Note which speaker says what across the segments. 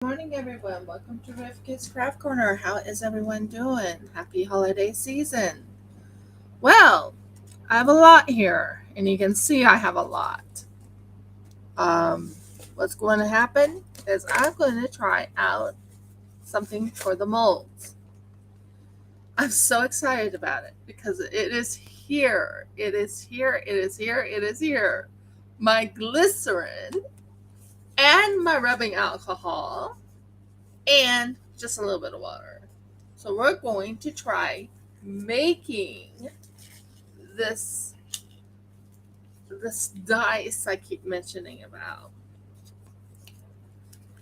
Speaker 1: Good morning, everyone. Welcome to Rivka's Craft Corner. How is everyone doing? Happy holiday season. Well, I have a lot here, and you can see I have a lot. Um, what's going to happen is I'm going to try out something for the molds. I'm so excited about it because it is here. It is here. It is here. It is here. My glycerin and my rubbing alcohol and just a little bit of water. So we're going to try making this dice I keep mentioning about.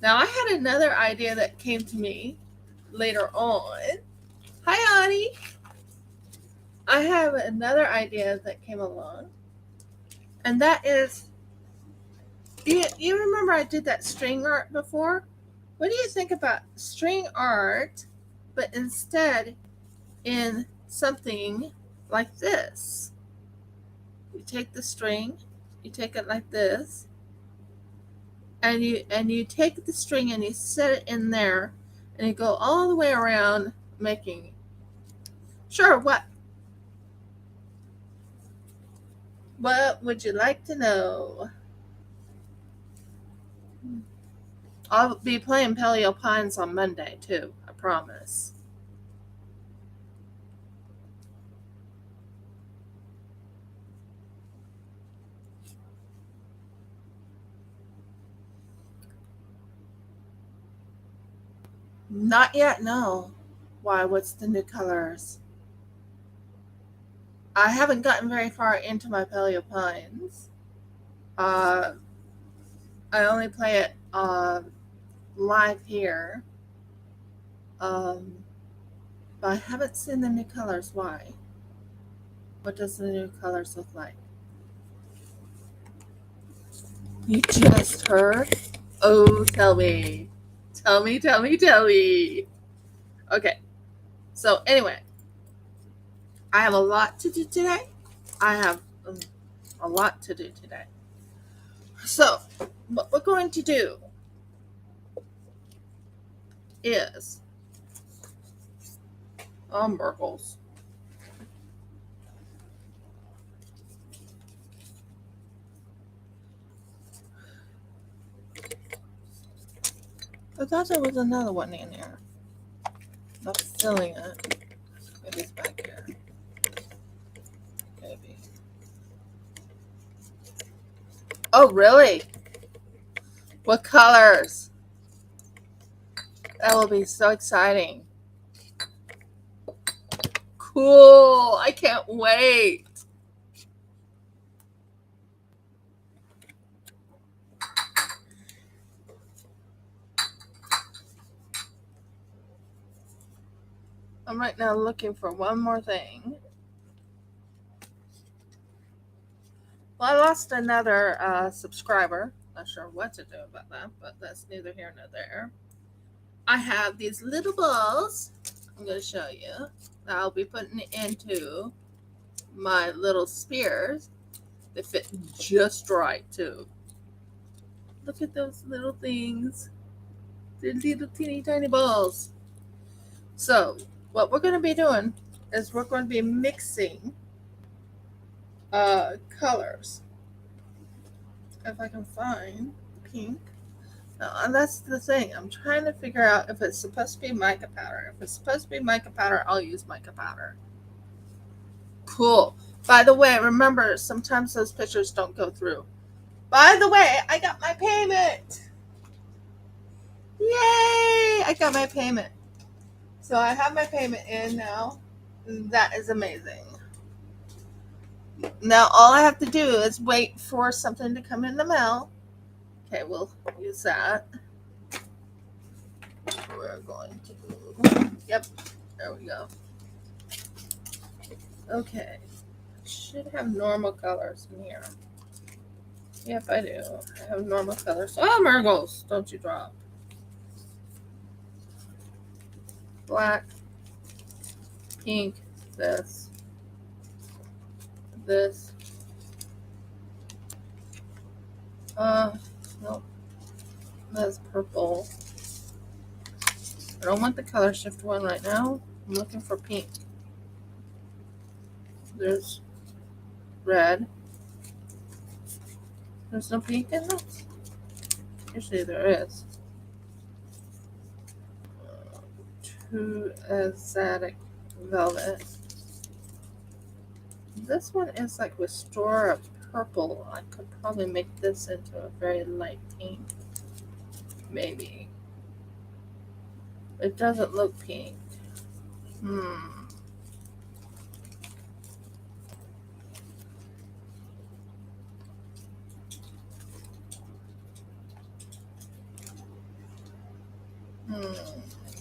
Speaker 1: Now I had another idea that came to me later on. Hi, Ani. I have another idea that came along, and that is, you remember I did that string art before? What do you think about string art, but instead in something like this? You take the string, you take it like this, and you take the string and you set it in there, and you go all the way around making. Sure, what would you like to know? I'll be playing Paleo Pines on Monday too, I promise. Not yet, no. Why, what's the new colors? I haven't gotten very far into my Paleo Pines. Uh, I only play it live here. Um, but I haven't seen the new colors. Why? What does the new colors look like? You just heard? Oh, tell me. Tell me, tell me, tell me. Okay. So, anyway, I have a lot to do today. I have a lot to do today. So, what we're going to do is, Merkles. I thought there was another one in there. Not filling it. Maybe it's back here. Maybe. Oh, really? What colors? That will be so exciting. Cool. I can't wait. I'm right now looking for one more thing. Well, I lost another subscriber. Not sure what to do about that, but that's neither here nor there. I have these little balls. I'm going to show you. That I'll be putting into my little spears. They fit just right, too. Look at those little things. They're little teeny tiny balls. So, what we're going to be doing is we're going to be mixing colors. If I can find pink. And that's the thing. I'm trying to figure out if it's supposed to be mica powder. If it's supposed to be mica powder, I'll use mica powder. Cool. By the way, remember, sometimes those pictures don't go through. By the way, I got my payment. Yay! I got my payment. So I have my payment in now. That is amazing. Now all I have to do is wait for something to come in the mail. Okay, we'll use that. We're going to. Yep, there we go. Okay, should have normal colors in here. Yep, I do. I have normal colors. Oh, Murgles, don't you drop. Black, pink, this, this. Nope, that's purple. I don't want the color shift one right now. I'm looking for pink. There's red. There's no pink in this? Usually there is. Two Asiatic velvet. This one is like Restore purple. I could probably make this into a very light pink. Maybe. It doesn't look pink.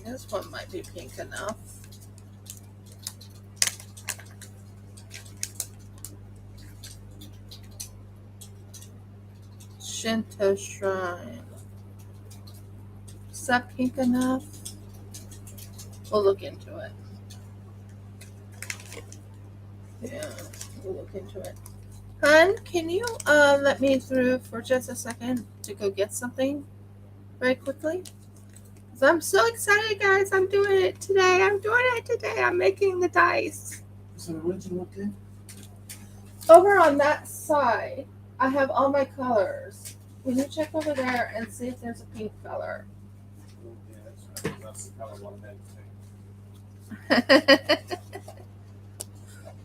Speaker 1: This one might be pink enough. Shinto Shrine. Is that pink enough? We'll look into it. Yeah, we'll look into it. Hun, can you let me through for just a second to go get something very quickly? Because I'm so excited, guys. I'm doing it today. I'm making the dice.
Speaker 2: So where'd you look in?
Speaker 1: Over on that side, I have all my colors. Can you check over there and see if there's a pink color?
Speaker 2: Yeah, that's the color one day.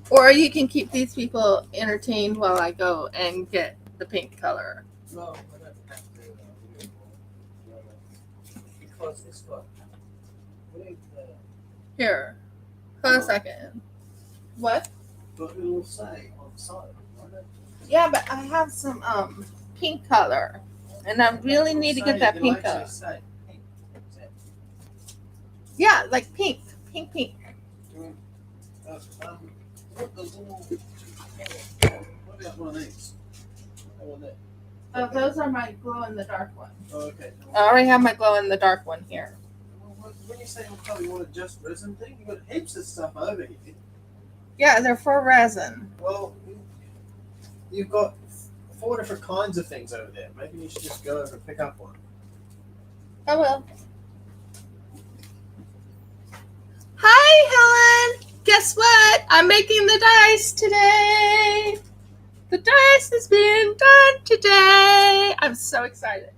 Speaker 1: Or you can keep these people entertained while I go and get the pink color.
Speaker 2: No, I don't have to do that. Because it's got.
Speaker 1: Here. Hold on a second. What?
Speaker 2: But it will say on the side, right?
Speaker 1: Yeah, but I have some pink color. And I really need to get that pink color. Yeah, like pink. Pink.
Speaker 2: What about one of these?
Speaker 1: Oh, those are my glow in the dark ones.
Speaker 2: Oh, okay.
Speaker 1: I already have my glow in the dark one here.
Speaker 2: When you say what color you want, just resin thing, you've got heaps of stuff over here.
Speaker 1: Yeah, they're for resin.
Speaker 2: Well, you've got 4 different kinds of things over there. Maybe you should just go over and pick up one.
Speaker 1: I will. Hi, Helen. Guess what? I'm making the dice today. The dice is being done today. I'm so excited.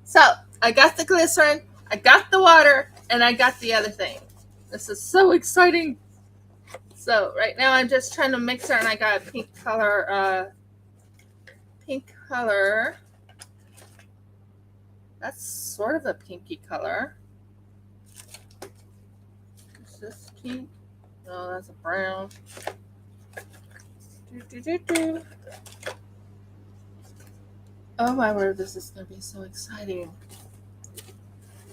Speaker 1: So, I got the glycerin, I got the water, and I got the other thing. This is so exciting. So, right now I'm just trying to mix it, and I got a pink color. That's sort of a pinky color. Is this pink? No, that's a brown. Oh my word, this is going to be so exciting.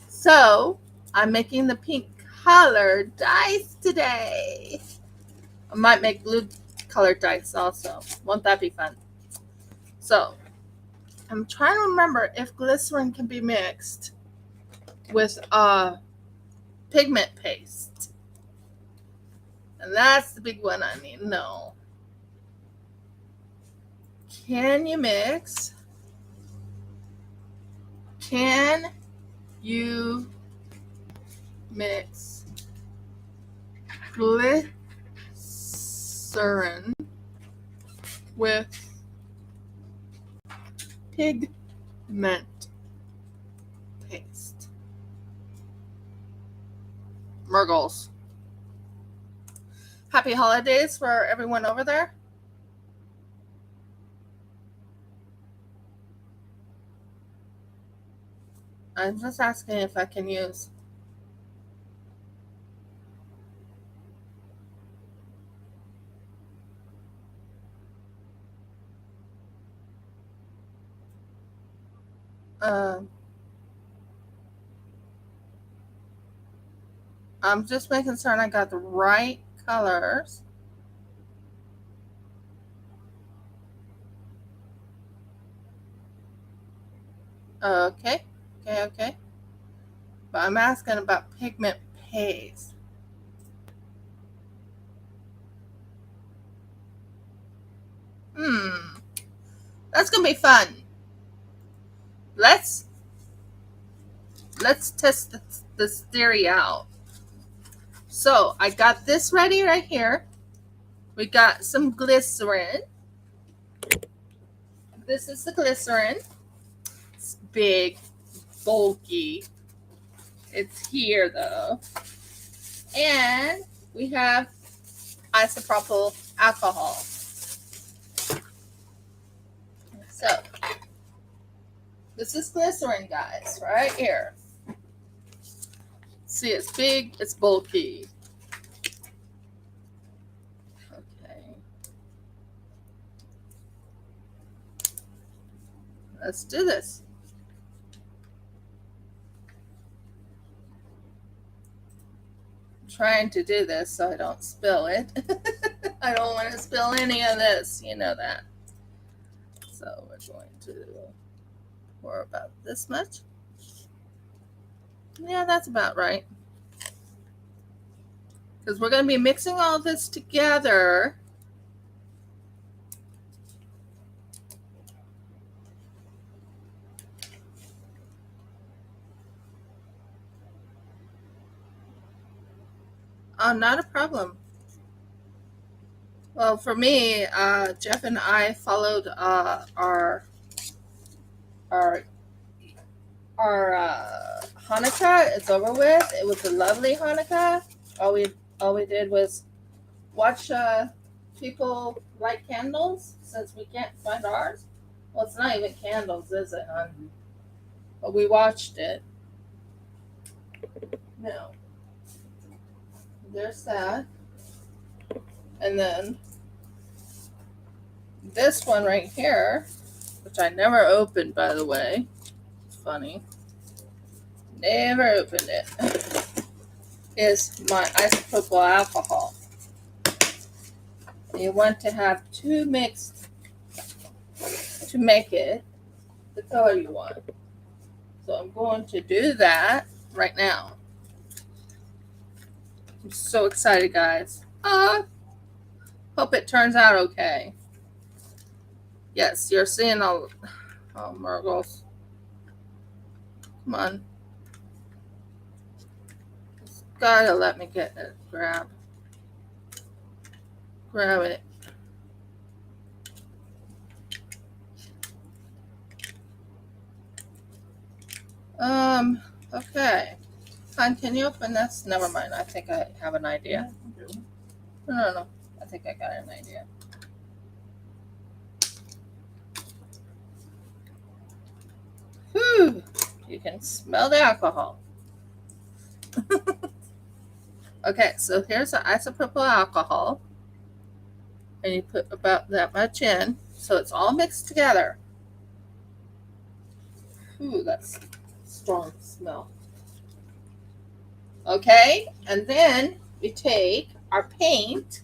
Speaker 1: So, I'm making the pink color dice today. I might make blue colored dice also. Won't that be fun? So, I'm trying to remember if glycerin can be mixed with pigment paste. And that's the big one I need to know. Can you mix glycerin with pigment paste? Murgles. Happy holidays for everyone over there. I'm just asking if I can use. I'm just making certain I got the right colors. Okay. But I'm asking about pigment paste. That's going to be fun. Let's let's test this theory out. So I got this ready right here. We got some glycerin. This is the glycerin. It's big, bulky. It's here though. And we have isopropyl alcohol. So this is glycerin, guys, right here. See, it's big, it's bulky. Okay. Let's do this. I'm trying to do this so I don't spill it. I don't want to spill any of this, you know that. So we're going to pour about this much. Yeah, that's about right. Because we're going to be mixing all this together. Oh, not a problem. Well, for me, Jeff and I followed our Hanukkah. It's over with. It was a lovely Hanukkah. All we did was watch people light candles since we can't find ours. Well, it's not even candles, is it, hon? But we watched it. No. There's that. And then this one right here, which I never opened, by the way. It's funny. Never opened it. Is my isopropyl alcohol. You want to have two mixed to make it the color you want. So I'm going to do that right now. I'm so excited, guys. Hope it turns out okay. Yes, you're seeing all Murgles. Come on. It's gotta let me get it. Grab it. Okay. Hon, can you open this? Never mind. I think I have an idea. No. I think I got an idea. Whew. You can smell the alcohol. Okay, so here's the isopropyl alcohol. And you put about that much in. So it's all mixed together. Ooh, that's strong smell. Okay, and then we take our paint.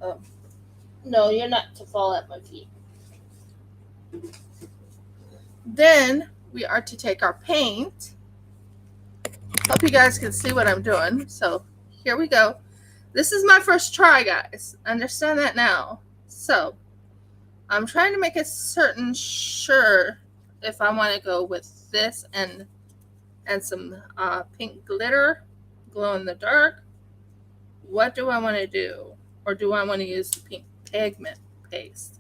Speaker 1: Oh, no, you're not to fall at my feet. Then we are to take our paint. Hope you guys can see what I'm doing. So here we go. This is my first try, guys. Understand that now. So I'm trying to make it sure if I want to go with this and some pink glitter, glow in the dark. What do I want to do? Or do I want to use the pink pigment paste?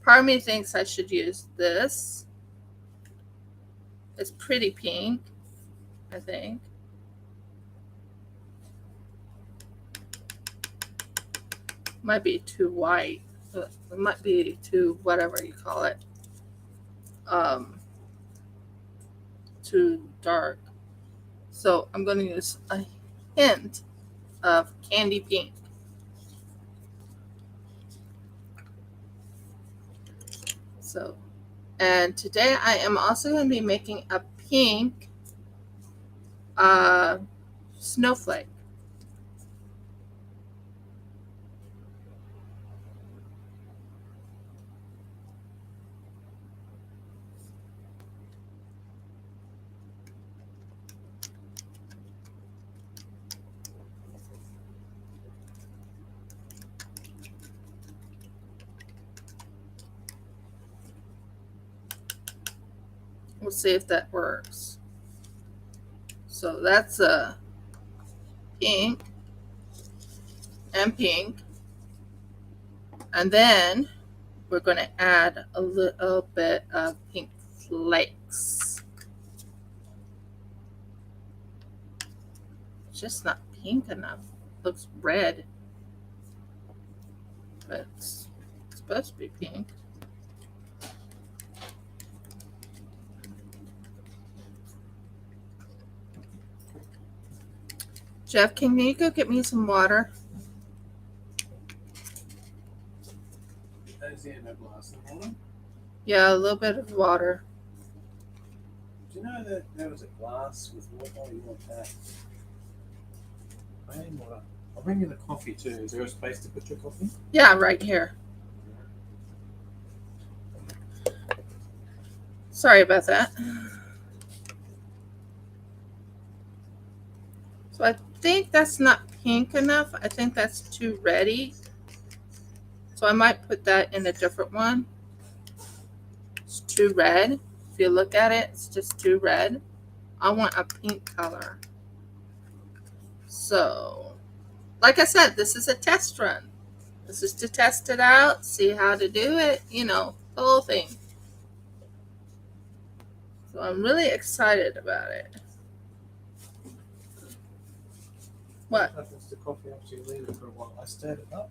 Speaker 1: Part of me thinks I should use this. It's pretty pink, I think. Might be too white. It might be too whatever you call it. Too dark. So I'm going to use a hint of candy pink. So, and today I am also going to be making a pink snowflake. We'll see if that works. So that's a pink and pink. And then we're going to add a little bit of pink flakes. It's just not pink enough. It looks red. But it's supposed to be pink. Jeff, can you go get me some water?
Speaker 2: Is there no glass in the water?
Speaker 1: Yeah, a little bit of water.
Speaker 2: Do you know that there was a glass with water? Oh, you want that? I need water. I'll bring you the coffee too. Is there a space to put your coffee?
Speaker 1: Yeah, right here. Sorry about that. So I think that's not pink enough. I think that's too reddy. So I might put that in a different one. It's too red. If you look at it, it's just too red. I want a pink color. So, like I said, this is a test run. This is to test it out, see how to do it, the whole thing. So I'm really excited about it. What?
Speaker 2: What happens to coffee after you leave it for a while? I stirred it up.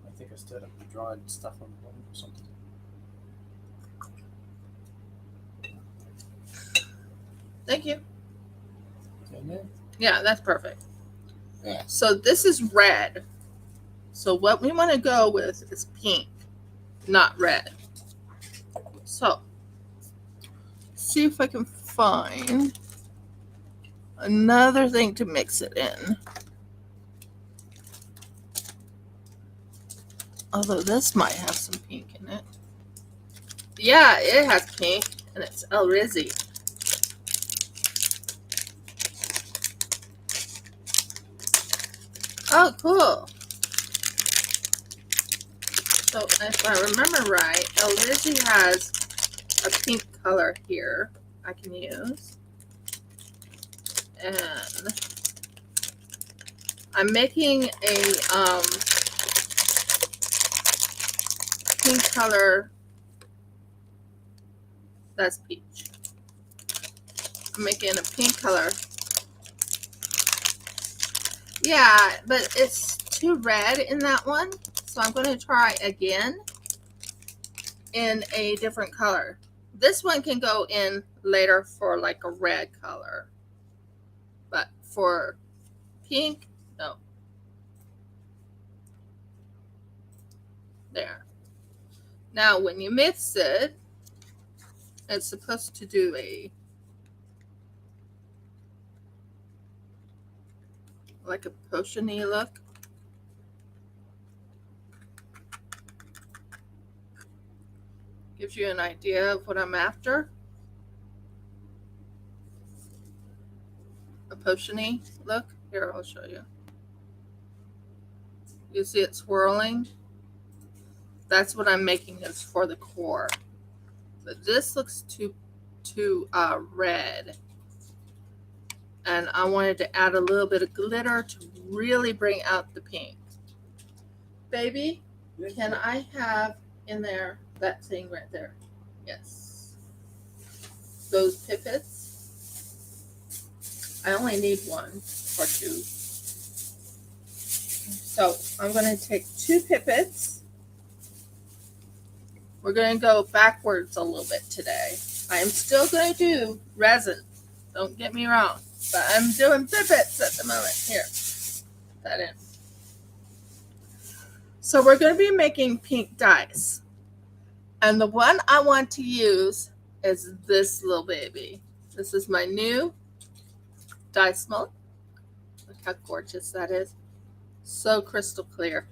Speaker 2: I think I stirred up the dried stuff on the bottom or something.
Speaker 1: Thank you.
Speaker 2: In there?
Speaker 1: Yeah, that's perfect.
Speaker 2: Yeah.
Speaker 1: So this is red. So what we want to go with is pink, not red. So see if I can find another thing to mix it in. Although this might have some pink in it. Yeah, it has pink, and it's Resin. Oh, cool. So if I remember right, Resin has a pink color here I can use. And I'm making a pink color. That's peach. I'm making a pink color. Yeah, but it's too red in that one. So I'm going to try again in a different color. This one can go in later for like a red color. But for pink, no. There. Now when you mix it, it's supposed to do like a potion-y look. Gives you an idea of what I'm after. A potion-y look. Here, I'll show you. You see it swirling? That's what I'm making this for the core. But this looks too red. And I wanted to add a little bit of glitter to really bring out the pink. Baby, can I have in there that thing right there? Yes. Those pippets. I only need one or two. So I'm going to take 2 pippets. We're going to go backwards a little bit today. I am still going to do resin. Don't get me wrong. But I'm doing pippets at the moment. Here. Put that in. So we're going to be making pink dice. And the one I want to use is this little baby. This is my new dice mold. Look how gorgeous that is. So crystal clear.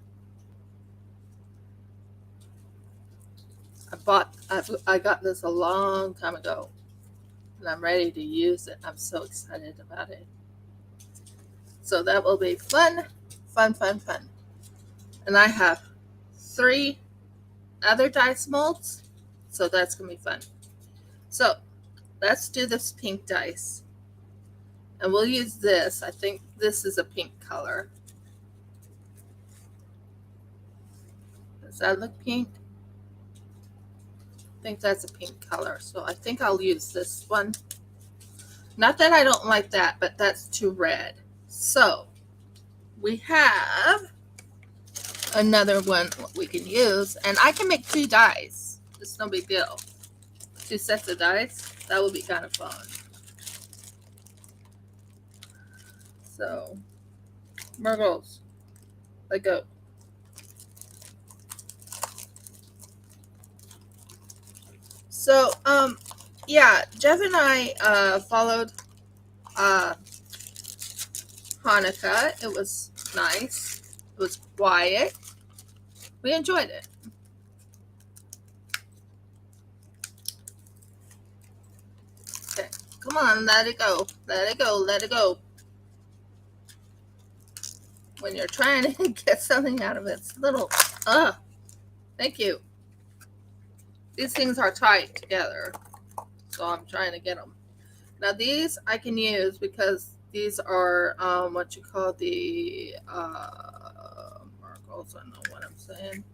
Speaker 1: I got this a long time ago. And I'm ready to use it. I'm so excited about it. So that will be fun, fun, fun, fun. And I have 3 other dice molds. So that's going to be fun. So let's do this pink dice. And we'll use this. I think this is a pink color. Does that look pink? I think that's a pink color. So I think I'll use this one. Not that I don't like that, but that's too red. So we have another one we can use. And I can make 2 dies. It's no big deal. 2 sets of dice. That would be kind of fun. So, Murgles, let go. So, yeah, Jeff and I followed Hanukkah. It was nice. It was quiet. We enjoyed it. Okay, come on, let it go. Let it go. Let it go. When you're trying to get something out of it, it's little, thank you. These things are tight together, so I'm trying to get them. Now these I can use because these are what you call the markers. I know what I'm saying.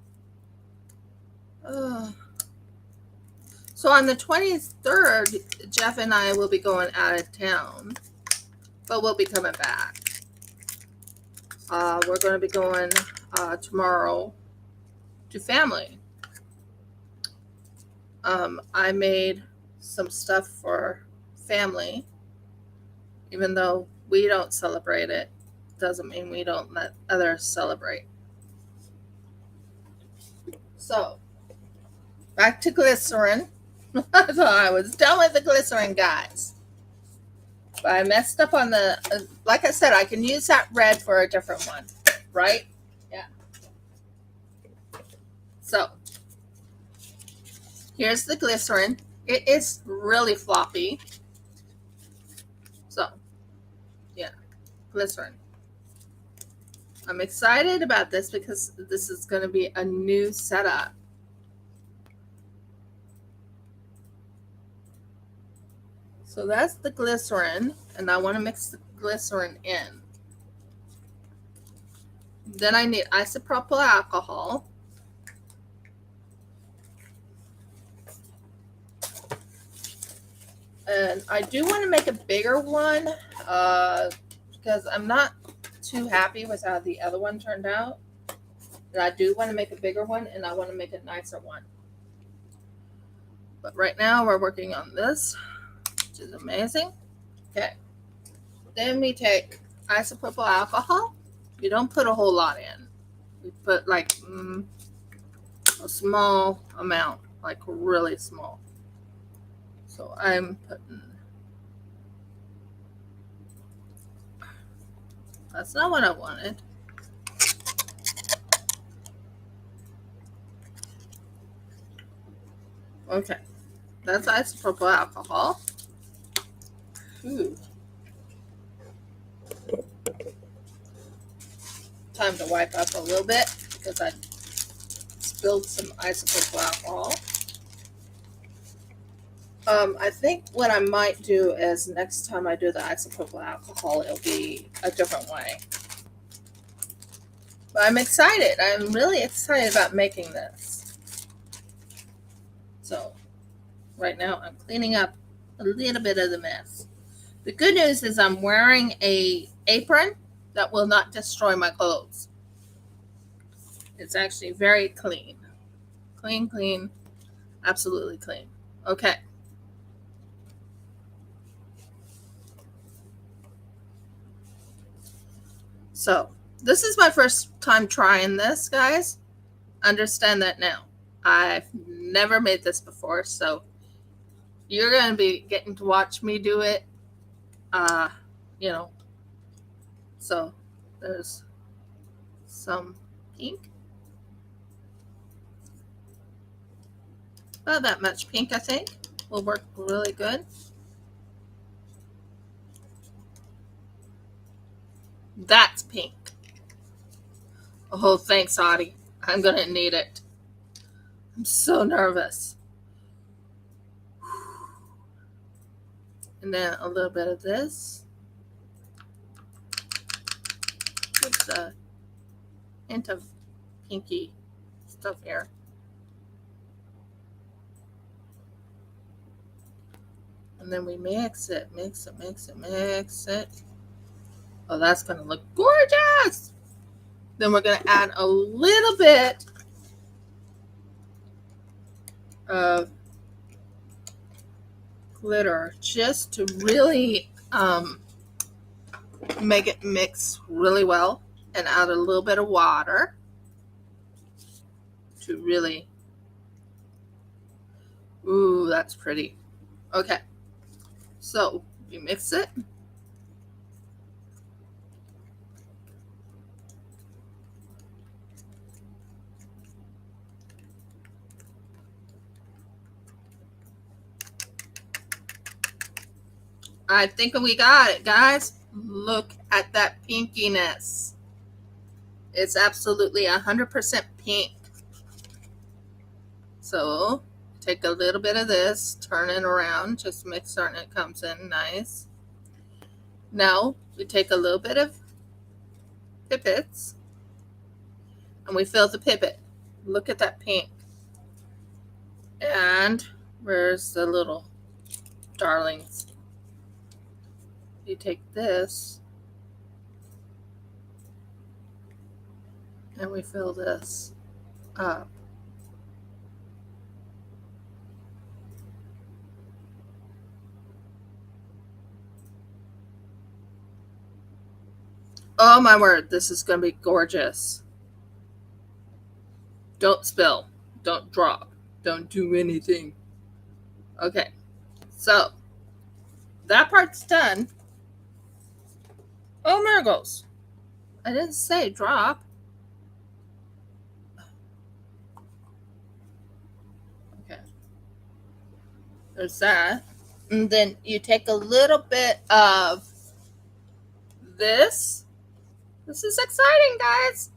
Speaker 1: So on the 23rd, Jeff and I will be going out of town, but we'll be coming back. We're going to be going tomorrow to family. I made some stuff for family. Even though we don't celebrate it, doesn't mean we don't let others celebrate. So, back to glycerin. So I was done with the glycerin, guys. But I messed up on the, like I said, I can use that red for a different one, right? Yeah. So, here's the glycerin. It is really floppy. So, yeah, glycerin. I'm excited about this because this is going to be a new setup. So that's the glycerin, and I want to mix the glycerin in. Then I need isopropyl alcohol. And I do want to make a bigger one because I'm not too happy with how the other one turned out. And I do want to make a bigger one, and I want to make a nicer one. But right now we're working on this, which is amazing. Okay. Then we take isopropyl alcohol. You don't put a whole lot in. We put like a small amount, like really small. So I'm putting, that's not what I wanted. Okay, that's isopropyl alcohol. Ooh. Time to wipe up a little bit because I spilled some isopropyl alcohol. I think what I might do is next time I do the isopropyl alcohol, it'll be a different way. But I'm excited. I'm really excited about making this. So right now I'm cleaning up a little bit of the mess. The good news is I'm wearing an apron that will not destroy my clothes. It's actually very clean. Clean, clean, absolutely clean. Okay. So this is my first time trying this, guys. Understand that now. I've never made this before, so you're going to be getting to watch me do it. So there's some pink. About that much pink, I think, will work really good. That's pink. Oh, thanks, Audie. I'm going to need it. I'm so nervous. And then a little bit of this. Just a hint of pinky stuff here. And then we mix it. Oh, that's going to look gorgeous. Then we're going to add a little bit of glitter just to really make it mix really well, and add a little bit of water to really, ooh, that's pretty. Okay, so you mix it. I think we got it, guys. Look at that pinkiness. It's absolutely 100% pink. So take a little bit of this, turn it around, just make certain it comes in nice. Now we take a little bit of pippets and we fill the pipet. Look at that pink. And where's the little darlings? You take this and we fill this up. Oh my word, this is going to be gorgeous. Don't spill, don't drop, don't do anything. Okay, so that part's done. Oh, miracles. I didn't say drop. Okay, there's that. And then you take a little bit of this. This is exciting, guys.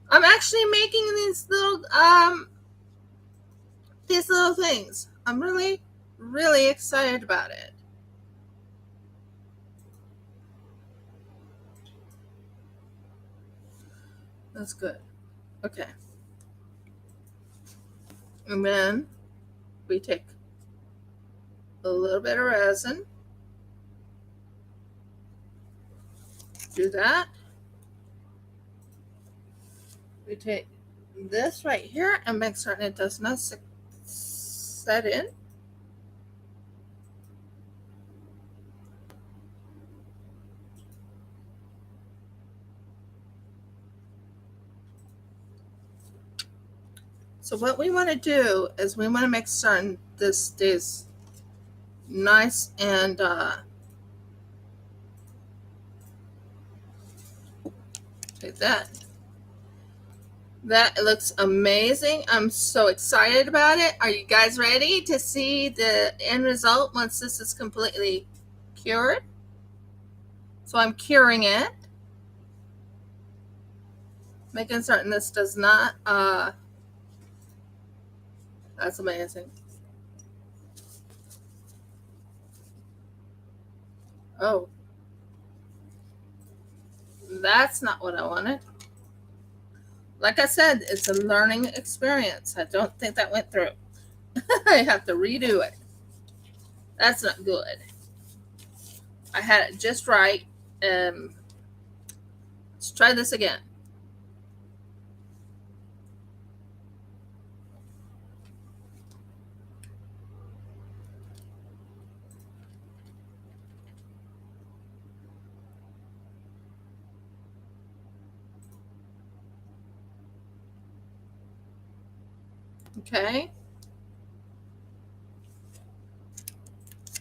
Speaker 1: I'm actually making these little things. I'm really, really excited about it. That's good. Okay. And then we take a little bit of resin. Do that. We take this right here and make certain it does not set in. So what we want to do is we want to make certain this stays nice and like that. That looks amazing. I'm so excited about it. Are you guys ready to see the end result once this is completely cured? So I'm curing it, making certain this does not, that's amazing. Oh, that's not what I wanted. Like I said, it's a learning experience. I don't think that went through. I have to redo it. That's not good. I had it just right. Let's try this again. Okay.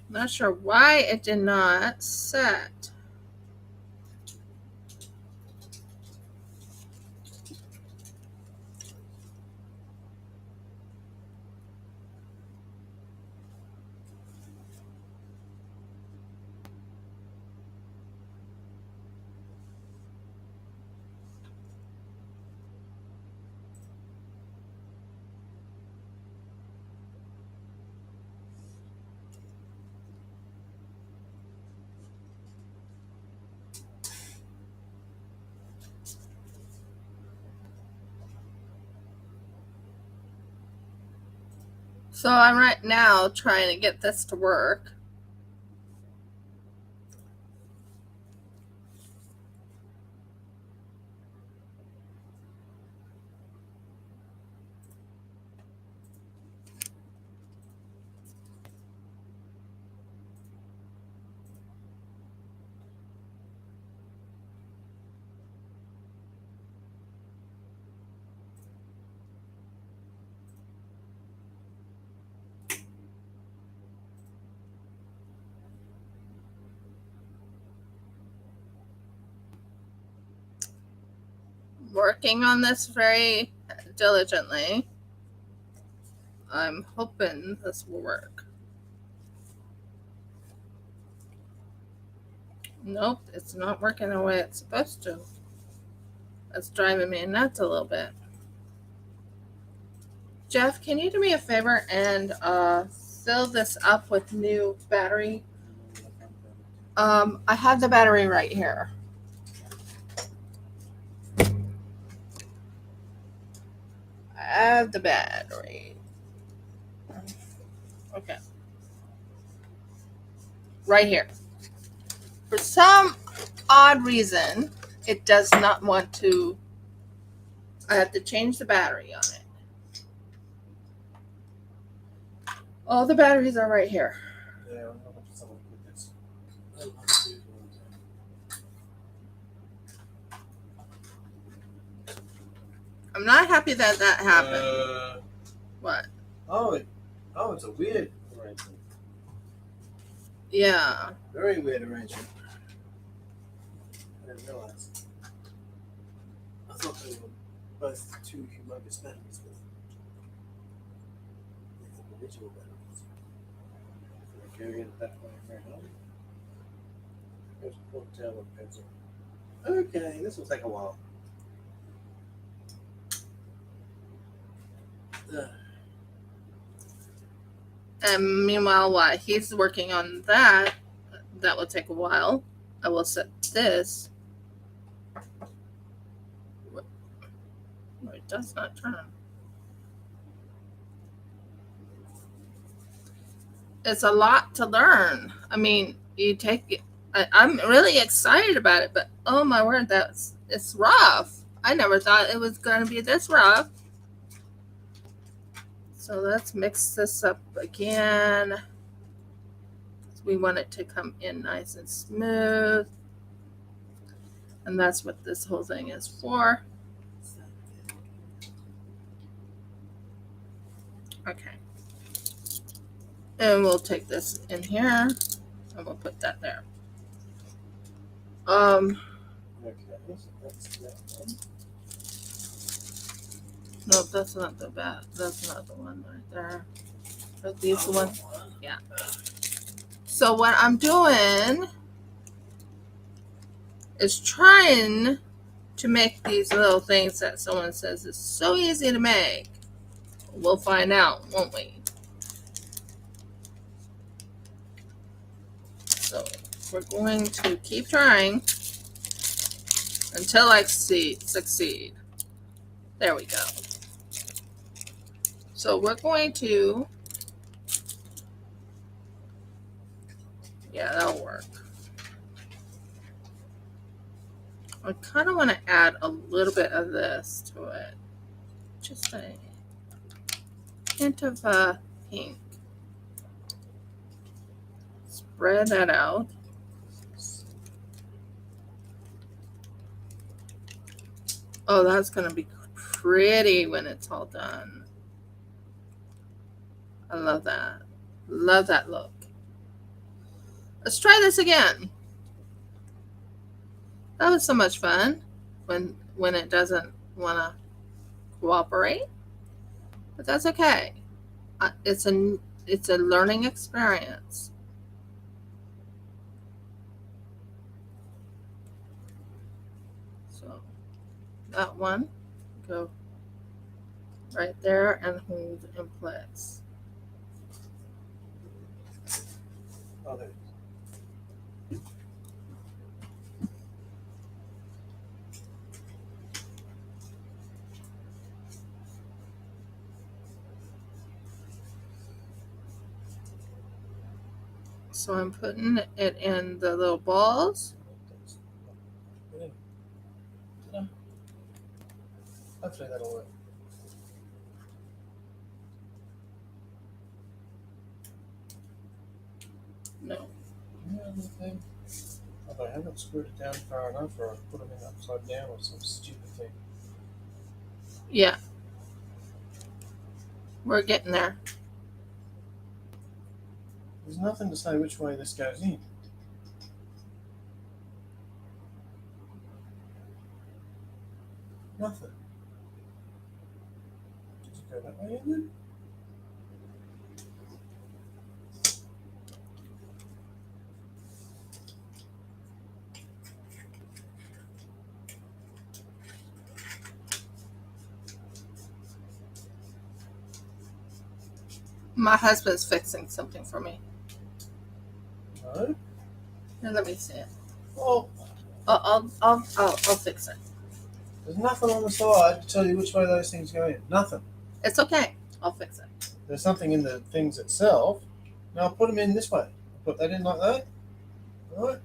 Speaker 1: Not sure why it did not set. So I'm right now trying to get this to work. Working on this very diligently. I'm hoping this will work. Nope, it's not working the way it's supposed to. That's driving me nuts a little bit. Jeff, can you do me a favor and fill this up with new battery? I have the battery right here. I have the battery. Okay. Right here. For some odd reason, it does not want to. I have to change the battery on it. All the batteries are right here.
Speaker 2: Yeah, I'm not to someone with this.
Speaker 1: I'm not happy that happened. What?
Speaker 2: Oh, it's a weird arrangement.
Speaker 1: Yeah.
Speaker 2: Very weird arrangement. I didn't realize. I thought they were both two humongous batteries with individual batteries. So carry it that way around. There's a full tail of pencil. Okay, this will take a while.
Speaker 1: And meanwhile, while he's working on that, that will take a while. I will set this. No, it does not turn. It's a lot to learn. I mean, you take it. I'm really excited about it, but oh my word, it's rough. I never thought it was going to be this rough. So let's mix this up again. We want it to come in nice and smooth. And that's what this whole thing is for. Okay. And we'll take this in here and we'll put that there.
Speaker 2: Okay, so that's that one.
Speaker 1: No, that's not the bat. That's not the one right there. But these the one. Yeah. So what I'm doing is trying to make these little things that someone says is so easy to make. We'll find out, won't we? So we're going to keep trying until I succeed. There we go. So we're going to, yeah, that'll work. I kind of want to add a little bit of this to it. Just a hint of pink. Spread that out. Oh, that's going to be pretty when it's all done. I love that. Love that look. Let's try this again. That was so much fun when it doesn't want to cooperate. But that's okay. It's a learning experience. So that one, go right there and hold in place.
Speaker 2: Oh, there.
Speaker 1: So I'm putting it in the little balls.
Speaker 2: Hopefully that'll work.
Speaker 1: No.
Speaker 2: Thing. If I haven't screwed it down far enough, or I've put them in upside down, or some stupid thing.
Speaker 1: Yeah. We're getting there.
Speaker 2: There's nothing to say which way this goes in. Nothing. Does it go that way in then?
Speaker 1: My husband's fixing something for me.
Speaker 2: No.
Speaker 1: Here, let me see it.
Speaker 2: Well,
Speaker 1: I'll fix it.
Speaker 2: there's nothing on the side to tell you which way those things go in. Nothing.
Speaker 1: It's okay. I'll fix it.
Speaker 2: There's something in the things itself. Now I'll put them in this way. I'll put that in like that. All right.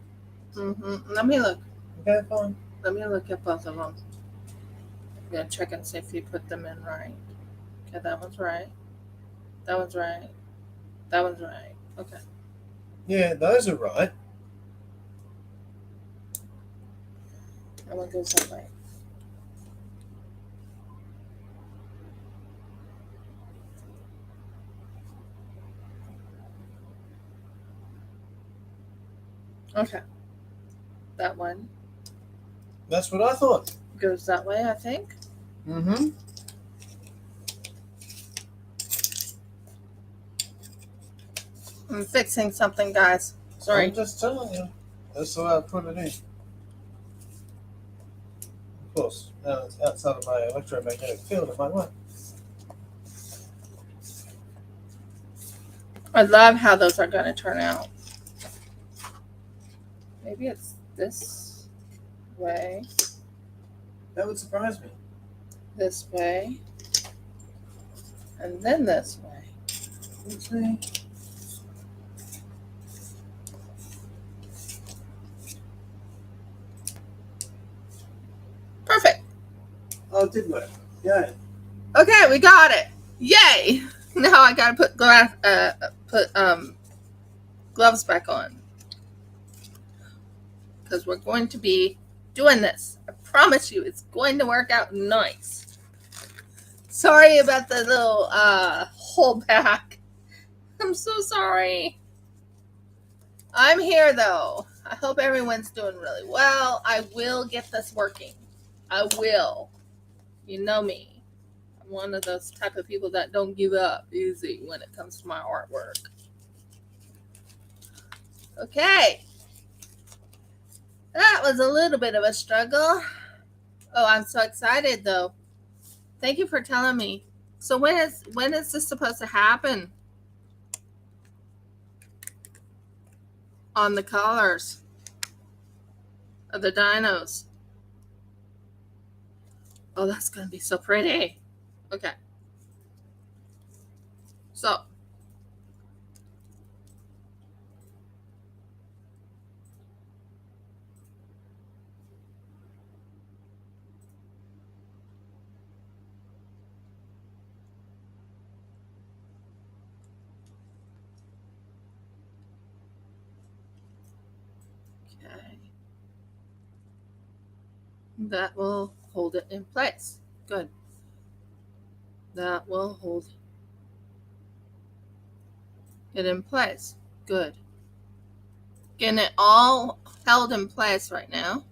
Speaker 1: Let me look.
Speaker 2: Okay, fine.
Speaker 1: Let me look at both of them. I'm gonna check and see if you put them in right. Okay, that one's right. That one's right. That one's right. Okay.
Speaker 2: Yeah, those are right.
Speaker 1: That one goes that way. Okay. That one
Speaker 2: That's what I thought.
Speaker 1: goes that way, I think.
Speaker 2: Mm-hmm.
Speaker 1: I'm fixing something, guys. Sorry.
Speaker 2: I'm just telling you. That's the way I put it in. Of course, now it's outside of my electromagnetic field, it might work.
Speaker 1: I love how those are going to turn out. Maybe it's this way,
Speaker 2: That would surprise me.
Speaker 1: this way, and then this way.
Speaker 2: Let's see.
Speaker 1: Perfect.
Speaker 2: Oh, it did work. Yeah.
Speaker 1: Okay, we got it. Yay! Now I got to put gloves back on because we're going to be doing this. I promise you, it's going to work out nice. Sorry about the little hold back. I'm so sorry. I'm here though. I hope everyone's doing really well. I will get this working. I will. You know me. I'm one of those type of people that don't give up easy when it comes to my artwork. Okay. That was a little bit of a struggle. Oh, I'm so excited though. Thank you for telling me. So when is this supposed to happen? On the collars of the dinos. Oh, that's gonna be so pretty. Okay. So okay. That will hold it in place. Good. That will hold it in place. Good. Getting it all held in place right now.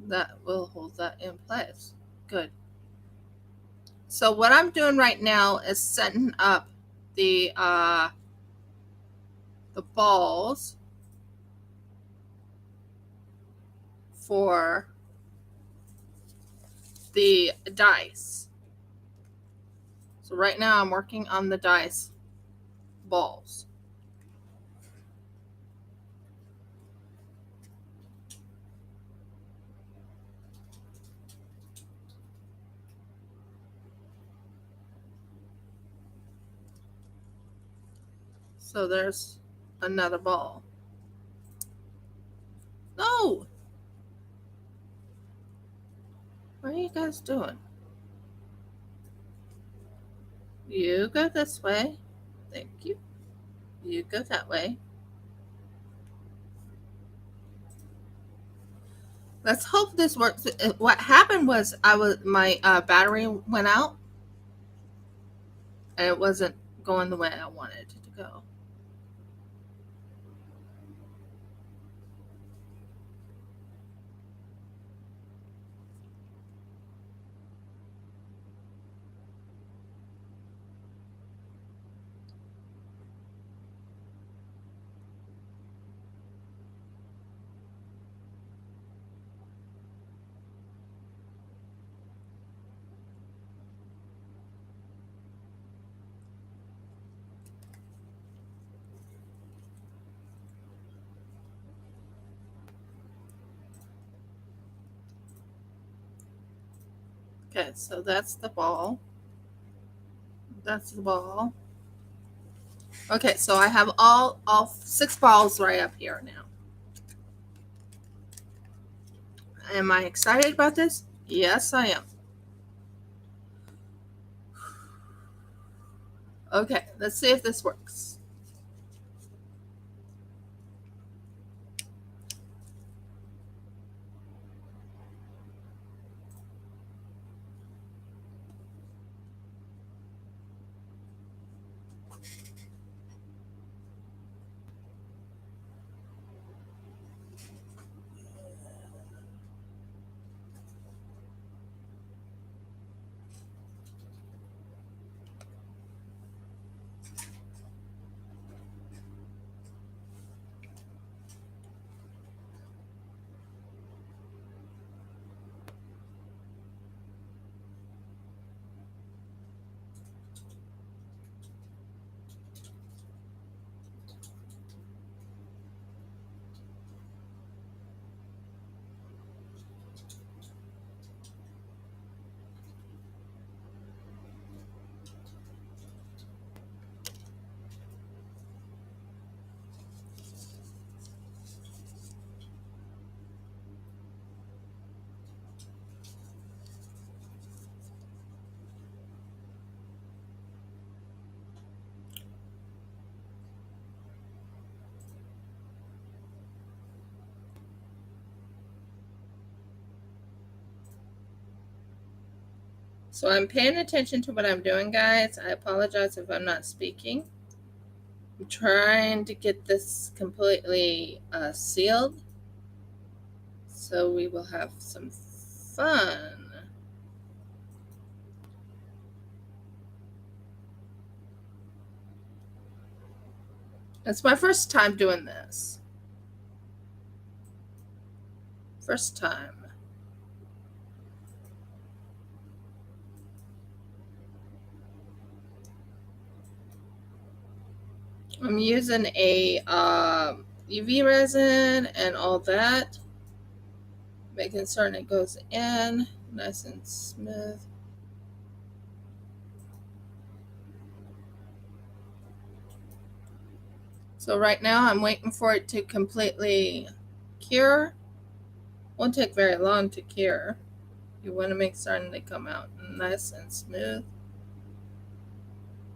Speaker 1: That will hold that in place. Good. So what I'm doing right now is setting up the balls for the dice. So right now I'm working on the dice balls. So there's another ball. No! What are you guys doing? You go this way. Thank you. You go that way. Let's hope this works. What happened was my battery went out and it wasn't going the way I wanted it to go. Okay, so that's the ball. That's the ball. Okay, so I have all 6 balls right up here now. Am I excited about this? Yes, I am. Okay, let's see if this works. So I'm paying attention to what I'm doing, guys. I apologize if I'm not speaking. I'm trying to get this completely sealed so we will have some fun. It's my first time doing this. First time. I'm using a UV resin and all that, making certain it goes in nice and smooth. So right now I'm waiting for it to completely cure. Won't take very long to cure. You want to make certain they come out nice and smooth.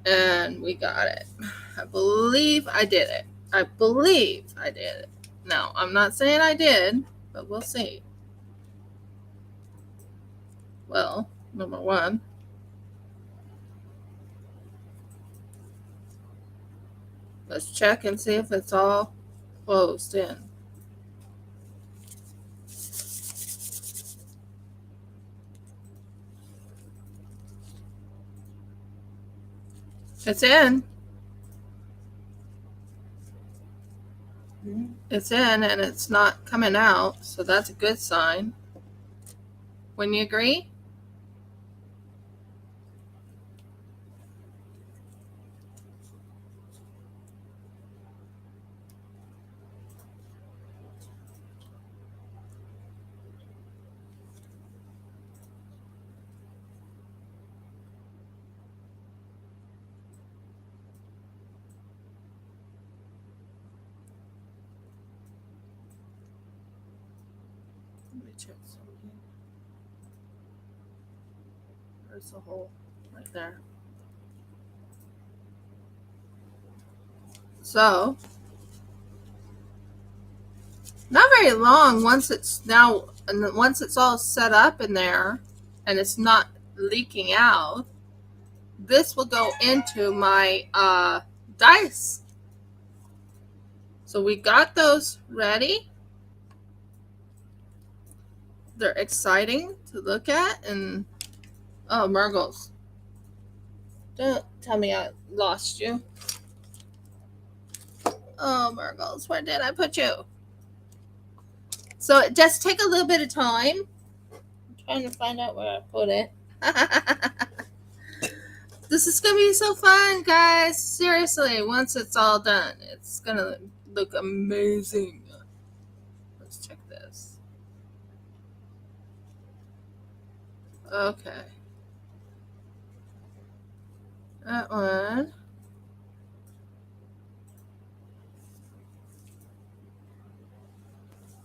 Speaker 1: And we got it. I believe I did it. I believe I did it. Now, I'm not saying I did, but we'll see. Well, number one, let's check and see if it's all closed in. It's in. It's in and it's not coming out, so that's a good sign. Wouldn't you agree? Let me check something. There's a hole right there. So, not very long once it's all set up in there and it's not leaking out, this will go into my dice. So we got those ready. They're exciting to look at. And oh, Murgles, don't tell me I lost you. Oh, Murgles, where did I put you? So it just take a little bit of time. I'm trying to find out where I put it. This is gonna be so fun, guys. Seriously, once it's all done, it's gonna look amazing. Let's check this. Okay. That one.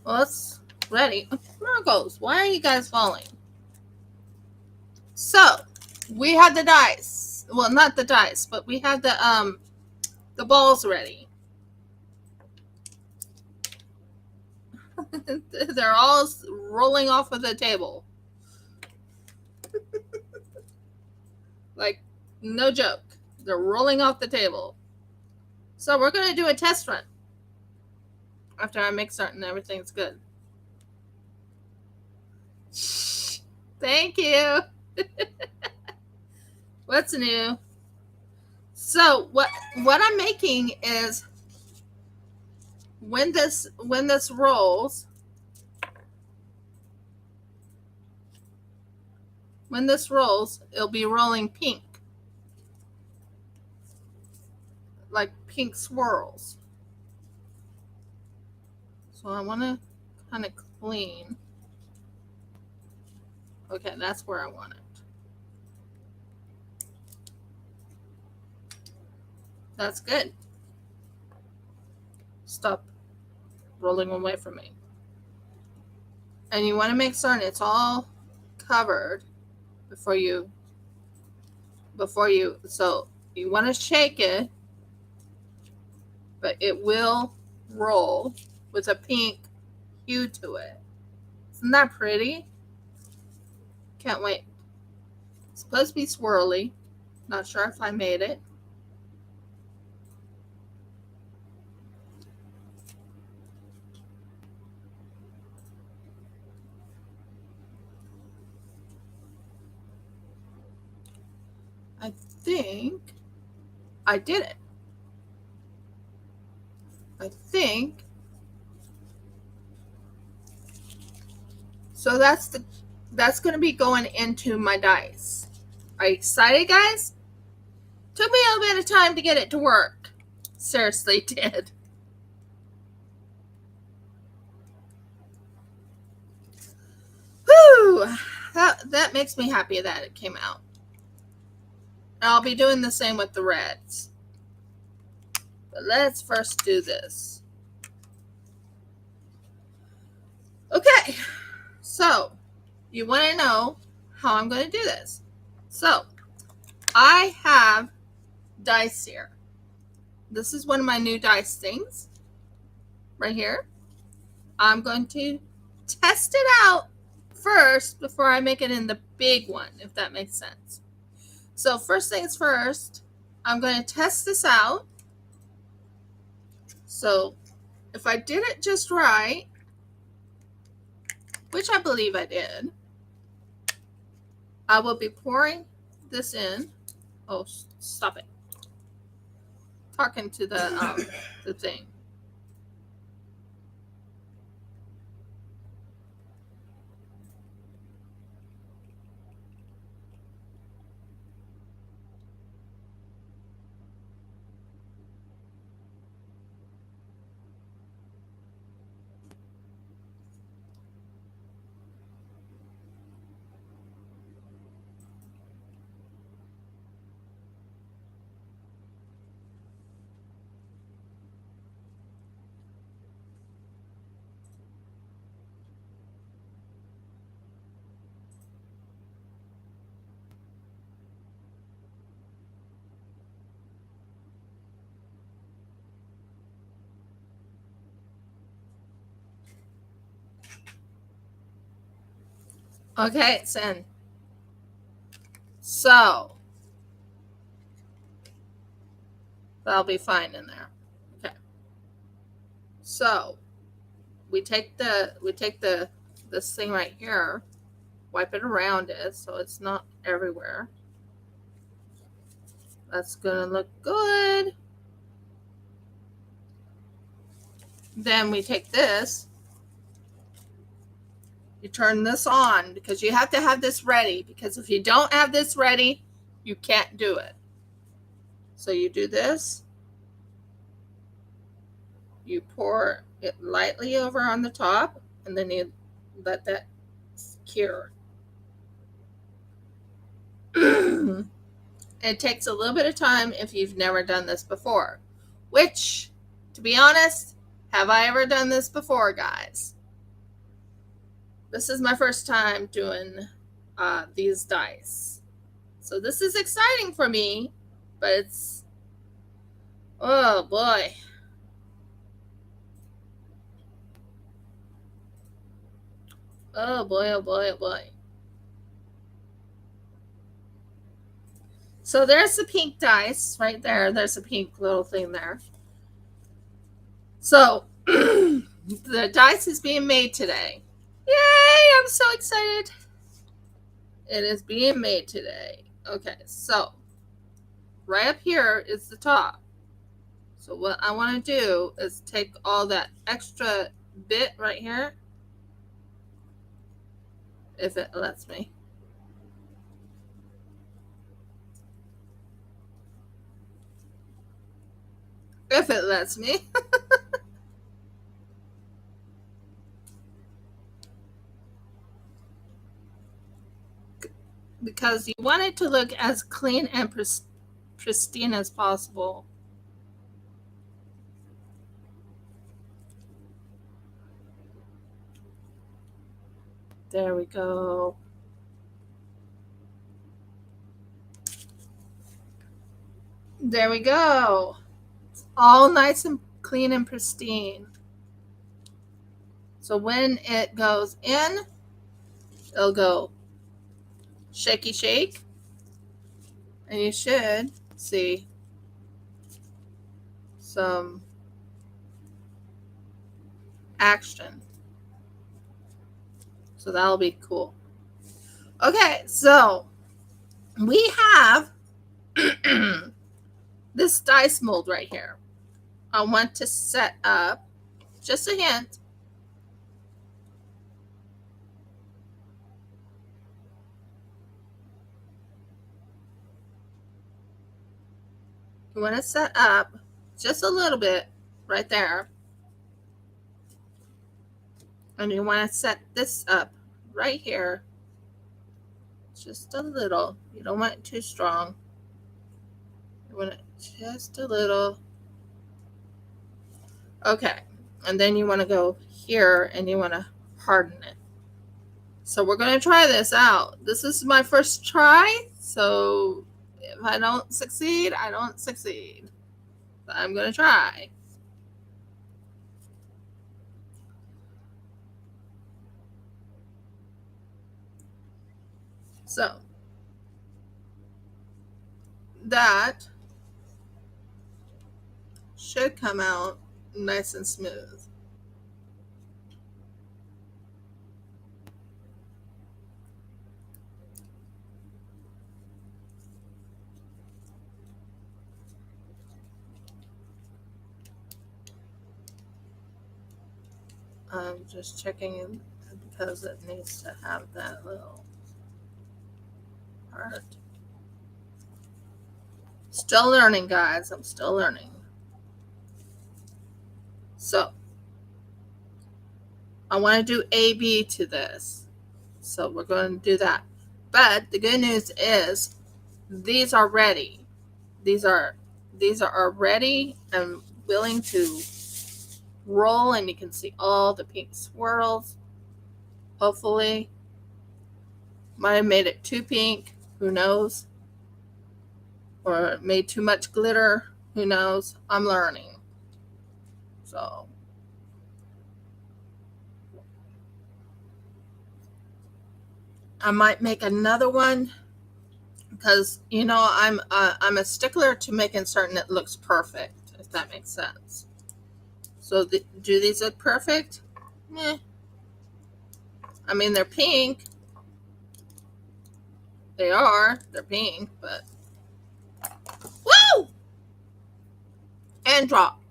Speaker 1: Well, it's ready. Margos, why are you guys falling? So, we had the dice. Well, not the dice, but we had the balls ready. They're all rolling off of the table. Like, no joke. They're rolling off the table. So we're going to do a test run after I make certain everything's good. Thank you. What's new? So what I'm making is when this rolls, it'll be rolling pink. Like pink swirls. So I want to kind of clean. Okay, that's where I want it. That's good. Stop rolling away from me. And you want to make certain it's all covered before you so you want to shake it, but it will roll with a pink hue to it. Isn't that pretty? Can't wait. It's supposed to be swirly. Not sure if I made it. I think I did it. I think. So that's going to be going into my dice. Are you excited, guys? Took me a little bit of time to get it to work. Seriously, did. Whew! That makes me happy that it came out. I'll be doing the same with the reds. But let's first do this. Okay, so you want to know how I'm going to do this. So I have dice here. This is one of my new dice things right here. I'm going to test it out first before I make it in the big one, if that makes sense. So first things first, I'm going to test this out. So if I did it just right, which I believe I did, I will be pouring this in. Oh, stop it. Talking to the thing. Okay, it's in. So that'll be fine in there. Okay. So we take this thing right here, wipe it around it so it's not everywhere. That's gonna look good. Then we take this, you turn this on because you have to have this ready, because if you don't have this ready, you can't do it. So you do this, you pour it lightly over on the top, and then you let that cure. It takes a little bit of time if you've never done this before, which, to be honest, have I ever done this before, guys? This is my first time doing these dice. So this is exciting for me, but it's, oh boy. Oh boy, oh boy, oh boy. So there's the pink dice right there. There's a pink little thing there. So the dice is being made today. Yay, I'm so excited. It is being made today. Okay, so right up here is the top. So what I want to do is take all that extra bit right here, if it lets me. If it lets me. Because you want it to look as clean and pristine as possible. There we go. There we go. It's all nice and clean and pristine. So when it goes in, it'll go shaky shake, and you should see some action. So that'll be cool. Okay, so we have this dice mold right here. I want to set up, just a hint, you want to set up just a little bit right there. And you want to set this up right here. Just a little. You don't want it too strong. You want it just a little. Okay. And then you want to go here and you want to harden it. So we're going to try this out. This is my first try. So if I don't succeed, I don't succeed. But I'm going to try. So that should come out nice and smooth. I'm just checking because it needs to have that little part. Still learning, guys. I'm still learning. So I want to do A-B to this. So we're going to do that. But the good news is these are ready. These are ready and willing to roll, and you can see all the pink swirls. Hopefully. Might have made it too pink. Who knows? Or made too much glitter. Who knows? I'm learning. So. I might make another one because I'm a stickler to making certain it looks perfect, if that makes sense. So do these look perfect? I mean, they're pink. They're pink, but woo! And drop.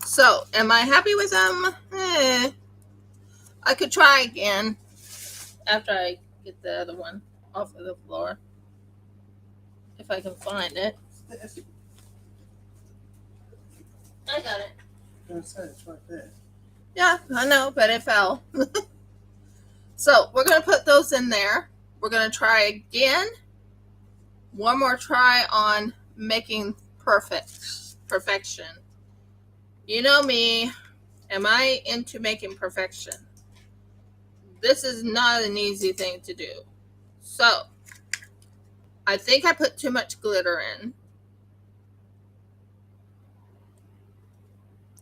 Speaker 1: So, am I happy with them? I could try again after I get the other one off of the floor. If I can find it. I got it.
Speaker 2: It's right there.
Speaker 1: Yeah, I know, but it fell. So, we're going to put those in there. We're going to try again. One more try on making perfection. You know me. Am I into making perfection? This is not an easy thing to do. So, I think I put too much glitter in.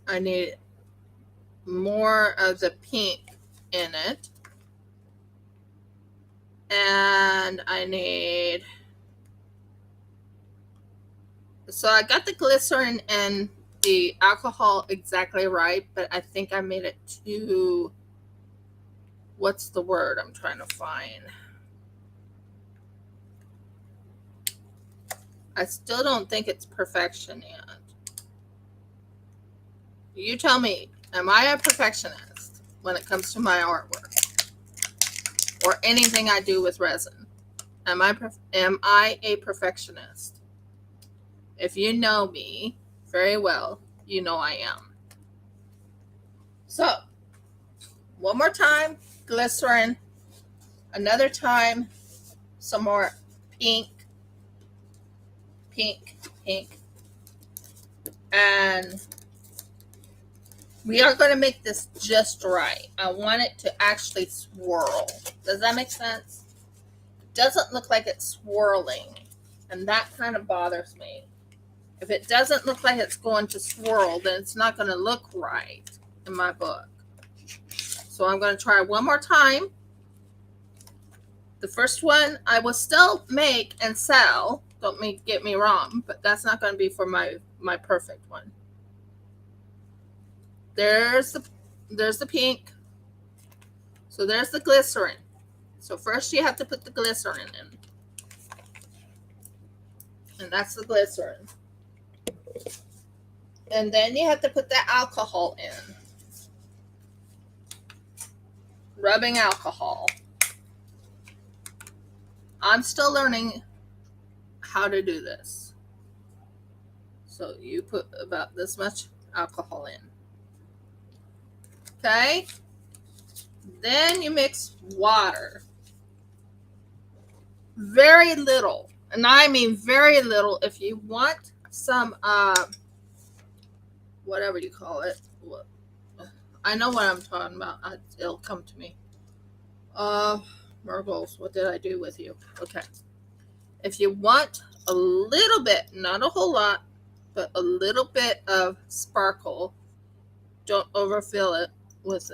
Speaker 1: I need more of the pink in it. And I need... So I got the glycerin and the alcohol exactly right, but I think I made it too... What's the word I'm trying to find? I still don't think it's perfection yet. You tell me, am I a perfectionist when it comes to my artwork? Or anything I do with resin? Am I a perfectionist? If you know me very well, you know I am. So, one more time, glycerin. Another time, some more pink. And we are going to make this just right. I want it to actually swirl. Does that make sense? It doesn't look like it's swirling. And that kind of bothers me. If it doesn't look like it's going to swirl, then it's not going to look right in my book. So I'm going to try one more time. The first one I will still make and sell. Don't get me wrong, but that's not going to be for my perfect one. There's the pink. So there's the glycerin. So first you have to put the glycerin in. And that's the glycerin. And then you have to put the alcohol in. Rubbing alcohol. I'm still learning how to do this. So you put about this much alcohol in. Okay? Then you mix water. Very little. And I mean very little. If you want some, whatever you call it. I know what I'm talking about. It'll come to me. Murgles, what did I do with you? Okay. If you want a little bit, not a whole lot, but a little bit of sparkle, don't overfill it with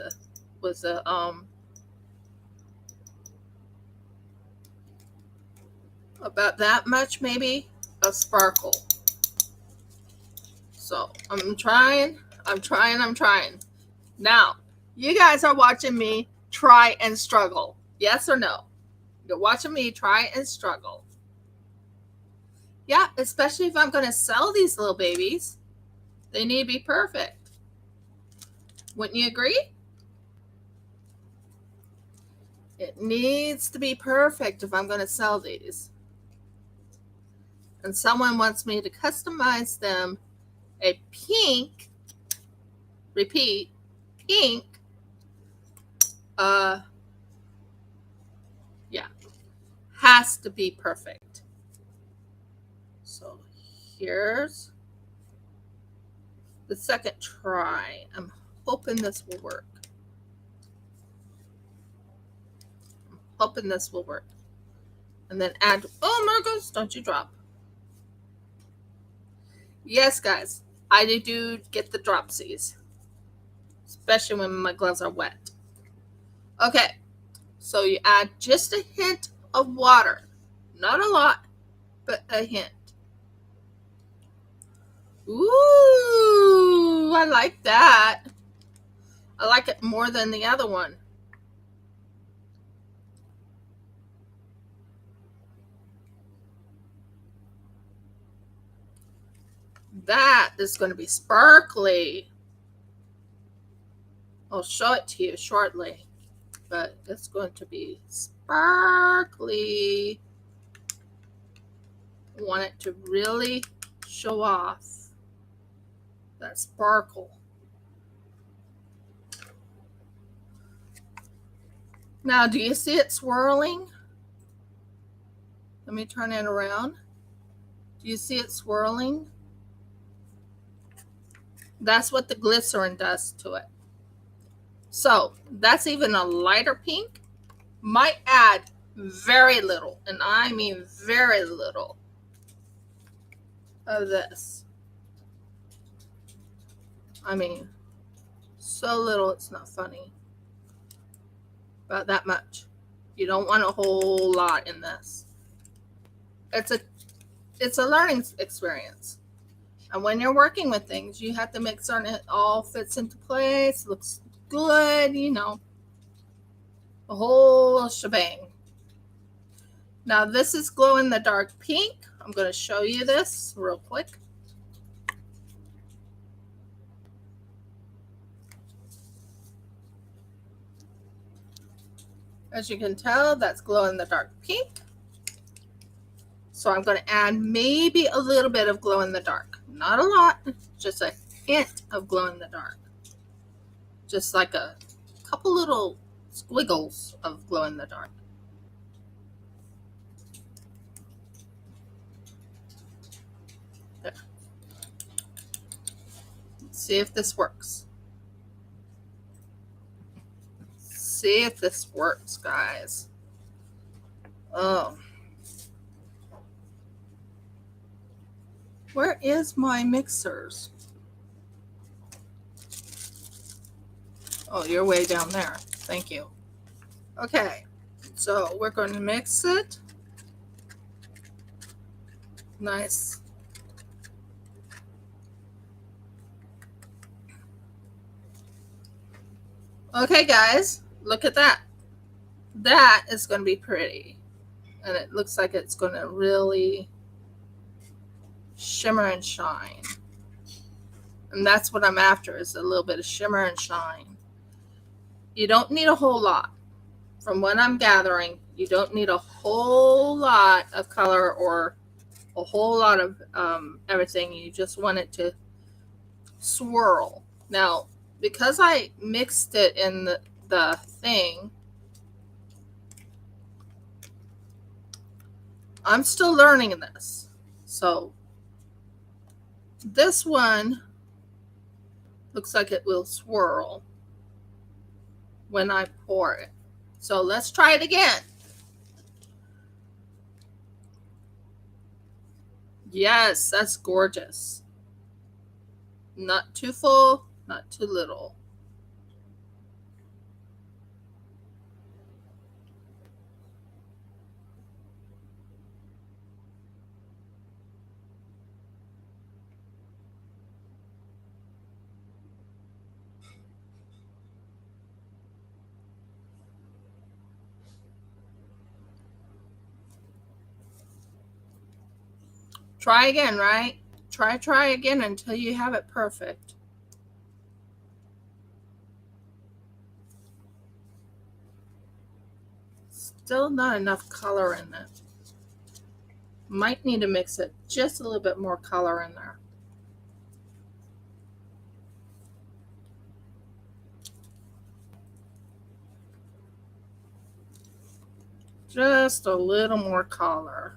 Speaker 1: about that much maybe of sparkle. So I'm trying. Now, you guys are watching me try and struggle. Yes or no? You're watching me try and struggle. Yeah, especially if I'm going to sell these little babies. They need to be perfect. Wouldn't you agree? It needs to be perfect if I'm going to sell these. And someone wants me to customize them a pink, repeat, pink, yeah, has to be perfect. So here's the second try. I'm hoping this will work. And then add, Marcos, don't you drop. Yes, guys, I do get the dropsies, especially when my gloves are wet. Okay, So you add just a hint of water. Not a lot, but a hint. Ooh, I like that. I like it more than the other one. That is going to be sparkly. I'll show it to you shortly, but it's going to be sparkly. I want it to really show off that sparkle. Now, do you see it swirling? Let me turn it around. Do you see it swirling? That's what the glycerin does to it. So that's even a lighter pink. Might add very little, and I mean very little, of this. I mean, so little it's not funny. About that much. You don't want a whole lot in this. It's a learning experience. And when you're working with things, you have to make certain it all fits into place, looks good, you know, the whole shebang. Now this is glow in the dark pink. I'm going to show you this real quick. As you can tell, that's glow in the dark pink. So I'm going to add maybe a little bit of glow in the dark. Not a lot, just a hint of glow in the dark. Just like a couple little squiggles of glow in the dark. There. Let's see if this works. See if this works, guys. Oh. Where is my mixers? Oh, you're way down there. Thank you. Okay, so we're going to mix it. Nice. Okay, guys, look at that. That is going to be pretty. And it looks like it's going to really shimmer and shine. And that's what I'm after, is a little bit of shimmer and shine. You don't need a whole lot. From what I'm gathering, you don't need a whole lot of color or a whole lot of everything. You just want it to swirl. Now, because I mixed it in the thing, I'm still learning this. So this one looks like it will swirl when I pour it. So let's try it again. Yes, that's gorgeous. Not too full, not too little. Try again, right? Try again until you have it perfect. Still not enough color in it. Might need to mix it just a little bit more color in there. Just a little more color.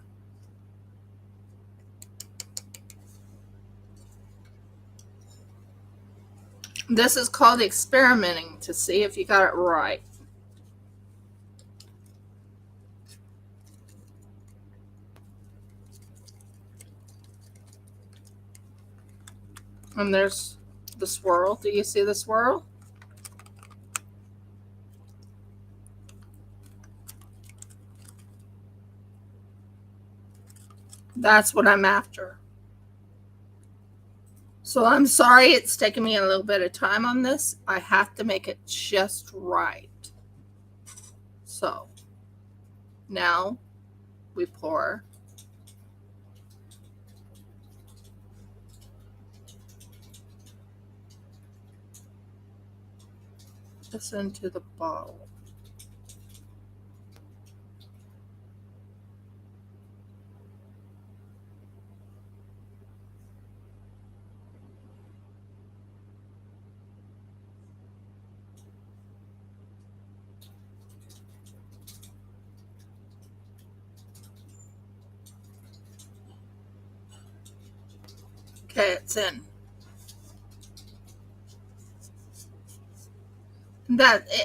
Speaker 1: This is called experimenting to see if you got it right. And there's the swirl. Do you see the swirl? That's what I'm after. So I'm sorry it's taken me a little bit of time on this. I have to make it just right. So now we pour this into the bottle. Okay, it's in.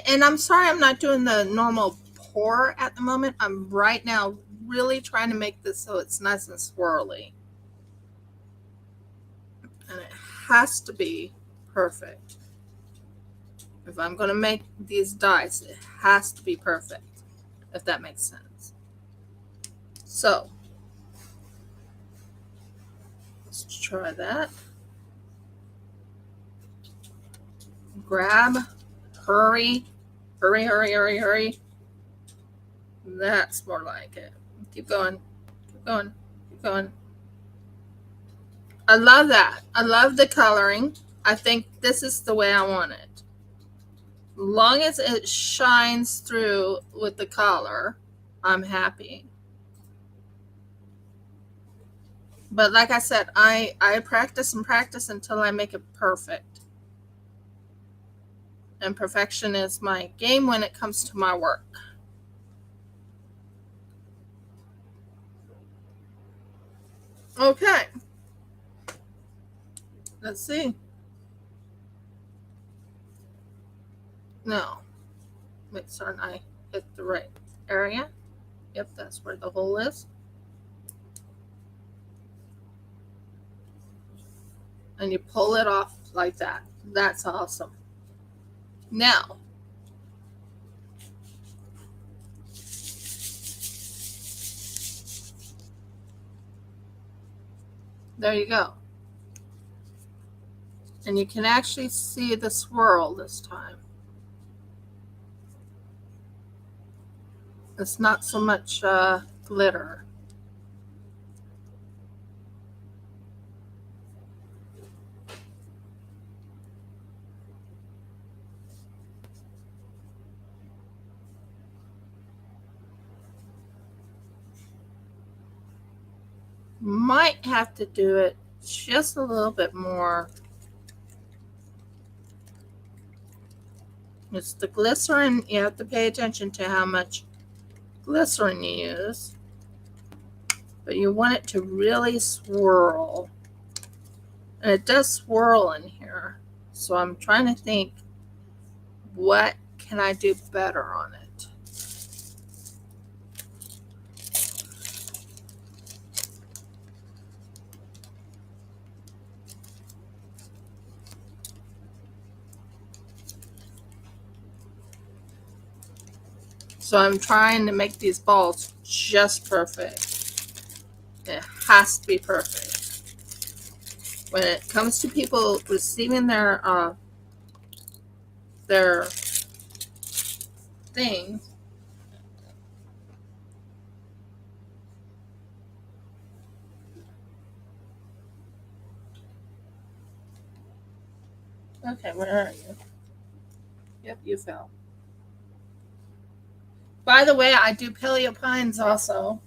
Speaker 1: And I'm sorry I'm not doing the normal pour at the moment. I'm right now really trying to make this so it's nice and swirly. And it has to be perfect. If I'm going to make these dice, it has to be perfect, if that makes sense. So, let's try that. Grab, hurry, hurry, hurry, hurry, hurry. That's more like it. Keep going, keep going, keep going. I love that. I love the coloring. I think this is the way I want it. Long as it shines through with the color, I'm happy. But like I said, I practice and practice until I make it perfect. And perfection is my game when it comes to my work. Okay. Let's see. No. Make certain I hit the right area. Yep, that's where the hole is. And you pull it off like that. That's awesome. Now, there you go. And you can actually see the swirl this time. It's not so much glitter. Might have to do it just a little bit more. It's the glycerin. You have to pay attention to how much glycerin you use. But you want it to really swirl. And it does swirl in here. So I'm trying to think, what can I do better on it? So I'm trying to make these balls just perfect. It has to be perfect. When it comes to people receiving their thing, okay, where are you? Yep, you fell. By the way, I do paleo pines also.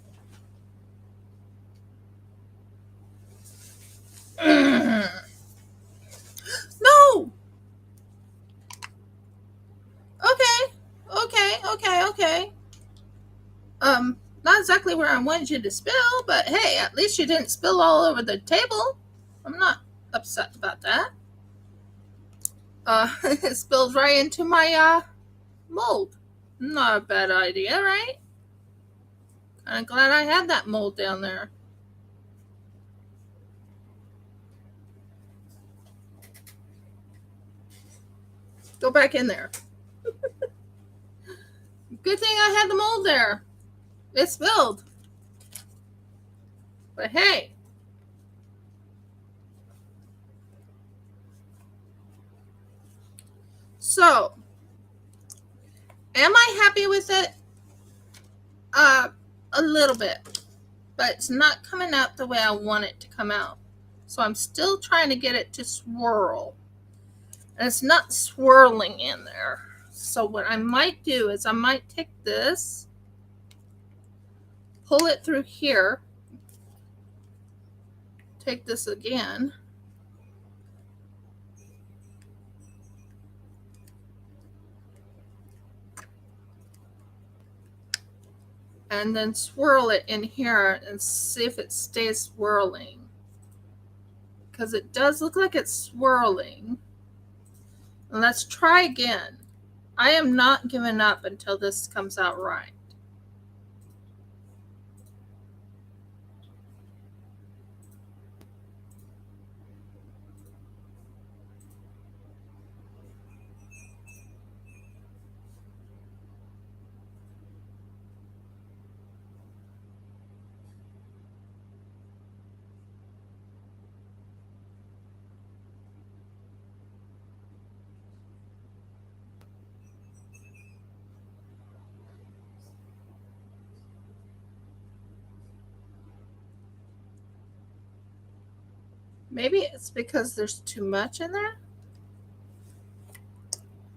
Speaker 1: No. Okay. Not exactly where I wanted you to spill, but hey, at least you didn't spill all over the table. I'm not upset about that. It spilled right into my mold. Not a bad idea, right? I'm glad I had that mold down there. Go back in there. Good thing I had the mold there. It spilled. But hey, so am I happy with it? A little bit, but it's not coming out the way I want it to come out. So I'm still trying to get it to swirl, and it's not swirling in there. So what I might do is I might take this, pull it through here, take this again, and then swirl it in here and see if it stays swirling. Because it does look like it's swirling. And let's try again. I am not giving up until this comes out right. Maybe it's because there's too much in there.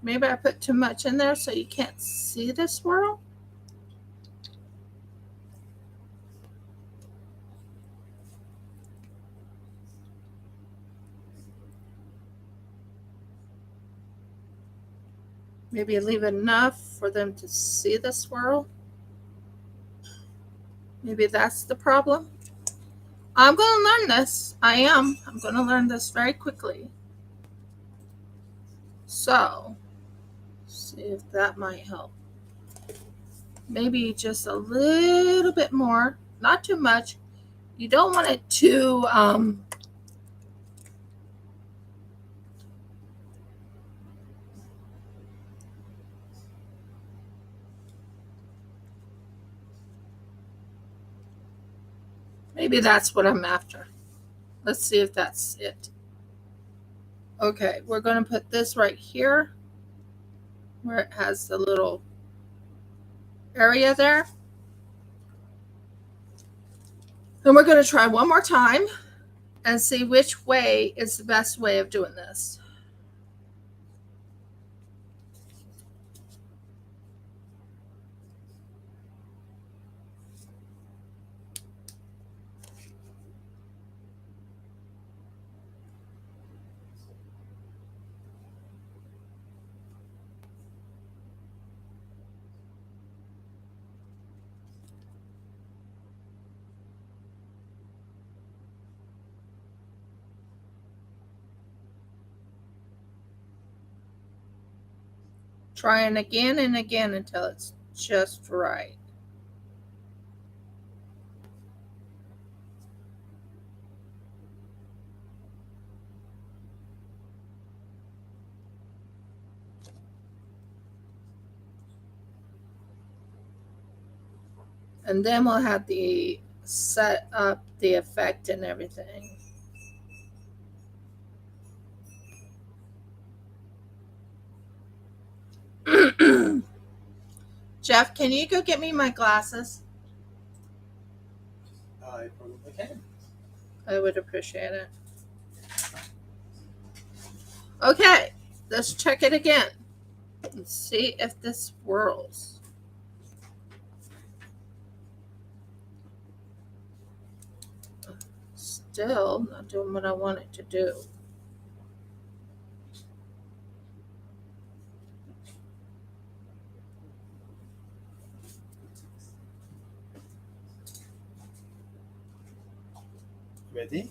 Speaker 1: Maybe I put too much in there so you can't see the swirl. Maybe leave enough for them to see the swirl. Maybe that's the problem. I'm going to learn this. I am. I'm going to learn this very quickly. So, see if that might help. Maybe just a little bit more, not too much. You don't want it too maybe that's what I'm after. Let's see if that's it. Okay, we're going to put this right here where it has the little area there. And we're going to try one more time and see which way is the best way of doing this. Trying again and again until it's just right. And then we'll have the set up the effect and everything. Jeff, can you go get me my glasses?
Speaker 2: I probably can.
Speaker 1: I would appreciate it. Okay, let's check it again and see if this whirls. Still not doing what I want it to do.
Speaker 2: Ready?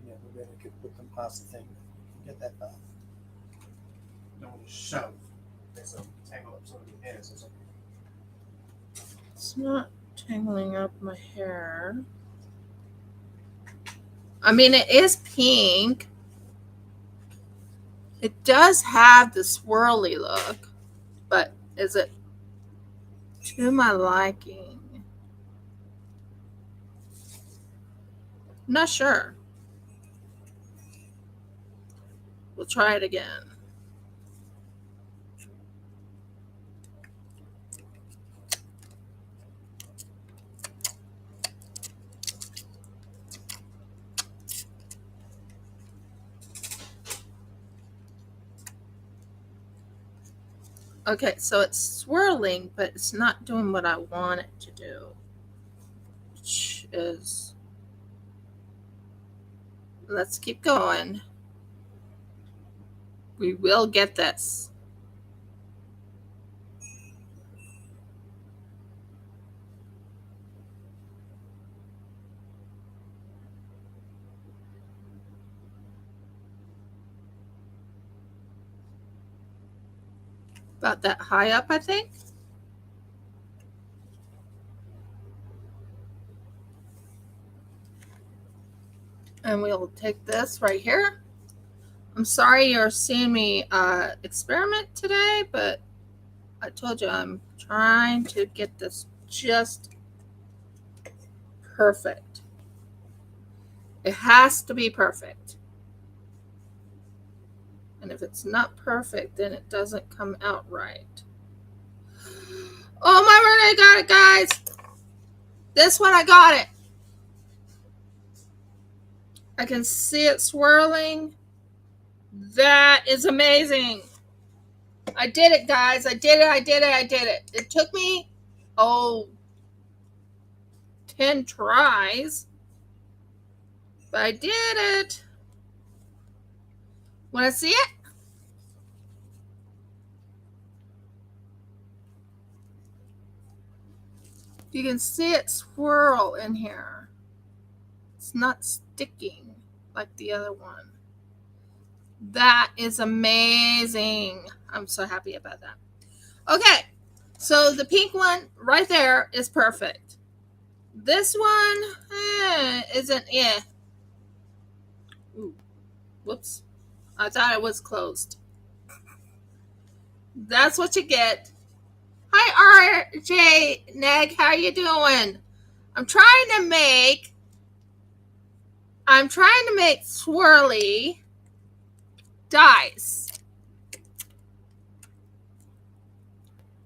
Speaker 2: You know, we better could put them past the thing. Get that far. Don't want to shove. There's a tangle up some of your hairs or something.
Speaker 1: It's not tangling up my hair. I mean, it is pink. It does have the swirly look, but is it to my liking? I'm not sure. We'll try it again. Okay, so it's swirling, but it's not doing what I want it to do, which is, let's keep going. We will get this. About that high up, I think. And we'll take this right here. I'm sorry you're seeing me experiment today, but I told you I'm trying to get this just perfect. It has to be perfect. And if it's not perfect, then it doesn't come out right. Oh my word, I got it, guys. This one, I got it. I can see it swirling. That is amazing. I did it, guys. I did it. It took me, 10 tries. But I did it. Want to see it? You can see it swirl in here. It's not sticking like the other one. That is amazing. I'm so happy about that. Okay, so the pink one right there is perfect. This one isn't. Ooh, whoops. I thought it was closed. That's what you get. Hi, RJ Neg. How you doing? I'm trying to make swirly dice.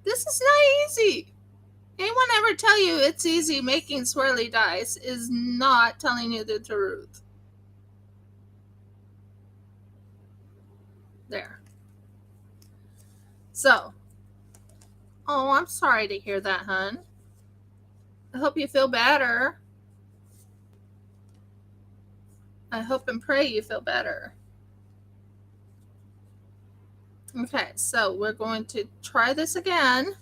Speaker 1: This is not easy. Anyone ever tell you it's easy making swirly dice is not telling you the truth. There. So, I'm sorry to hear that, hon. I hope you feel better. I hope and pray you feel better. Okay, so we're going to try this again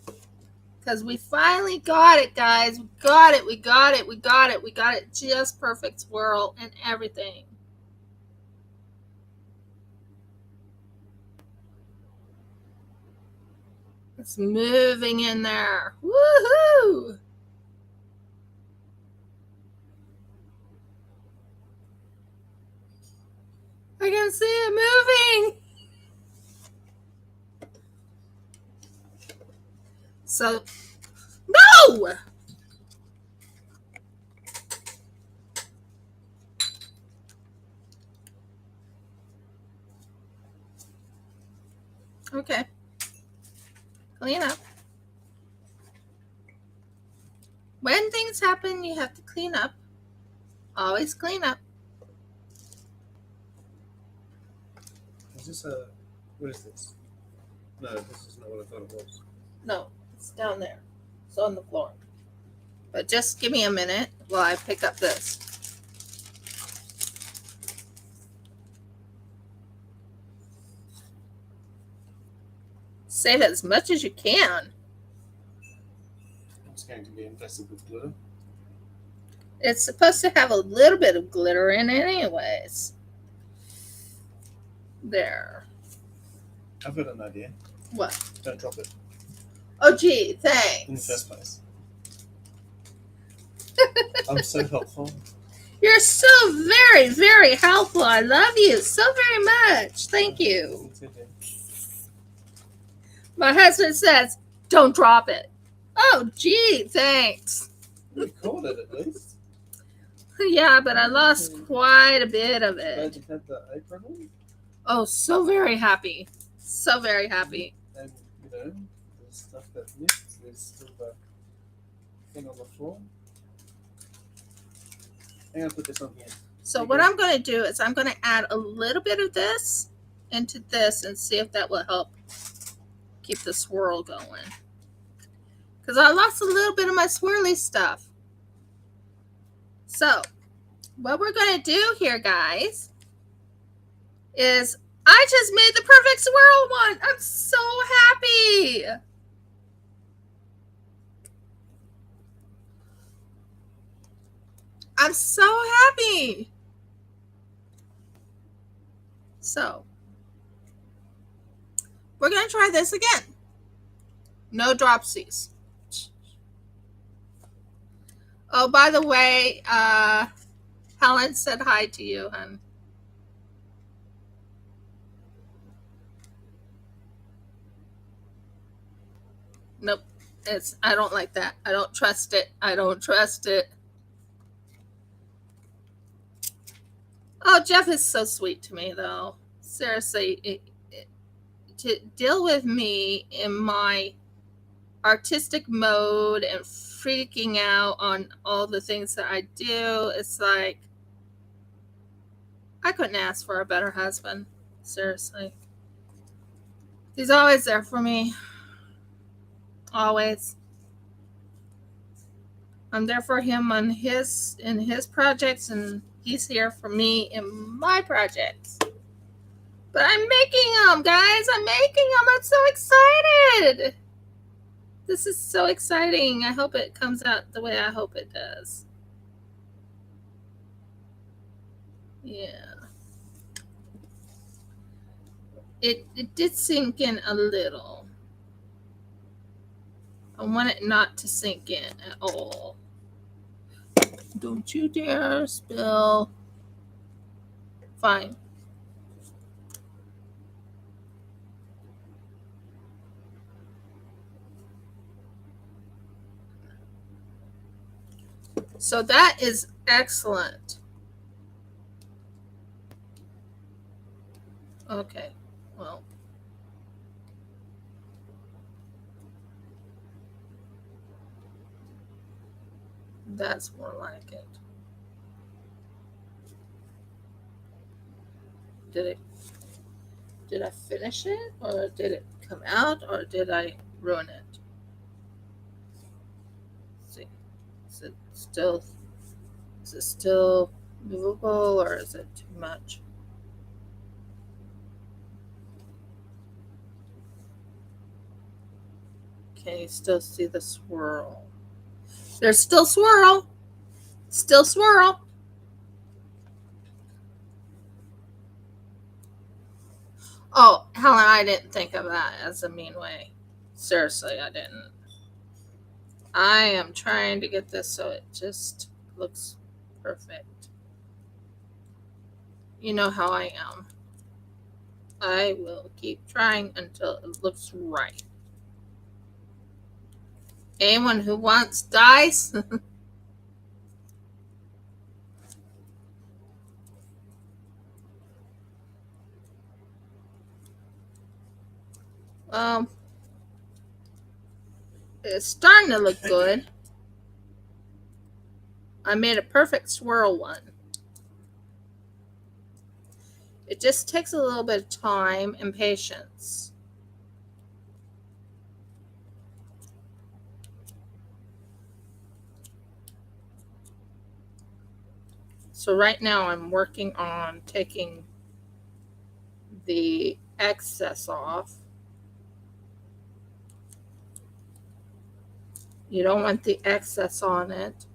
Speaker 1: because we finally got it, guys. We got it. Just perfect swirl and everything. It's moving in there. Woohoo! I can see it moving. So, no! Okay. Clean up. When things happen, you have to clean up. Always clean up.
Speaker 2: Is this what is this? No, this is not what I thought it was.
Speaker 1: No, it's down there. It's on the floor. But just give me a minute while I pick up this. Save as much as you can.
Speaker 2: It's going to be infested with glitter.
Speaker 1: It's supposed to have a little bit of glitter in it anyways. There.
Speaker 2: I've got an idea.
Speaker 1: What?
Speaker 2: Don't drop it.
Speaker 1: Oh, gee, thanks.
Speaker 2: In the first place. I'm so helpful.
Speaker 1: You're so very, very helpful. I love you so very much. Thank you. My husband says, don't drop it. Oh, gee, thanks.
Speaker 2: You caught it at least.
Speaker 1: Yeah, but I lost quite a bit of it.
Speaker 2: Glad you had the apron on.
Speaker 1: Oh, so very happy. So very happy.
Speaker 2: And, you know, there's stuff that missed. There's still the thing on the floor. I'm going to put this on here.
Speaker 1: So what I'm going to do is I'm going to add a little bit of this into this and see if that will help keep the swirl going. Because I lost a little bit of my swirly stuff. So what we're going to do here, guys, is I just made the perfect swirl one. I'm so happy. I'm so happy. So we're going to try this again. No dropsies. Oh, by the way, Helen said hi to you, hon. Nope. I don't like that. I don't trust it. I don't trust it. Oh, Jeff is so sweet to me, though. Seriously, to deal with me in my artistic mode and freaking out on all the things that I do, it's like I couldn't ask for a better husband. Seriously. He's always there for me. Always. I'm there for him in his projects, and he's here for me in my projects. But I'm making them, guys. I'm making them. I'm so excited. This is so exciting. I hope it comes out the way I hope it does. Yeah. It did sink in a little. I want it not to sink in at all. Don't you dare spill. Fine. So that is excellent. Okay, well. That's more like it. Did I finish it, or did it come out, or did I ruin it? Let's see. Is it still movable, or is it too much? Can you still see the swirl? There's still swirl. Still swirl. Oh, Helen, I didn't think of that as a mean way. Seriously, I didn't. I am trying to get this so it just looks perfect. You know how I am. I will keep trying until it looks right. Anyone who wants dice? It's starting to look good. I made a perfect swirl one. It just takes a little bit of time and patience. So right now I'm working on taking the excess off. You don't want the excess on it.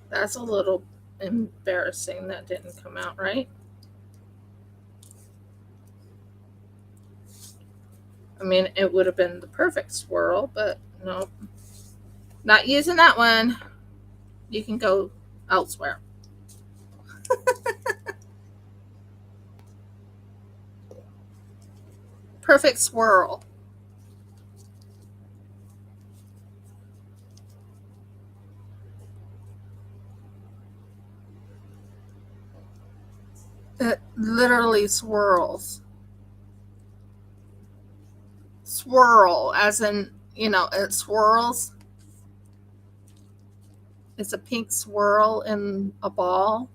Speaker 1: That's a little embarrassing. That didn't come out right. I mean, it would have been the perfect swirl, but no. Not using that one. You can go elsewhere. perfect swirl. It literally swirls. Swirl, as in, it swirls. It's a pink swirl in a ball.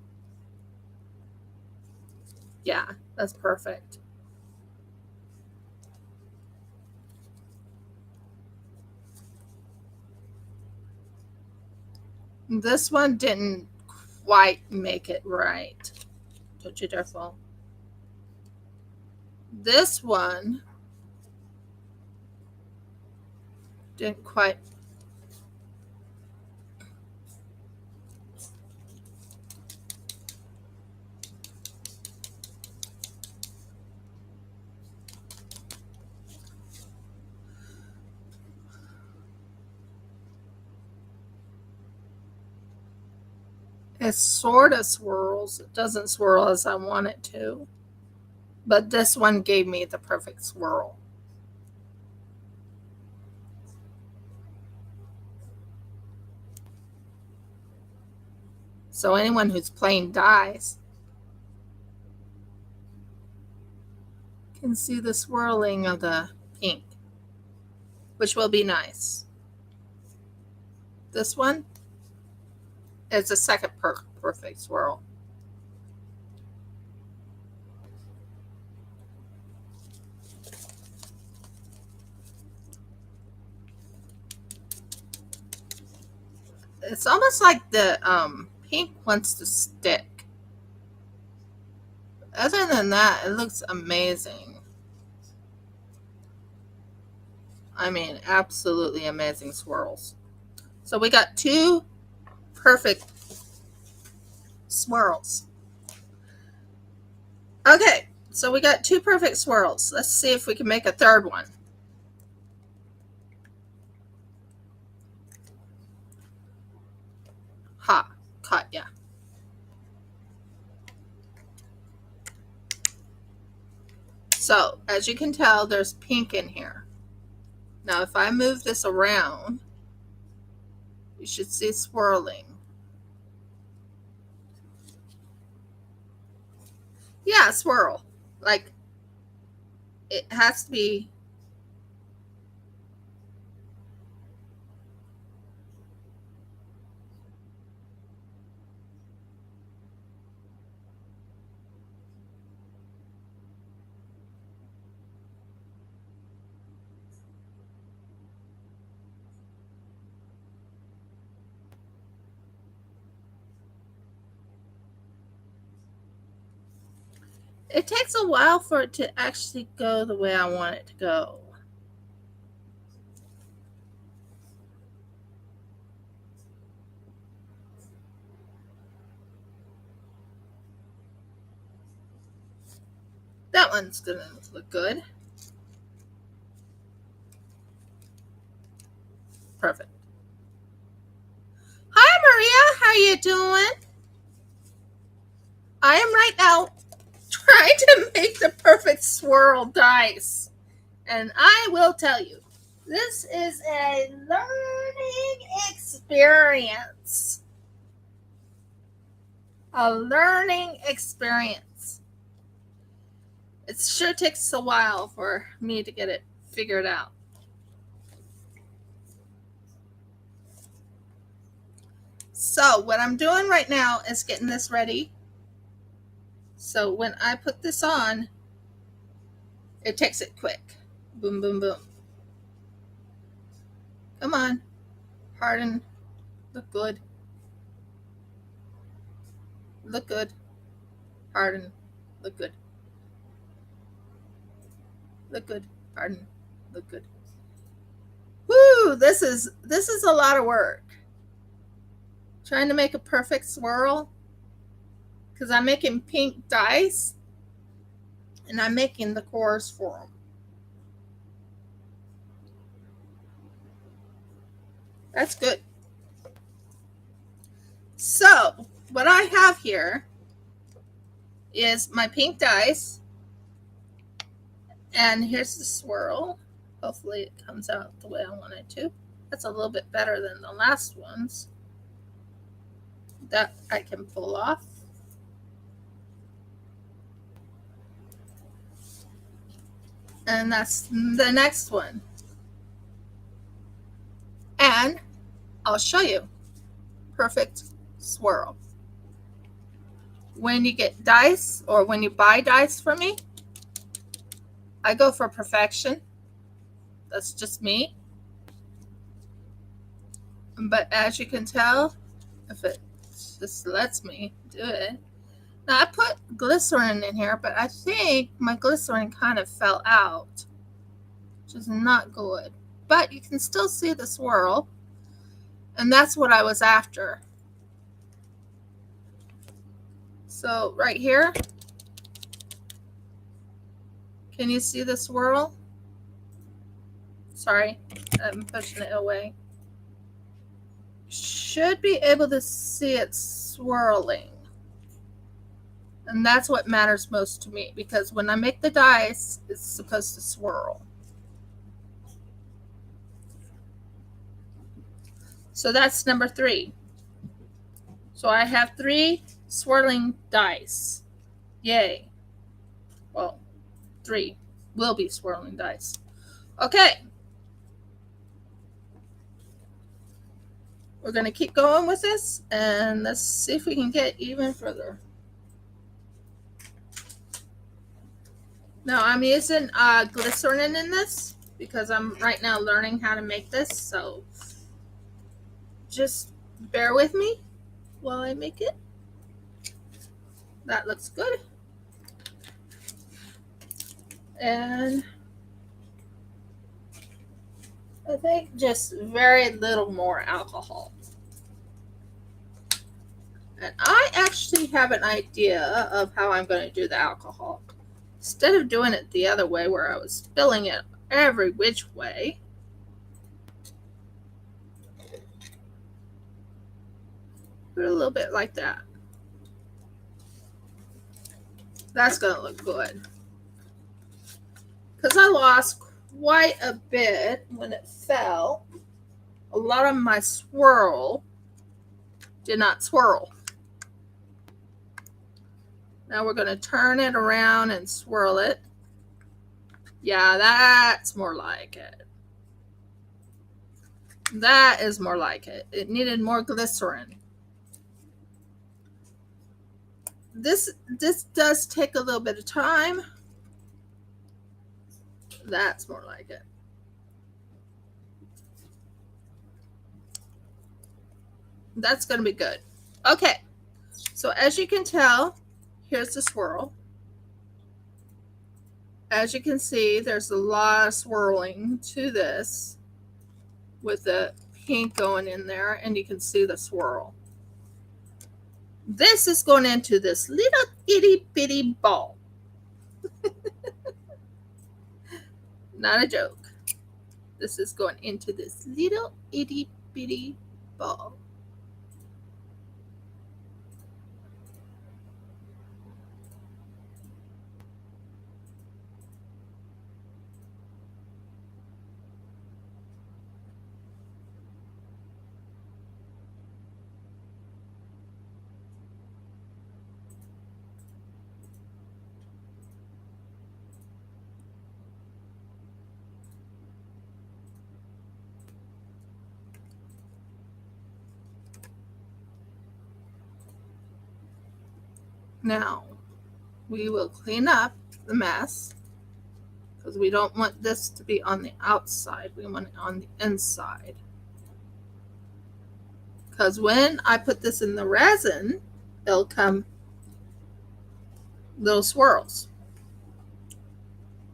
Speaker 1: Yeah, that's perfect. This one didn't quite make it right. Don't you dare fall. This one didn't quite. It sort of swirls. It doesn't swirl as I want it to. But this one gave me the perfect swirl. So anyone who's playing dice can see the swirling of the pink, which will be nice. This one is the second perfect swirl. It's almost like the pink wants to stick. Other than that, it looks amazing. I mean, absolutely amazing swirls. So we got 2 perfect swirls. Okay, so we got 2 perfect swirls. Let's see if we can make a third one. Ha, caught ya. So, as you can tell, there's pink in here. Now, if I move this around, you should see swirling. Yeah, swirl. Like, it has to be. It takes a while for it to actually go the way I want it to go. That one's gonna look good. Perfect. Hi, Maria. How you doing? I am right now trying to make the perfect swirl dice. And I will tell you, this is a learning experience. A learning experience. It sure takes a while for me to get it figured out. So what I'm doing right now is getting this ready. So when I put this on, it takes it quick. Boom, boom, boom. Come on. Harden. Look good. Look good. Harden. Look good. Look good. Harden. Look good. Woo! This is a lot of work. Trying to make a perfect swirl because I'm making pink dice and I'm making the cores for them. That's good. So what I have here is my pink dice, And here's the swirl. Hopefully it comes out the way I want it to. That's a little bit better than the last ones. That I can pull off. And that's the next one. And I'll show you. Perfect swirl. When you get dice or when you buy dice from me, I go for perfection. That's just me. But as you can tell, if it just lets me do it. Now I put glycerin in here, but I think my glycerin kind of fell out, which is not good. But you can still see the swirl, and that's what I was after. So right here, can you see the swirl? Sorry, I'm pushing it away. Should be able to see it swirling. And that's what matters most to me, because when I make the dice, it's supposed to swirl. So that's number 3. So I have 3 swirling dice. Yay. Well, 3 will be swirling dice. Okay. We're going to keep going with this, and let's see if we can get even further. Now I'm using glycerin in this because I'm right now learning how to make this, so just bear with me while I make it. That looks good. And I think just very little more alcohol. And I actually have an idea of how I'm going to do the alcohol. Instead of doing it the other way where I was spilling it every which way, put it a little bit like that. That's going to look good. Because I lost quite a bit when it fell. A lot of my swirl did not swirl. Now we're going to turn it around and swirl it. Yeah, that's more like it. That is more like it. It needed more glycerin. This does take a little bit of time. That's more like it. That's going to be good. Okay. So as you can tell, here's the swirl. As you can see, there's a lot of swirling to this with the pink going in there, and you can see the swirl. This is going into this little itty bitty ball. Not a joke. This is going into this little itty bitty ball. Now, we will clean up the mess because we don't want this to be on the outside. We want it on the inside. Because when I put this in the resin, it'll come little swirls.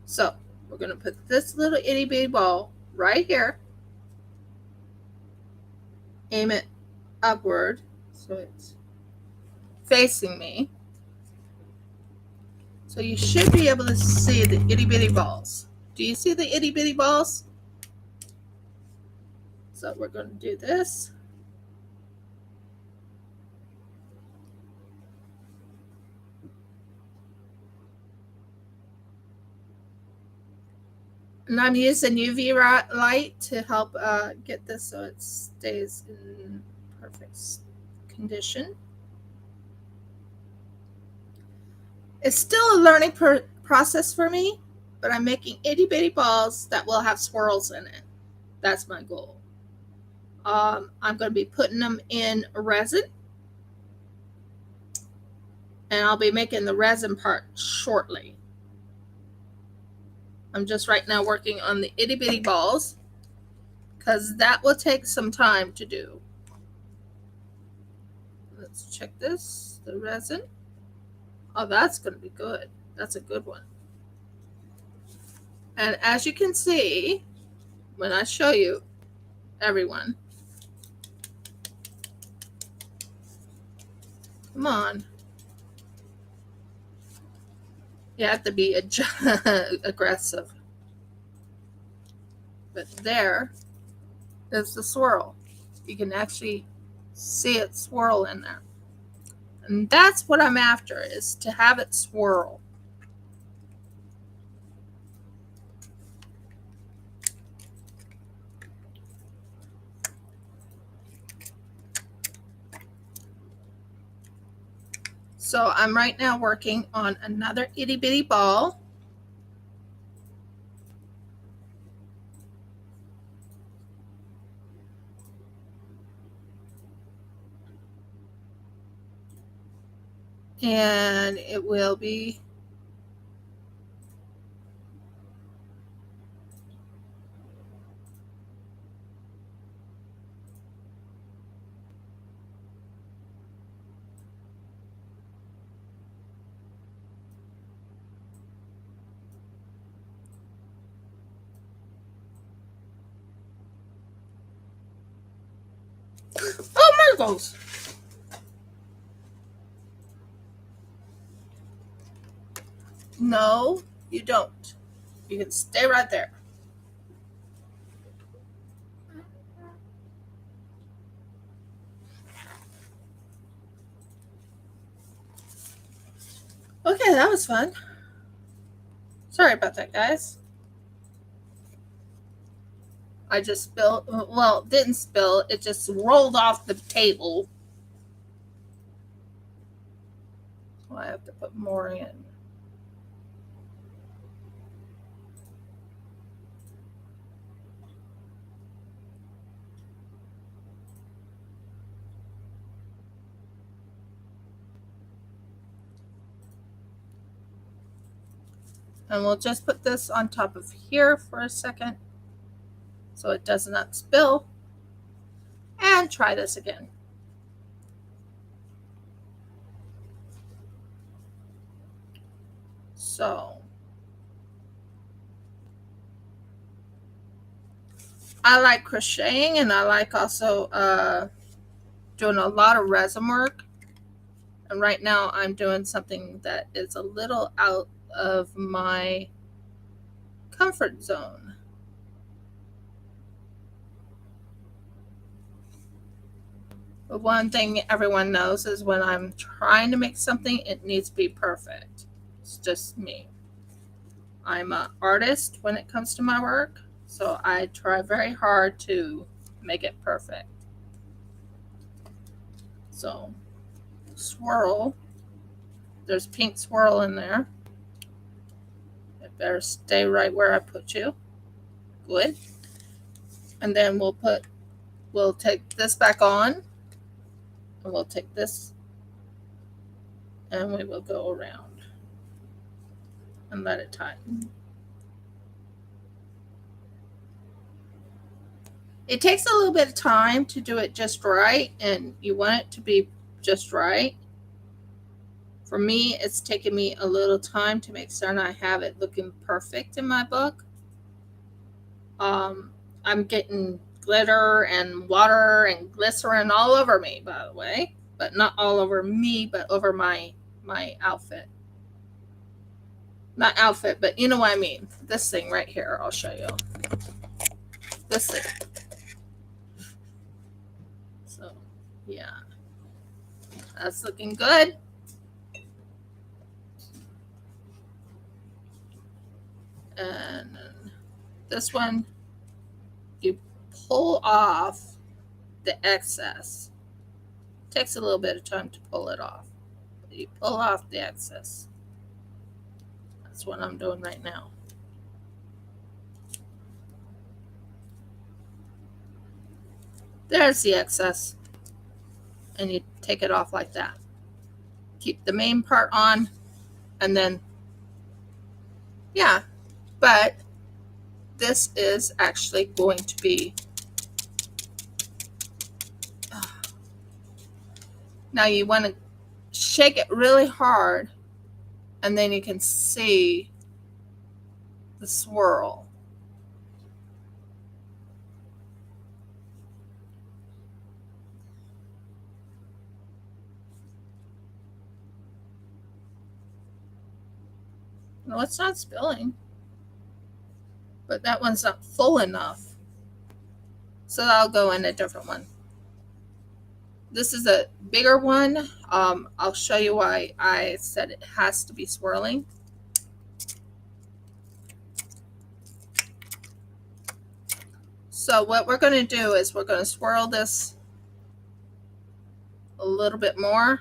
Speaker 1: So we're going to put this little itty bitty ball right here. Aim it upward so it's facing me. So you should be able to see the itty bitty balls. Do you see the itty bitty balls? So we're going to do this. And I'm using UV light to help get this so it stays in perfect condition. It's still a learning process for me, but I'm making itty bitty balls that will have swirls in it. That's my goal. I'm going to be putting them in resin, and I'll be making the resin part shortly. I'm just right now working on the itty bitty balls because that will take some time to do. Let's check this, the resin. Oh, that's going to be good. That's a good one. And as you can see, when I show you, everyone, come on. You have to be aggressive. But there is the swirl. You can actually see it swirl in there. And that's what I'm after, is to have it swirl. So I'm right now working on another itty bitty ball. And it will be Margos. No, you don't. You can stay right there. Okay, that was fun. Sorry about that, guys. I just spilled, well, didn't spill, it just rolled off the table. So I have to put more in. And we'll just put this on top of here for a second so it does not spill. And try this again. So I like crocheting, and I like also doing a lot of resin work. And right now I'm doing something that is a little out of my comfort zone. But one thing everyone knows is when I'm trying to make something, it needs to be perfect. It's just me. I'm an artist when it comes to my work, so I try very hard to make it perfect. So, swirl. There's pink swirl in there. It better stay right where I put you. Good. And then we'll take this back on. And we'll take this and we will go around and let it tighten. It takes a little bit of time to do it just right, and you want it to be just right. For me, it's taken me a little time to make certain I have it looking perfect in my book. I'm getting glitter and water and glycerin all over me, by the way, but not all over me, but over my outfit. Not outfit, but you know what I mean. This thing right here, I'll show you. This thing. So, yeah. That's looking good. And this one, you pull off the excess. It takes a little bit of time to pull it off. You pull off the excess. That's what I'm doing right now. There's the excess. And you take it off like that. Keep the main part on, and then, yeah, but this is actually going to be, now you want to shake it really hard, and then you can see the swirl. No, it's not spilling, but that one's not full enough, so I'll go in a different one. This is a bigger one. I'll show you why I said it has to be swirling. So what we're going to do is we're going to swirl this a little bit more.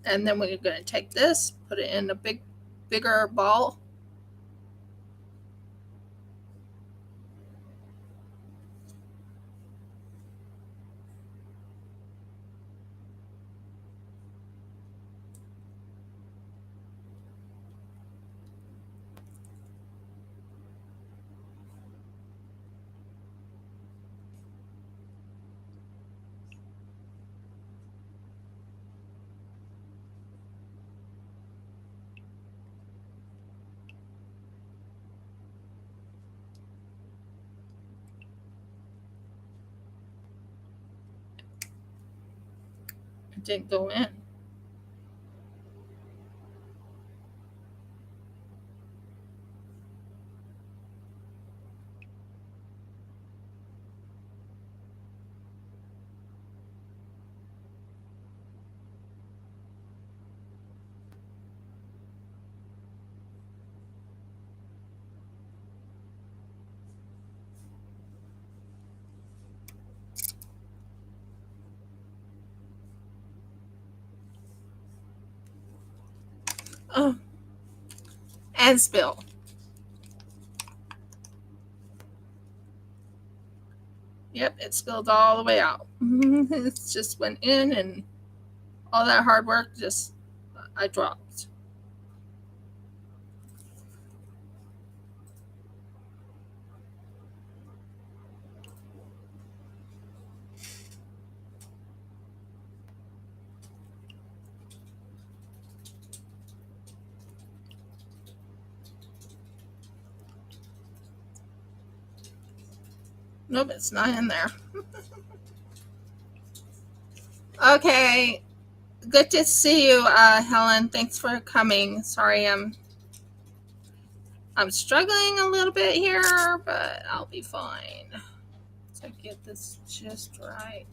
Speaker 1: And then we're going to take this, put it in a bigger ball. It didn't go in. Oh, and spill. Yep, it spilled all the way out. It just went in, and all that hard work just, I dropped. Nope, it's not in there. Okay, good to see you, Helen. Thanks for coming. Sorry, I'm struggling a little bit here, but I'll be fine. So get this just right.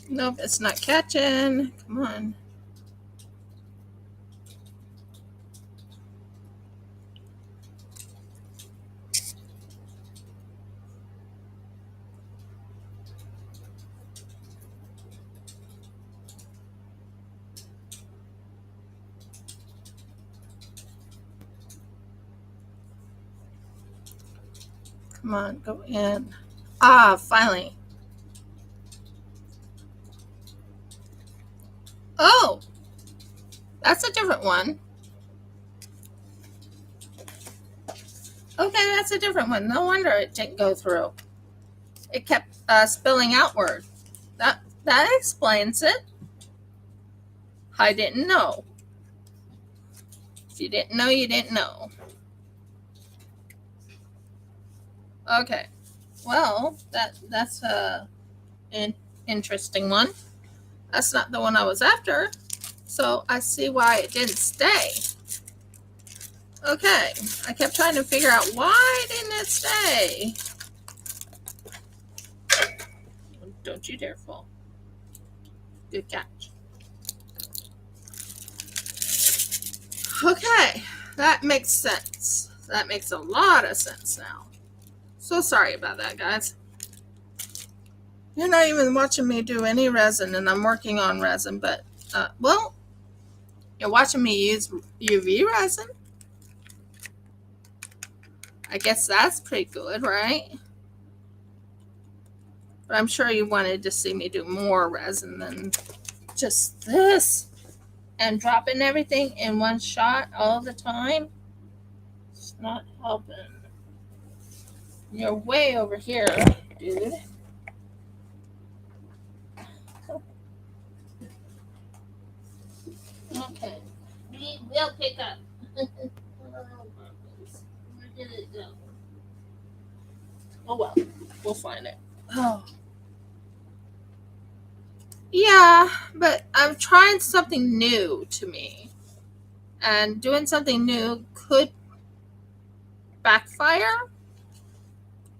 Speaker 1: Nope, it's not catching. Come on. Come on, go in. Ah, finally. Oh, that's a different one. Okay, that's a different one. No wonder it didn't go through. It kept spilling outward. That explains it. I didn't know. If you didn't know, you didn't know. Okay. Well, that's an interesting one. That's not the one I was after. So I see why it didn't stay. Okay. I kept trying to figure out why didn't it stay. Don't you dare fall. Good catch. Okay, that makes sense. That makes a lot of sense now. So sorry about that, guys. You're not even watching me do any resin, and I'm working on resin, but, well, you're watching me use UV resin. I guess that's pretty good, right? But I'm sure you wanted to see me do more resin than just this. And dropping everything in one shot all the time, it's not helping. You're way over here, dude. Okay. We will pick up. Where did it go? Oh well, we'll find it. Oh. Yeah, but I'm trying something new to me. And doing something new could backfire.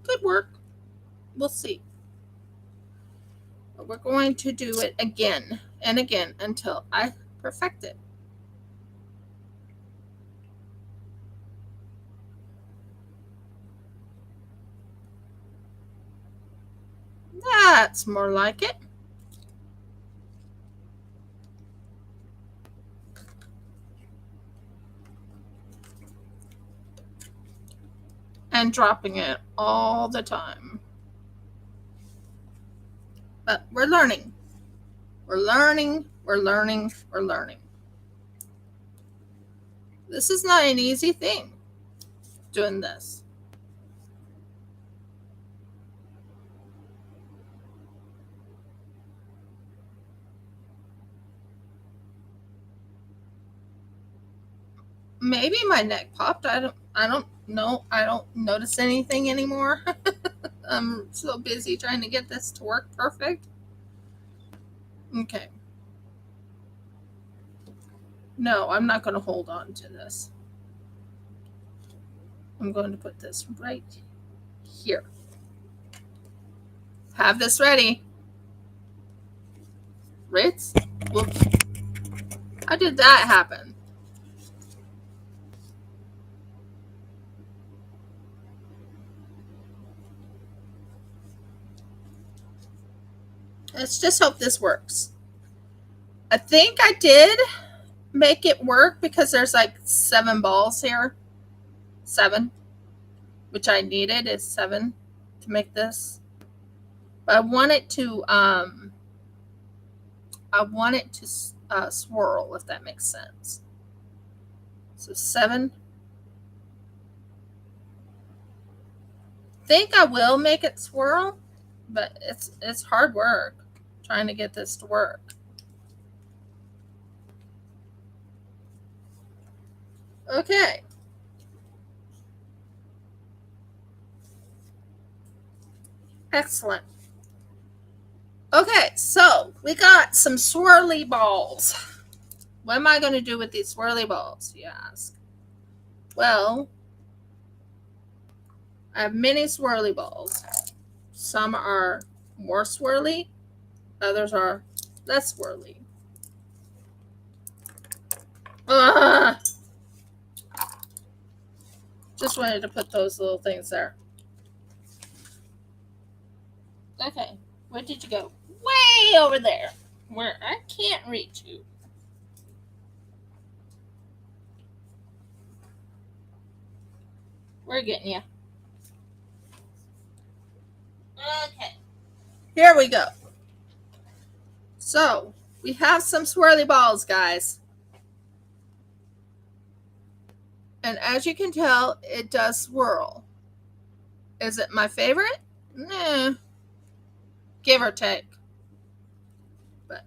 Speaker 1: Could work. We'll see. But we're going to do it again and again until I perfect it. That's more like it. And dropping it all the time. But we're learning. We're learning. We're learning. We're learning. This is not an easy thing, doing this. Maybe my neck popped. I don't know. I don't notice anything anymore. I'm so busy trying to get this to work perfect. Okay. No, I'm not going to hold on to this. I'm going to put this right here. Have this ready. Ritz? Whoops. How did that happen? Let's just hope this works. I think I did make it work because there's like 7 balls here. 7. Which I needed is 7 to make this. But I want it to swirl, if that makes sense. So 7. Think I will make it swirl, but it's hard work trying to get this to work. Okay. Excellent. Okay, so we got some swirly balls. What am I going to do with these swirly balls, you ask? Well, I have many swirly balls. Some are more swirly, others are less swirly. Just wanted to put those little things there. Okay, where did you go? Way over there, where I can't reach you. We're getting you. Okay, here we go. So, we have some swirly balls, guys. And as you can tell, it does swirl. Is it my favorite? Nah. Give or take. But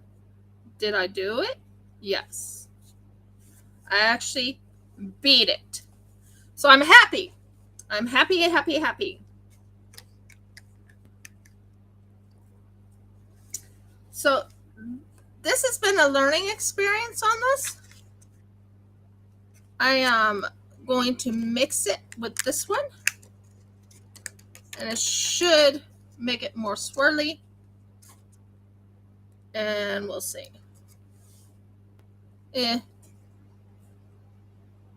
Speaker 1: did I do it? Yes. I actually beat it. So I'm happy. I'm happy, happy, happy. So this has been a learning experience on this. I am going to mix it with this one. And it should make it more swirly. And we'll see.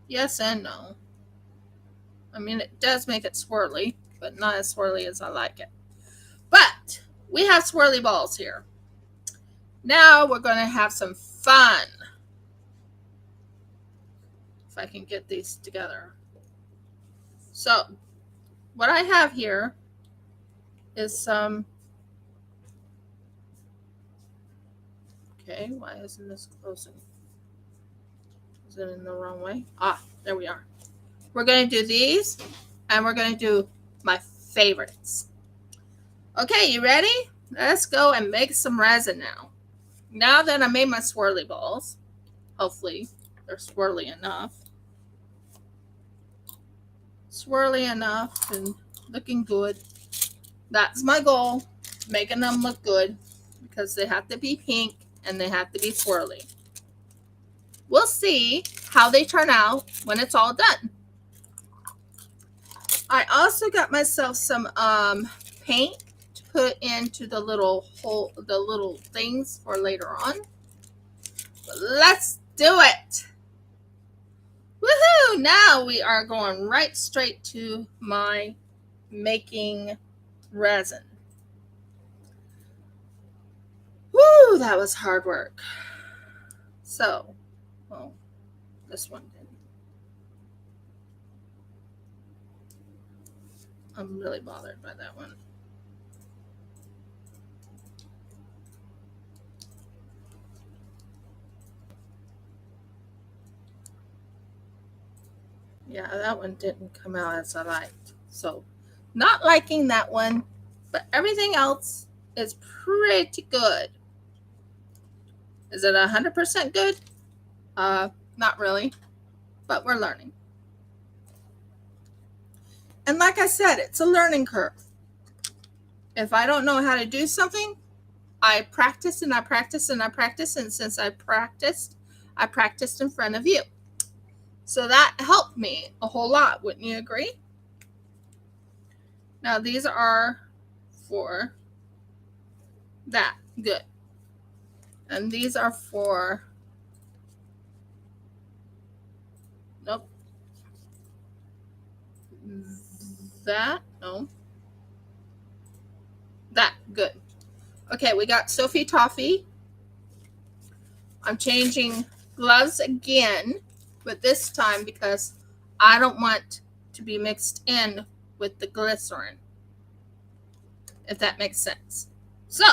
Speaker 1: Yes and no. I mean, it does make it swirly, but not as swirly as I like it. But we have swirly balls here. Now we're going to have some fun. If I can get these together. So, what I have here is some. Okay, why isn't this closing? Is it in the wrong way? Ah, there we are. We're going to do these, and we're going to do my favorites. Okay, you ready? Let's go and make some resin now. Now that I made my swirly balls, hopefully they're swirly enough. Swirly enough and looking good. That's my goal, making them look good because they have to be pink and they have to be swirly. We'll see how they turn out when it's all done. I also got myself some paint to put into the little things for later on. But let's do it. Woohoo! Now we are going right straight to my making resin. Woo, that was hard work. So, well, this one didn't. I'm really bothered by that one. Yeah, that one didn't come out as I liked. So, not liking that one, but everything else is pretty good. Is it 100% good? Not really, but we're learning. And like I said, it's a learning curve. If I don't know how to do something, I practice and I practice and I practice. And since I practiced in front of you. So that helped me a whole lot. Wouldn't you agree? Now these are for that. Good. And these are for, nope. That, no. That, good. Okay, we got Sophie Toffee. I'm changing gloves again, but this time because I don't want to be mixed in with the glycerin, if that makes sense. So,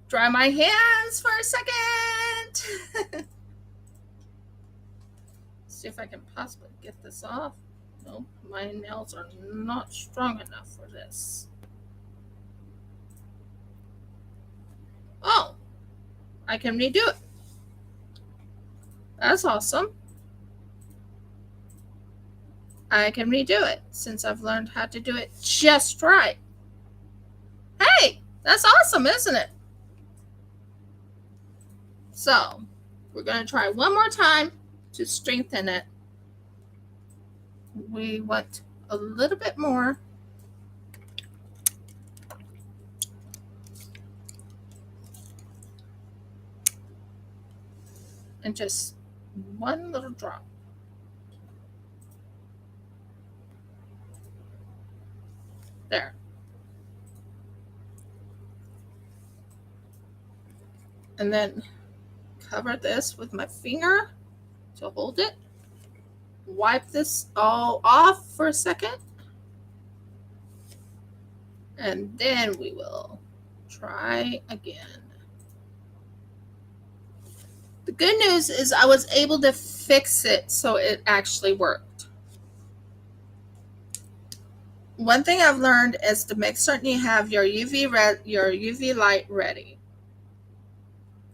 Speaker 1: dry my hands for a second. See if I can possibly get this off. Nope, my nails are not strong enough for this. Oh, I can redo it. That's awesome. I can redo it since I've learned how to do it just right. Hey, that's awesome, isn't it? So, we're going to try one more time to strengthen it. We want a little bit more. And just one little drop. There. And then cover this with my finger to hold it. Wipe this all off for a second. And then we will try again. The good news is I was able to fix it so it actually worked. One thing I've learned is to make certain you have your UV light ready.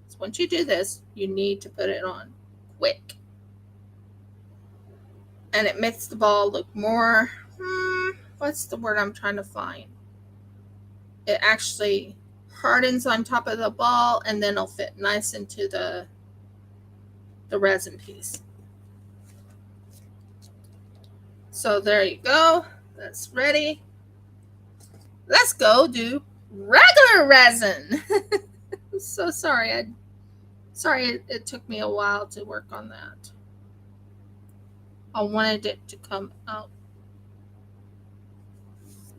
Speaker 1: So once you do this, you need to put it on quick. And it makes the ball look more, what's the word I'm trying to find? It actually hardens on top of the ball and then it'll fit nice into the resin piece. So there you go. That's ready. Let's go do regular resin. so sorry. It took me a while to work on that. I wanted it to come out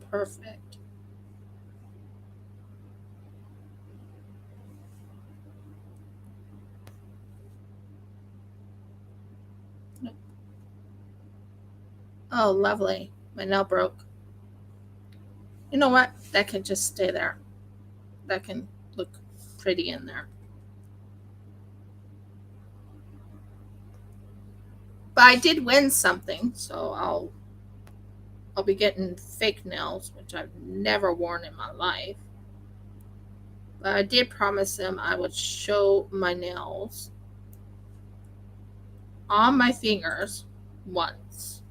Speaker 1: perfect. Nope. Oh, lovely. My nail broke. You know what? That can just stay there. That can look pretty in there. But I did win something, so I'll be getting fake nails, which I've never worn in my life. But I did promise them I would show my nails on my fingers once.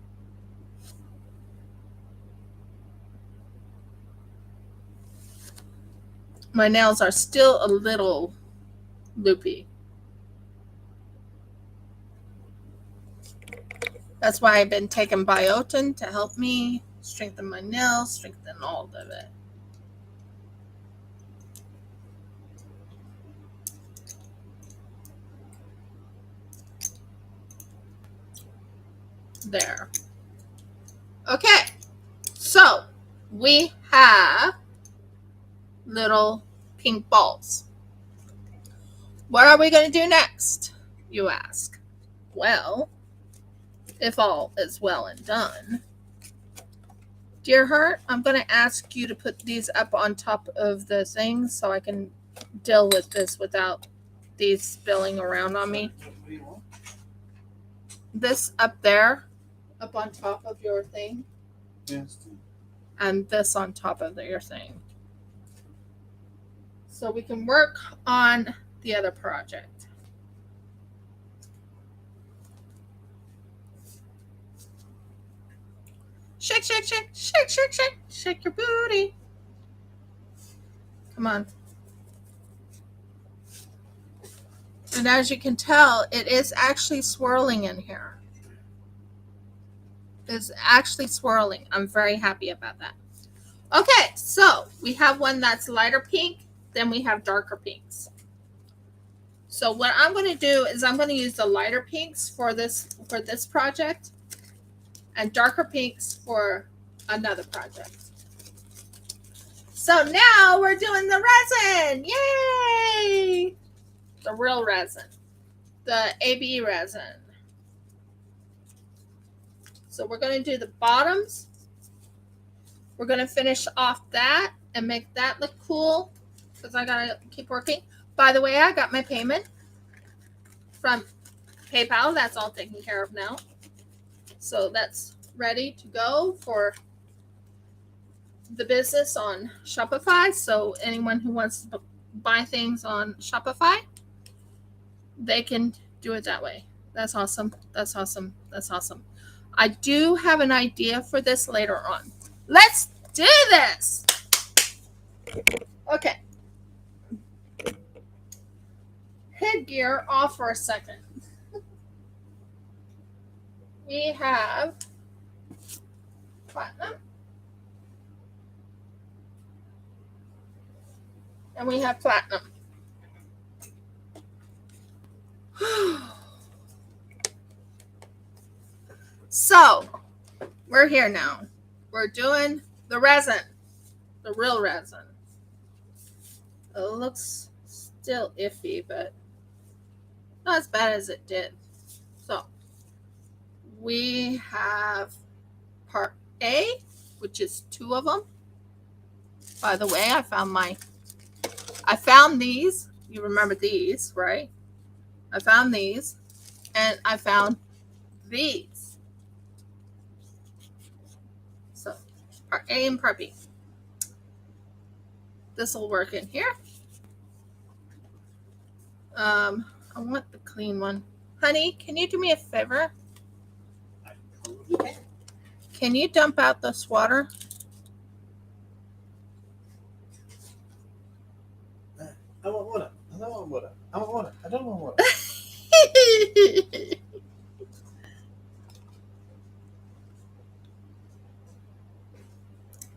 Speaker 1: My nails are still a little loopy. That's why I've been taking biotin to help me strengthen my nails, strengthen all of it. There. Okay, so we have little pink balls. What are we going to do next, you ask? Well, if all is well and done, dear heart, I'm going to ask you to put these up on top of the thing so I can deal with this without these spilling around on me.
Speaker 2: What do you want?
Speaker 1: This up there, up on top of your thing,
Speaker 2: Yes.
Speaker 1: and this on top of your thing. So we can work on the other project. Shake, shake, shake, shake, shake, shake, shake your booty. Come on. And as you can tell, it is actually swirling in here. It's actually swirling. I'm very happy about that. Okay, so we have one that's lighter pink, then we have darker pinks. So what I'm going to do is I'm going to use the lighter pinks for this project and darker pinks for another project. So now we're doing the resin. Yay! The real resin. The AB resin. So we're going to do the bottoms. We're going to finish off that and make that look cool because I got to keep working. By the way, I got my payment from PayPal. That's all taken care of now. So that's ready to go for the business on Shopify. So anyone who wants to buy things on Shopify, they can do it that way. That's awesome. That's awesome. That's awesome. I do have an idea for this later on. Let's do this. Okay. Headgear off for a second. We have platinum. And we have platinum. So, we're here now. We're doing the resin, the real resin. It looks still iffy, but not as bad as it did. So, we have part A, which is 2 of them. By the way, I found these. You remember these, right? I found these, and I found these. So, part A and part B. This will work in here. I want the clean one. Honey, can you do me a favor?
Speaker 2: I probably can.
Speaker 1: Can you dump out this water?
Speaker 2: I want water. I don't want water. I want water. I don't want water.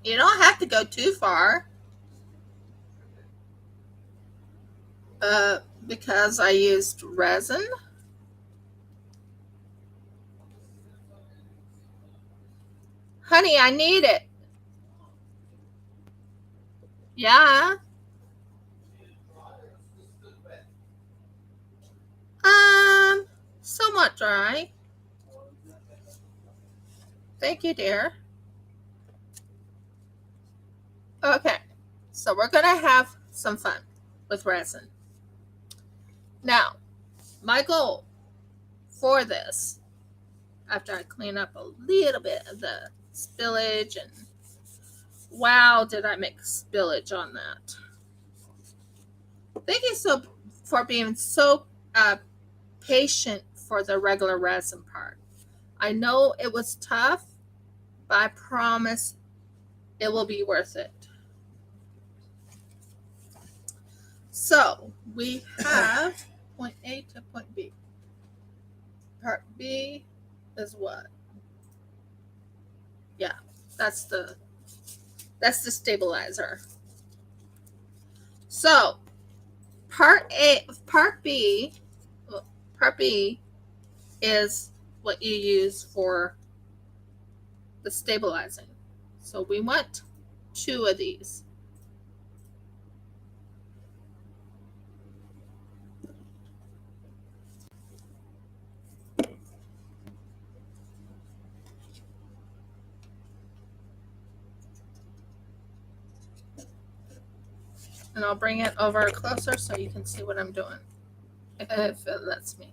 Speaker 2: You don't have to go too far.
Speaker 1: Because I used resin. Honey, I need it. Yeah. Um, Somewhat dry. Thank you, dear. Okay, so we're gonna have some fun with resin. Now, my goal for this, after I clean up a little bit of the spillage, and wow, did I make spillage on that. Thank you so for being so patient for the regular resin part. I know it was tough, but I promise it will be worth it. So we have point A to point B. Part B is what? Yeah, that's the stabilizer. So part B, part B is what you use for the stabilizing. So we want 2 of these. And I'll bring it over closer so you can see what I'm doing, if it lets me.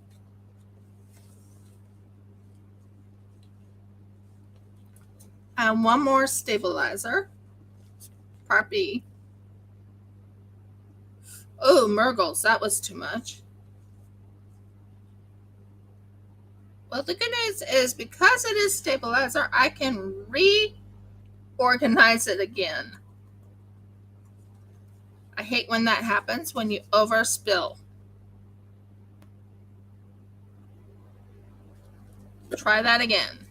Speaker 1: And one more stabilizer, part B. Oh, Murgles, that was too much. Well, the good news is because it is stabilizer, I can reorganize it again. I hate when that happens, when you overspill. Try that again.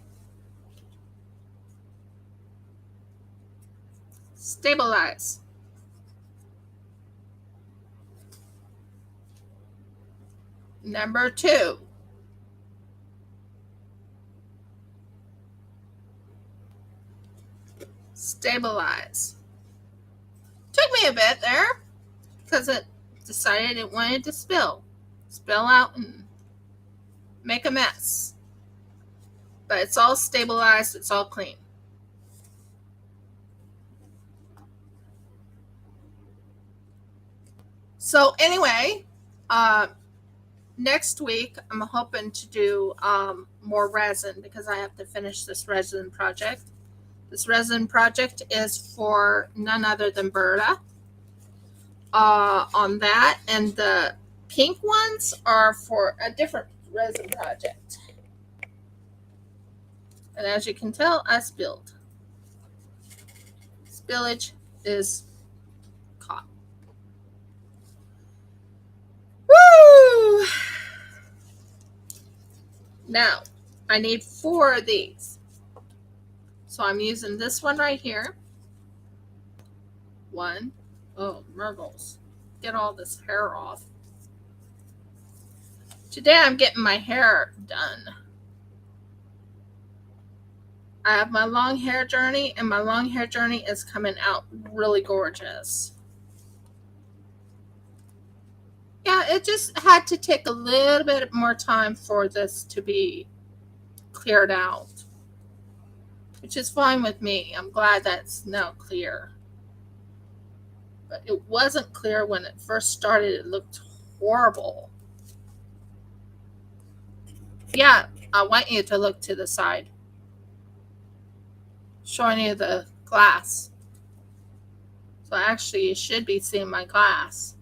Speaker 1: Stabilize. Number 2. Stabilize. Took me a bit there because it decided it wanted to spill out and make a mess. But it's all stabilized, it's all clean. So anyway, next week I'm hoping to do more resin because I have to finish this resin project. This resin project is for none other than Berta. On that, and the pink ones are for a different resin project. And as you can tell, I spilled. Spillage is caught. Woo! Now, I need 4 of these. So I'm using this one right here. 1. Oh, Murgles. Get all this hair off. Today I'm getting my hair done. I have my long hair journey, and my long hair journey is coming out really gorgeous. Yeah, it just had to take a little bit more time for this to be cleared out, which is fine with me. I'm glad that's now clear. But it wasn't clear when it first started. It looked horrible. Yeah, I want you to look to the side, showing you the glass. So actually, you should be seeing my glass.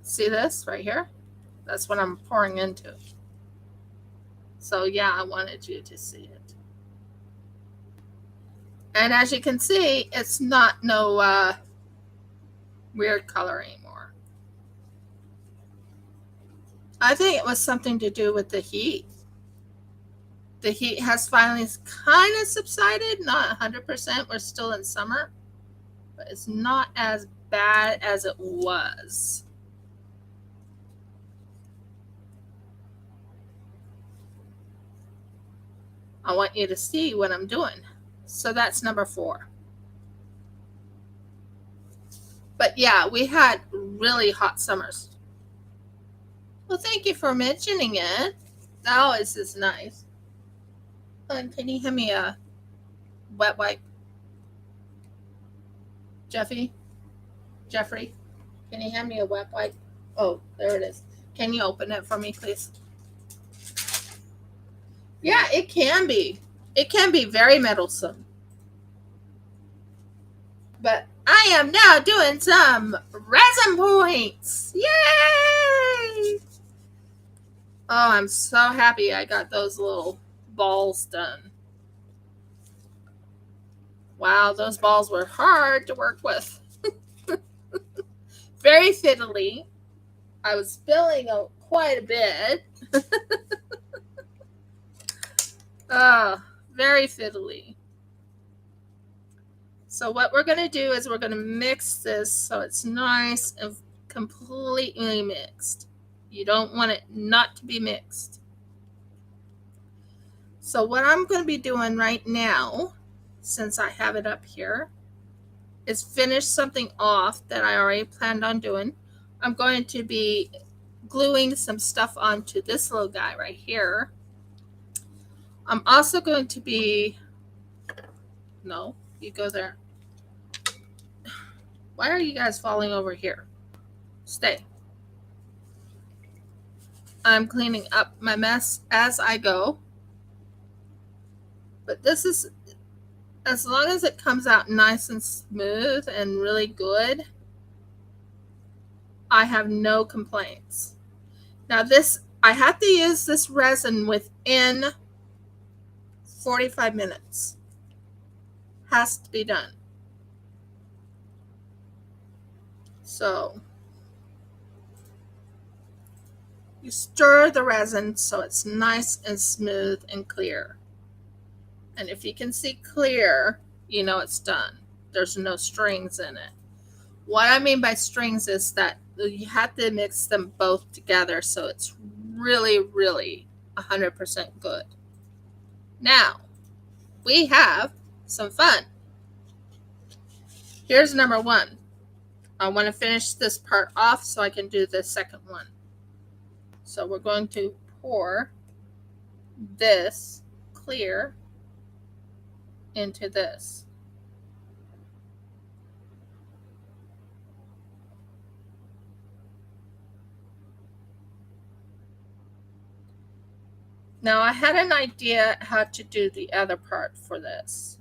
Speaker 1: See this right here? That's what I'm pouring into. So yeah, I wanted you to see it. And as you can see, it's not no weird color anymore. I think it was something to do with the heat. The heat has finally kind of subsided, not 100%. We're still in summer, but it's not as bad as it was. I want you to see what I'm doing. So that's number 4. But yeah, we had really hot summers. Well, thank you for mentioning it. That always is nice. Can you hand me a wet wipe? Jeffrey, can you hand me a wet wipe? Oh, there it is. Can you open it for me, please? Yeah, it can be. It can be very meddlesome. But I am now doing some resin points. Yay! Oh, I'm so happy I got those little balls done. Wow, those balls were hard to work with. Very fiddly. I was spilling quite a bit. Very fiddly. So what we're going to do is we're going to mix this so it's nice and completely mixed. You don't want it not to be mixed. So what I'm going to be doing right now, since I have it up here, is finish something off that I already planned on doing. I'm going to be gluing some stuff onto this little guy right here. I'm also going to be, no, you go there. Why are you guys falling over here? Stay. I'm cleaning up my mess as I go. But this is, as long as it comes out nice and smooth and really good, I have no complaints. Now this, I have to use this resin within 45 minutes. Has to be done. So you stir the resin so it's nice and smooth and clear. And if you can see clear, you know it's done. There's no strings in it. What I mean by strings is that you have to mix them both together so it's really, really 100% good. Now, we have some fun. Here's number 1. I want to finish this part off so I can do the second one. So we're going to pour this clear into this. Now I had an idea how to do the other part for this.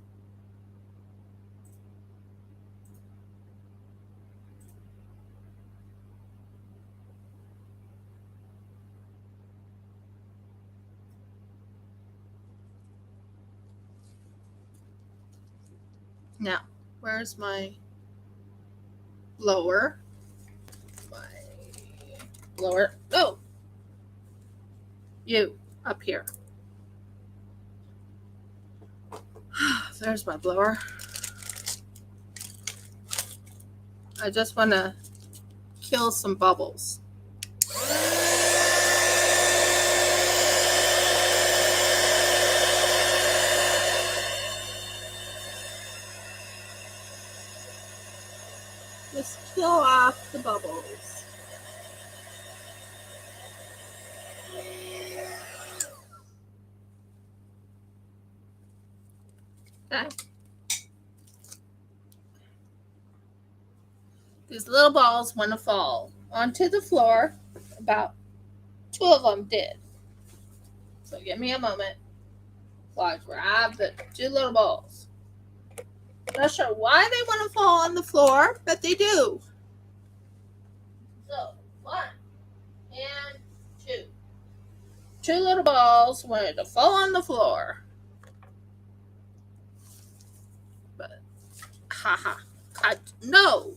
Speaker 1: Now, where's my blower? Oh! You, up here. There's my blower. I just want to kill some bubbles. Just kill off the bubbles. Okay. These little balls want to fall onto the floor. About 2 of them did. So give me a moment while I grab the 2 little balls. Not sure why they want to fall on the floor, but they do. So, 1 and 2. 2 little balls wanted to fall on the floor. But, haha, no.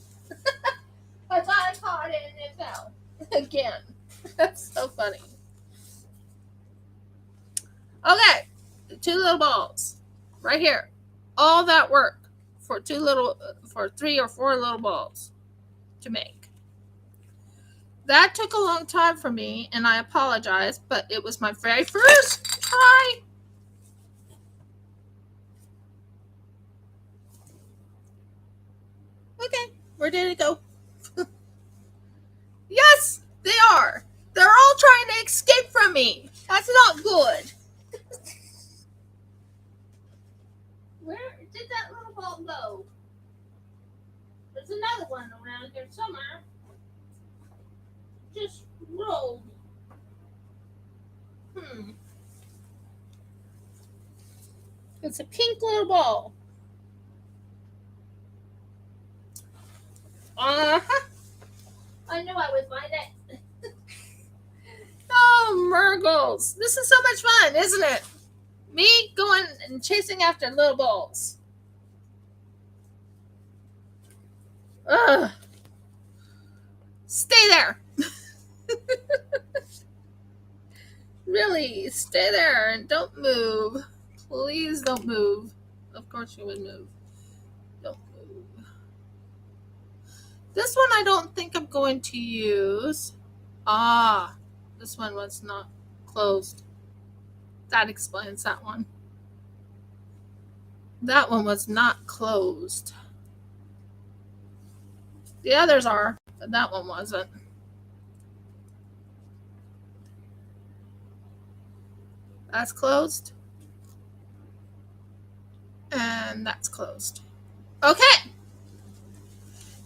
Speaker 1: I thought I caught it and it fell. Again. That's so funny. Okay. 2 little balls right here. All that work for 3 or 4 little balls to make. That took a long time for me, and I apologize, but it was my very first try. Okay, where did it go? Yes, they are. They're all trying to escape from me. That's not good. Where did that little ball go? There's another one around here somewhere. Just rolled. It's a pink little ball. Uh-huh. I knew I would find it. Oh, Murgles. This is so much fun, isn't it? Me going and chasing after little balls. Ugh. Stay there. Really, stay there and don't move. Please don't move. Of course you would move. Don't move. This one I don't think I'm going to use. Ah, this one was not closed. That explains that one. That one was not closed. The others are, but that one wasn't. That's closed. And that's closed. Okay.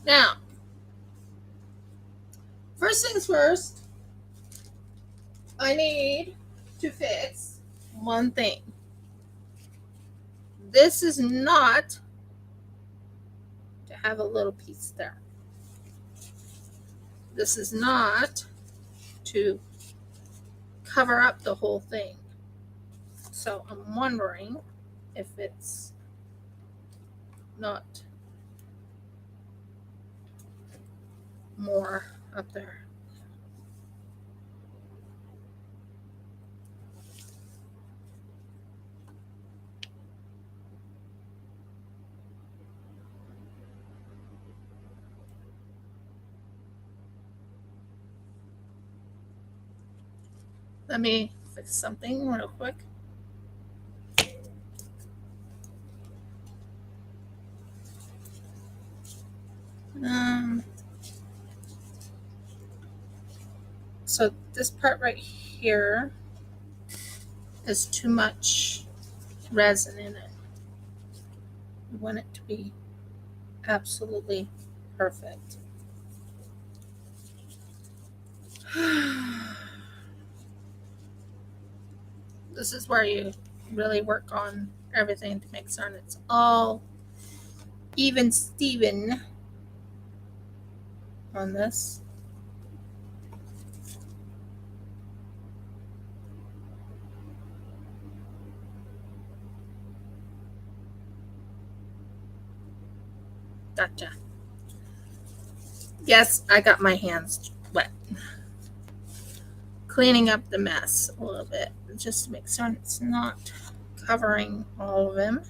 Speaker 1: Now, first things first, I need to fix one thing. This is not to have a little piece there. This is not to cover up the whole thing. So I'm wondering if it's not more up there. Let me fix something real quick. So this part right here is too much resin in it. We want it to be absolutely perfect. This is where you really work on everything to make certain it's all even Steven on this. Gotcha. Yes, I got my hands wet. Cleaning up the mess a little bit just to make certain it's not covering all of them.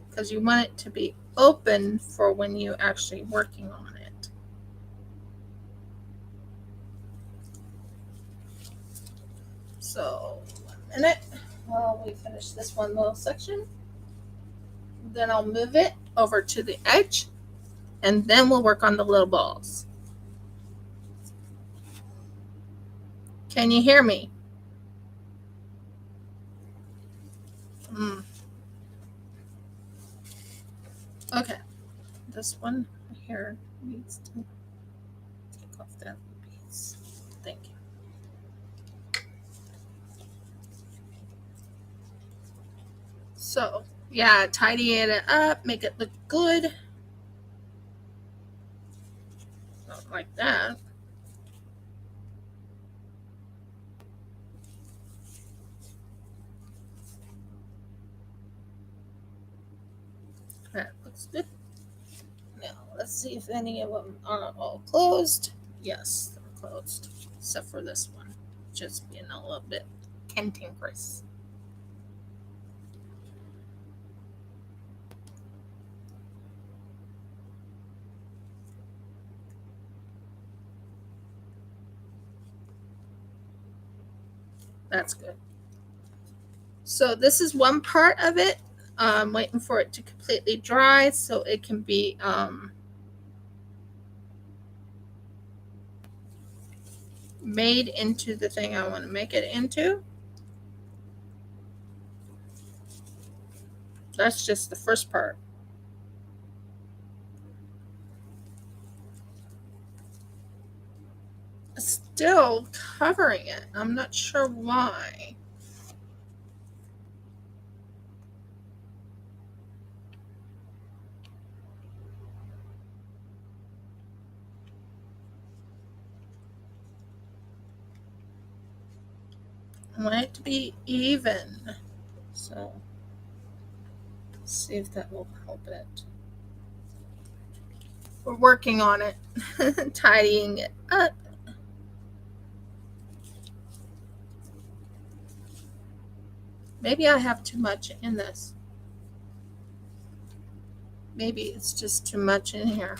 Speaker 1: Because you want it to be open for when you're actually working on it. So, 1 minute while we finish this one little section. Then I'll move it over to the edge, and then we'll work on the little balls. Can you hear me? Okay. This one here needs to take off that piece. Thank you. So, yeah, tidy it up, make it look good. Not like that. That looks good. Now, let's see if any of them are all closed. Yes, they're closed, except for this one, just being a little bit cantankerous. That's good. So this is one part of it. I'm waiting for it to completely dry so it can be made into the thing I want to make it into. That's just the first part. Still covering it. I'm not sure why. I want it to be even. So let's see if that will help it. We're working on it, tidying it up. Maybe I have too much in this. Maybe it's just too much in here.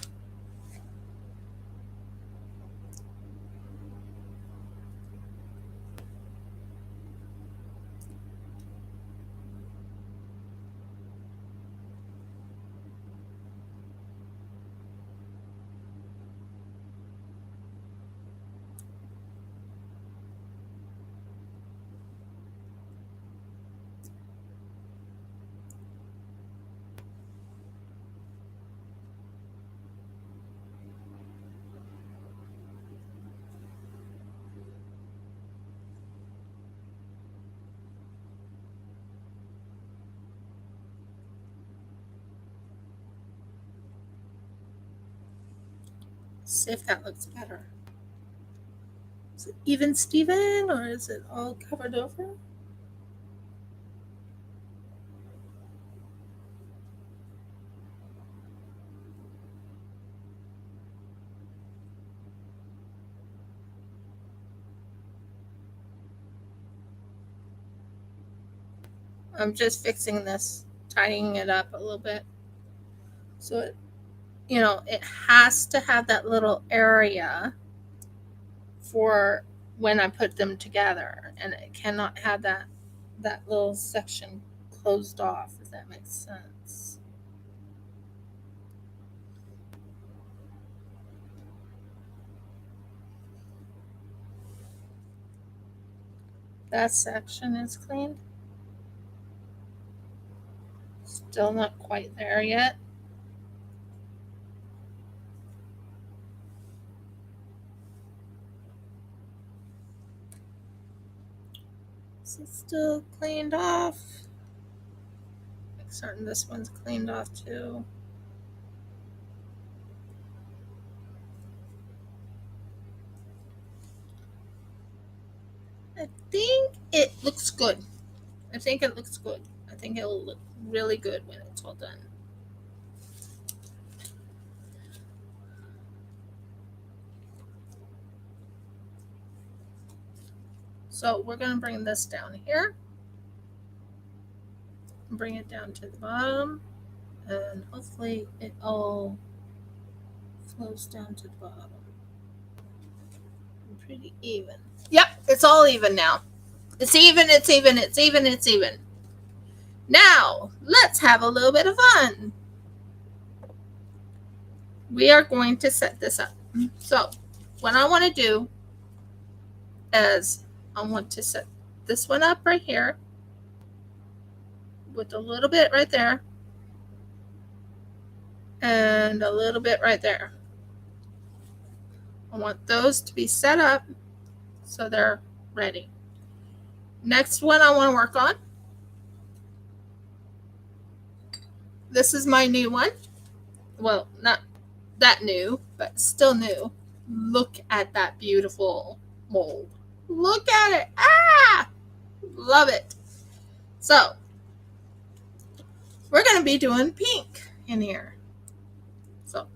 Speaker 1: See if that looks better. Is it even, Steven, or is it all covered over? I'm just fixing this, tidying it up a little bit. So it, it has to have that little area for when I put them together, and it cannot have that little section closed off, if that makes sense. That section is cleaned. Still not quite there yet. Is it still cleaned off? I'm certain this one's cleaned off too. I think it looks good. I think it looks good. I think it'll look really good when it's all done. So we're going to bring this down here. Bring it down to the bottom. And hopefully it all flows down to the bottom. Pretty even. Yep, it's all even now. It's even, it's even, it's even, it's even. Now, let's have a little bit of fun. We are going to set this up. So, what I want to do is I want to set this one up right here with a little bit right there and a little bit right there. I want those to be set up so they're ready. Next one I want to work on. This is my new one. Well, not that new, but still new. Look at that beautiful mold. Look at it. Ah! Love it. So, we're going to be doing pink in here. So,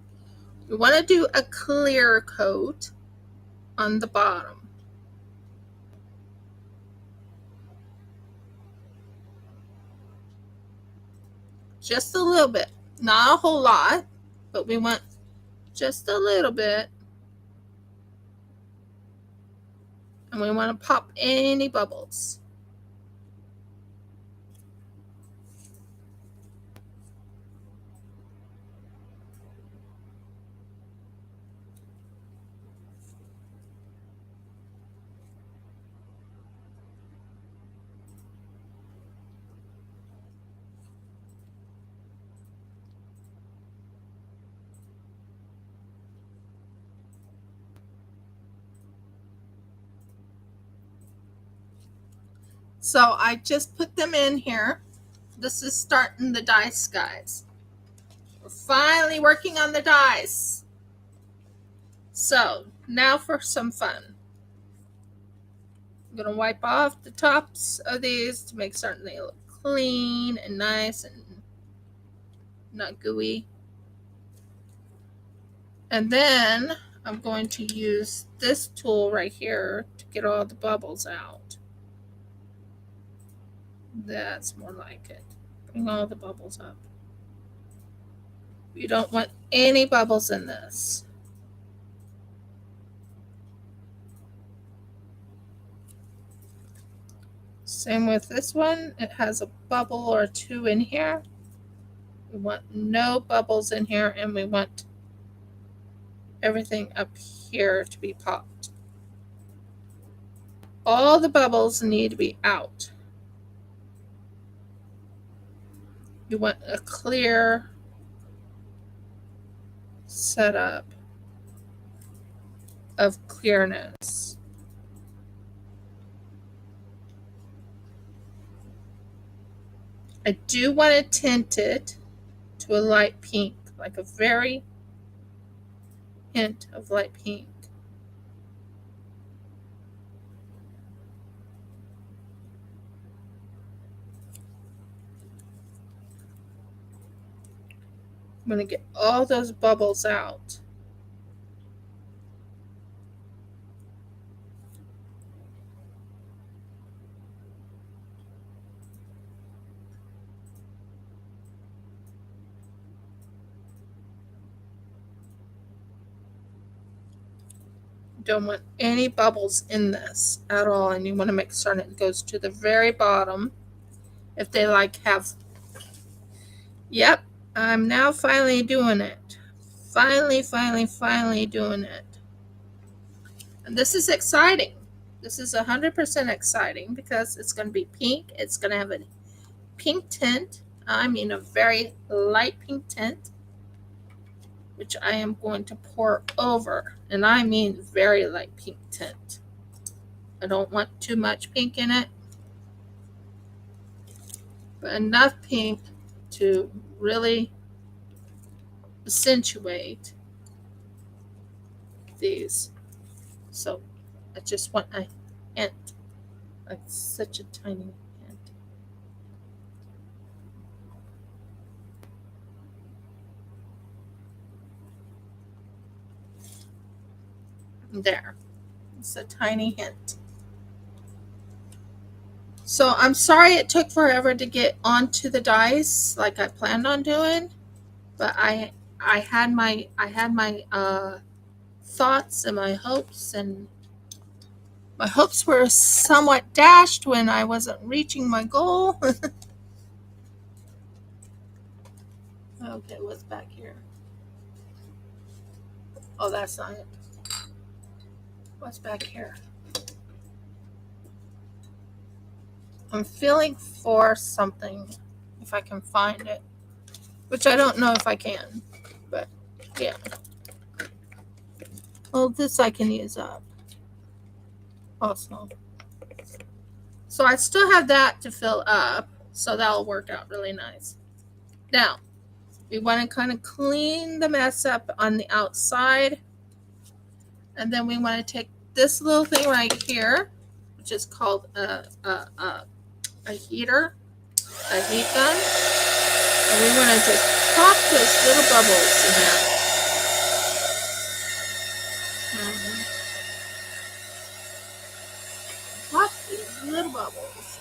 Speaker 1: we want to do a clear coat on the bottom. Just a little bit. Not a whole lot, but we want just a little bit And we want to pop any bubbles. So I just put them in here. This is starting the dice, guys. We're finally working on the dice. So now for some fun. I'm going to wipe off the tops of these to make certain they look clean and nice and not gooey. And then I'm going to use this tool right here to get all the bubbles out. That's more like it. Bring all the bubbles up. You don't want any bubbles in this. Same with this one. It has a bubble or two in here. We want no bubbles in here, and we want everything up here to be popped. All the bubbles need to be out. You want a clear setup of clearness. I do want to tint it to a light pink, like a very hint of light pink. I'm going to get all those bubbles out. Don't want any bubbles in this at all, and you want to make certain it goes to the very bottom. If they have, yep, I'm now finally doing it. Finally doing it. And this is exciting. This is 100% exciting because it's going to be pink. It's going to have a pink tint. I mean a very light pink tint, which I am going to pour over. And I mean very light pink tint. I don't want too much pink in it, but enough pink to really accentuate these. So I just want a hint, like such a tiny hint. There, it's a tiny hint. So I'm sorry it took forever to get onto the dice like I planned on doing, but I had my thoughts and my hopes, and my hopes were somewhat dashed when I wasn't reaching my goal. Okay, what's back here? Oh, that's not it. What's back here? I'm feeling for something, if I can find it, which I don't know if I can, but yeah. Well, this I can use up also. So I still have that to fill up, so that'll work out really nice. Now, we want to kind of clean the mess up on the outside, and then we want to take this little thing right here, which is called a heater, a heat gun, and we want to just pop those little bubbles in there. Pop these little bubbles.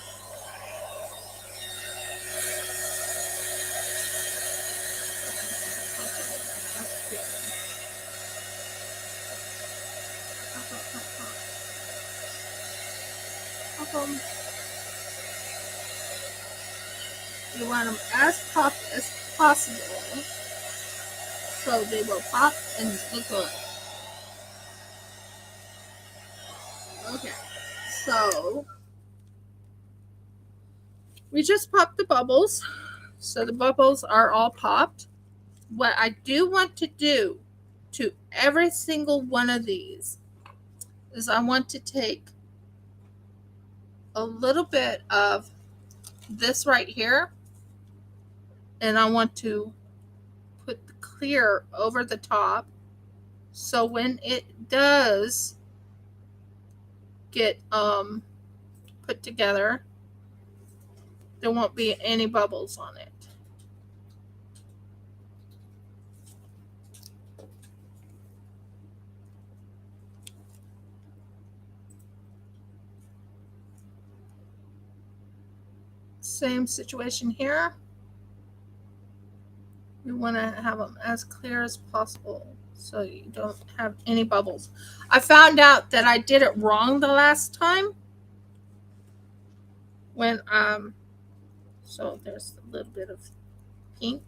Speaker 1: You want them as popped as possible, so they will pop and look good. Okay, so we just popped the bubbles, so the bubbles are all popped. What I do want to do to every single one of these is I want to take a little bit of this right here, and I want to put the clear over the top, so when it does get put together, there won't be any bubbles on it. Same situation here. You want to have them as clear as possible so you don't have any bubbles. I found out that I did it wrong the last time when so there's a little bit of pink.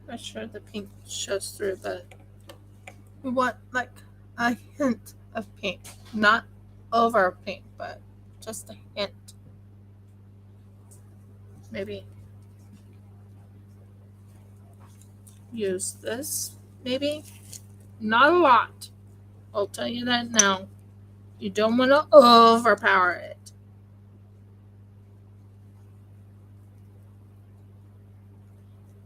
Speaker 1: Not sure the pink shows through, but we want like a hint of pink, not over pink, but just a hint. Maybe use this, maybe not a lot. I'll tell you that now. You don't want to overpower it.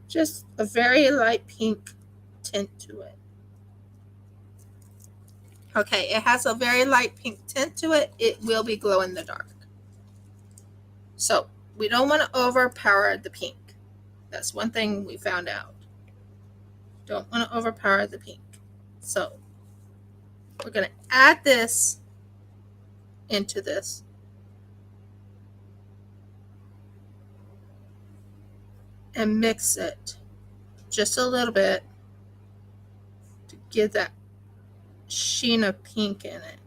Speaker 1: Just a very light pink tint to it. Okay, it has a very light pink tint to it. It will be glow in the dark. So we don't want to overpower the pink. That's one thing we found out. Don't want to overpower the pink. So we're going to add this into this. And mix it just a little bit to give that sheen of pink in it.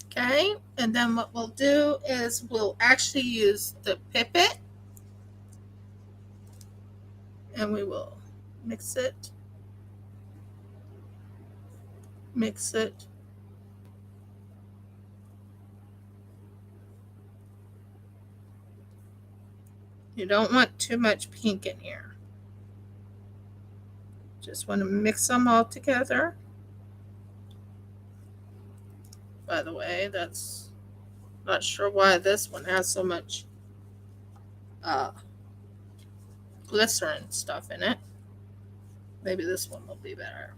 Speaker 1: Okay, and then what we'll do is we'll actually use the pipette and we will mix it. Mix it. You don't want too much pink in here. Just want to mix them all together. By the way, that's not sure why this one has so much glycerin stuff in it. Maybe this one will be better.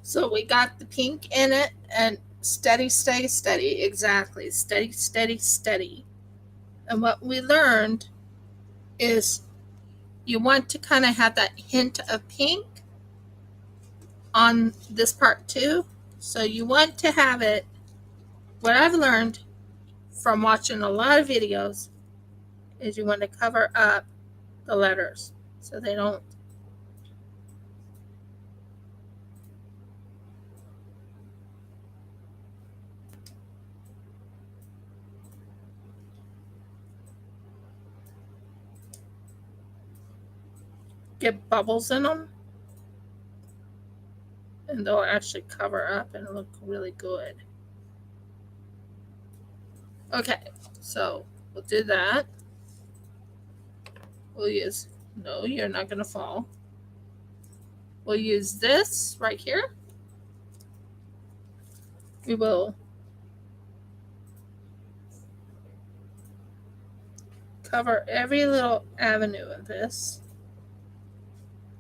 Speaker 1: So we got the pink in it, and steady, steady, steady. Exactly. Steady, steady, steady. And what we learned is you want to kind of have that hint of pink on this part too. So you want to have it, what I've learned from watching a lot of videos, is you want to cover up the letters so they don't get bubbles in them, and they'll actually cover up and look really good. Okay, so we'll do that. We'll use, no, you're not going to fall. We'll use this right here. We will cover every little avenue of this.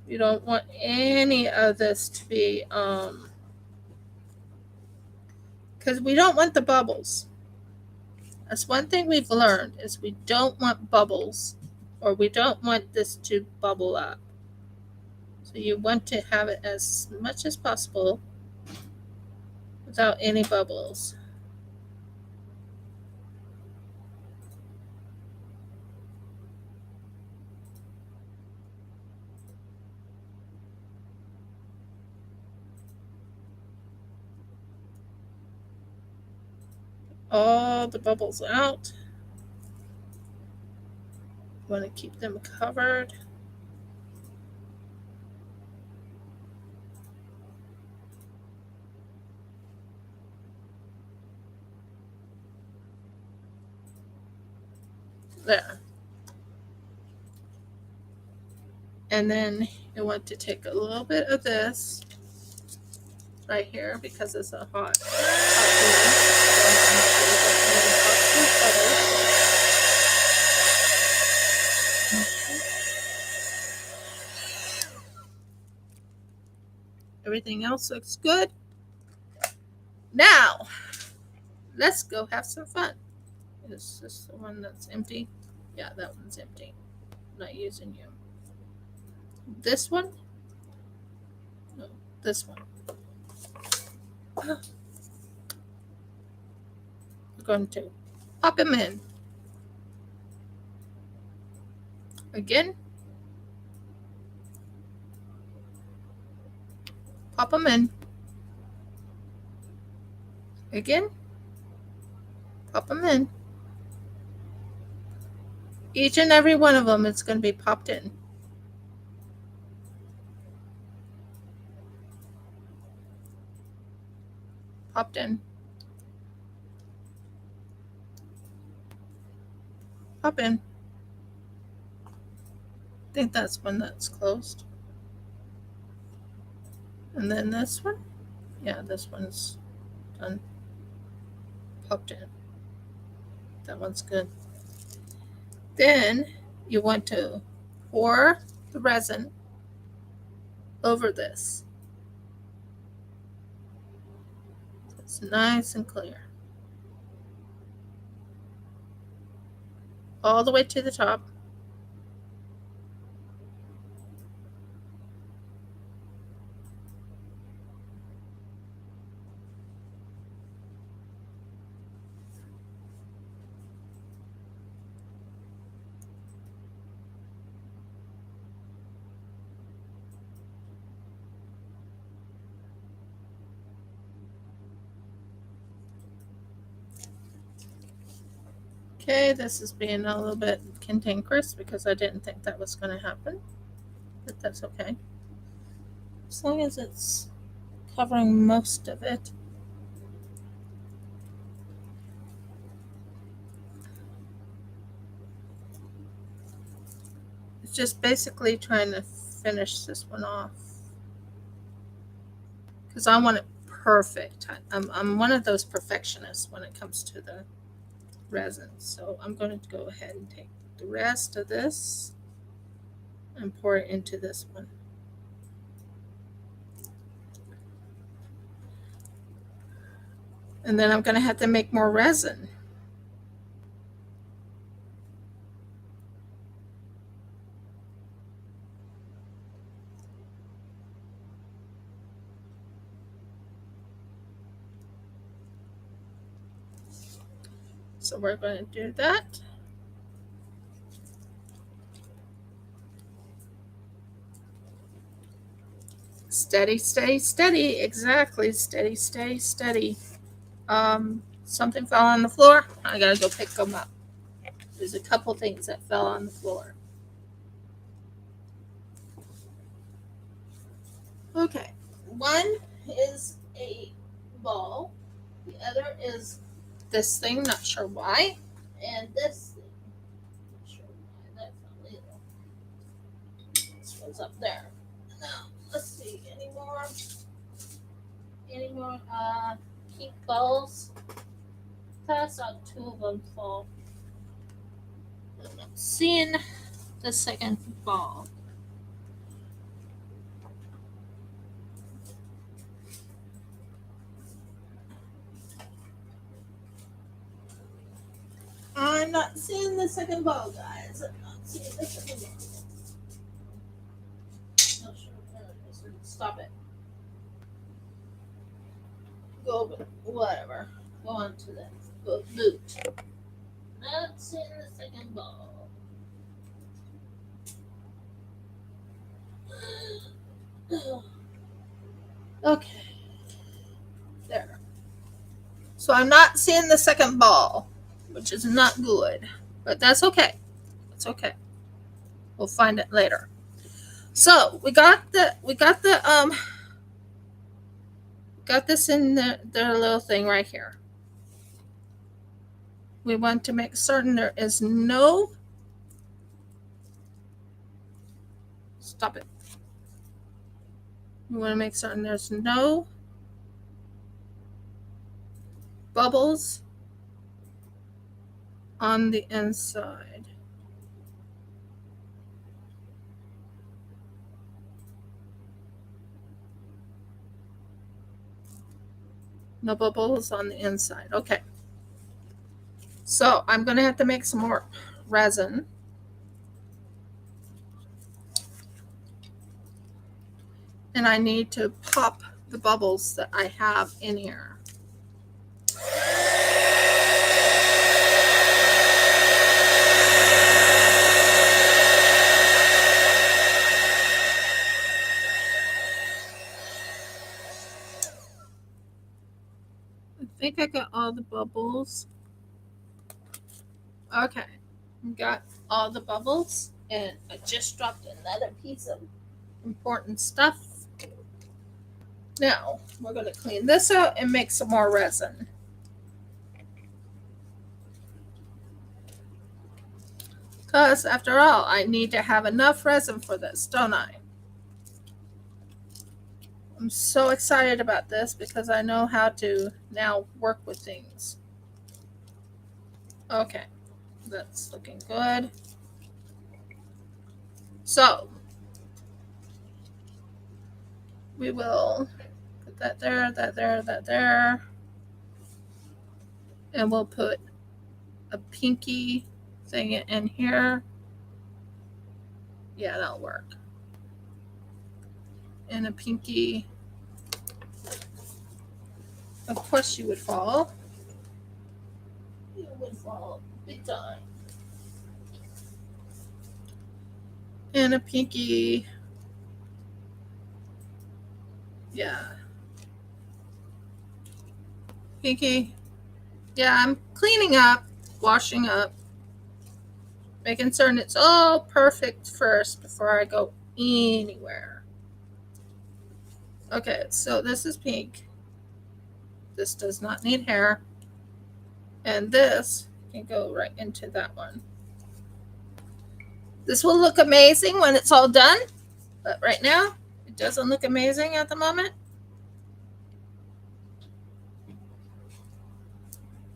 Speaker 1: You don't want any of this to be because we don't want the bubbles. That's one thing we've learned is we don't want bubbles, or we don't want this to bubble up. So you want to have it as much as possible without any bubbles. All the bubbles out. You want to keep them covered. There. And then you want to take a little bit of this right here because it's a hot Everything else looks good. Now, let's go have some fun. Is this the one that's empty? Yeah, that one's empty. I'm not using you. This one? No, this one. We're going to pop him in. Again. Pop them in. Again. Pop them in. Each and every one of them is going to be popped in. Popped in. Pop in. I think that's one that's closed. And then this one. Yeah, this one's done. Popped in. That one's good. Then you want to pour the resin over this. It's nice and clear. All the way to the top. Okay, this is being a little bit cantankerous because I didn't think that was going to happen, but that's okay. As long as it's covering most of it. It's just basically trying to finish this one off because I want it perfect. I'm one of those perfectionists when it comes to the resin. So I'm going to go ahead and take the rest of this and pour it into this one. And then I'm going to have to make more resin. So we're going to do that. Steady, steady, steady. Exactly. Steady, steady, steady. Something fell on the floor. I gotta go pick them up. There's a couple things that fell on the floor. Okay. One is a ball. The other is this thing, not sure why. And this thing, not sure why. That's not legal. This one's up there. Now, let's see. Any more pink balls? I saw two of them fall. I'm not seeing the second ball. not seeing the second ball, guys. I'm not seeing the second ball. Not sure where it is. Stop it. Go, whatever. Go on to the boot. Not seeing the second ball. Okay. There. So I'm not seeing the second ball, which is not good, but that's okay. It's okay. We'll find it later. So we got this in the little thing right here. We want to make certain there is no, stop it. We want to make certain there's no bubbles on the inside. No bubbles on the inside. Okay. So I'm going to have to make some more resin. And I need to pop the bubbles that I have in here. I think I got all the bubbles. Okay, got all the bubbles, and I just dropped another piece of important stuff. Now we're going to clean this out and make some more resin. Because after all, I need to have enough resin for this, don't I? I'm so excited about this because I know how to now work with things. Okay, that's looking good. So we will put that there, that there, that there. And we'll put a pinky thing in here. Yeah, that'll work. And a pinky. Of course you would fall. You would fall big time. And a pinky. Yeah. Pinky. Yeah, I'm cleaning up, washing up, making certain it's all perfect first before I go anywhere. Okay, so this is pink. This does not need hair. And this can go right into that one. This will look amazing when it's all done, but right now it doesn't look amazing at the moment.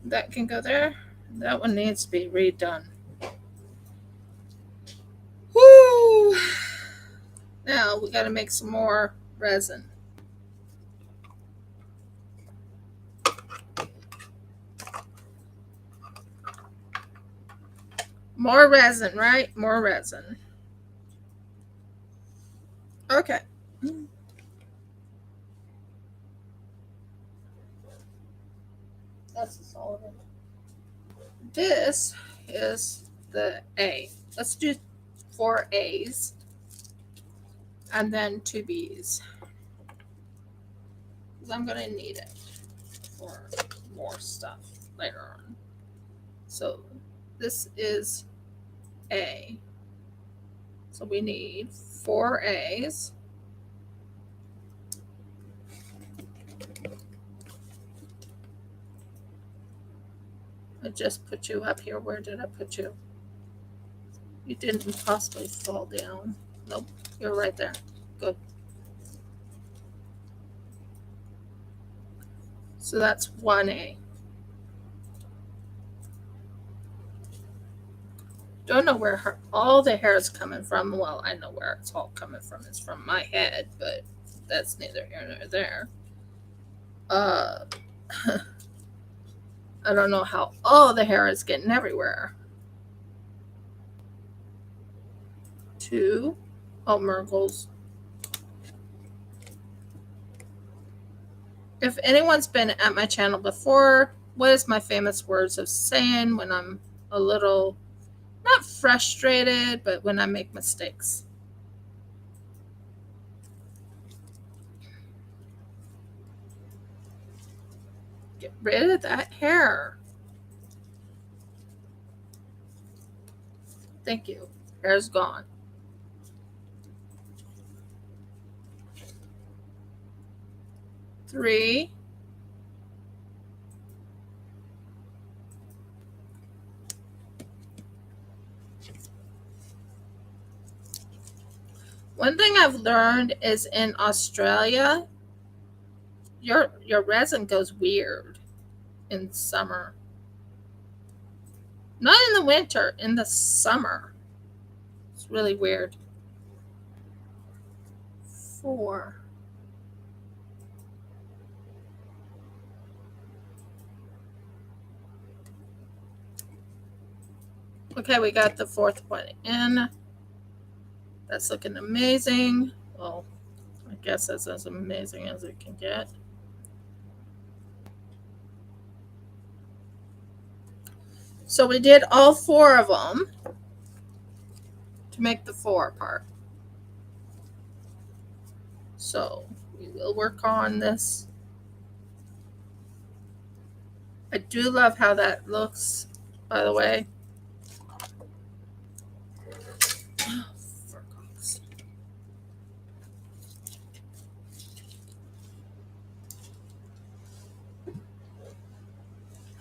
Speaker 1: That can go there. That one needs to be redone. Woo! Now we got to make some more resin. More resin, right? More resin. Okay. That's the solid. This is the A. Let's do 4 A's and then 2 B's. Because I'm going to need it for more stuff later on. So this is A. So we need 4 A's. I just put you up here. Where did I put you? You didn't possibly fall down. Nope, you're right there. Good. So that's 1A. Don't know where all the hair is coming from. Well, I know where it's all coming from. It's from my head, but that's neither here nor there. I don't know how all the hair is getting everywhere. 2. Oh, Mergles. If anyone's been at my channel before, what is my famous words of saying when I'm a little, not frustrated, but when I make mistakes? Get rid of that hair. Thank you. Hair's gone. Three. One thing I've learned is in Australia, your resin goes weird in summer. Not in the winter, in the summer. It's really weird. 4. Okay, we got the 4th one in. That's looking amazing. Well, I guess that's as amazing as it can get. So we did all 4 of them to make the 4 part. So we will work on this. I do love how that looks, by the way.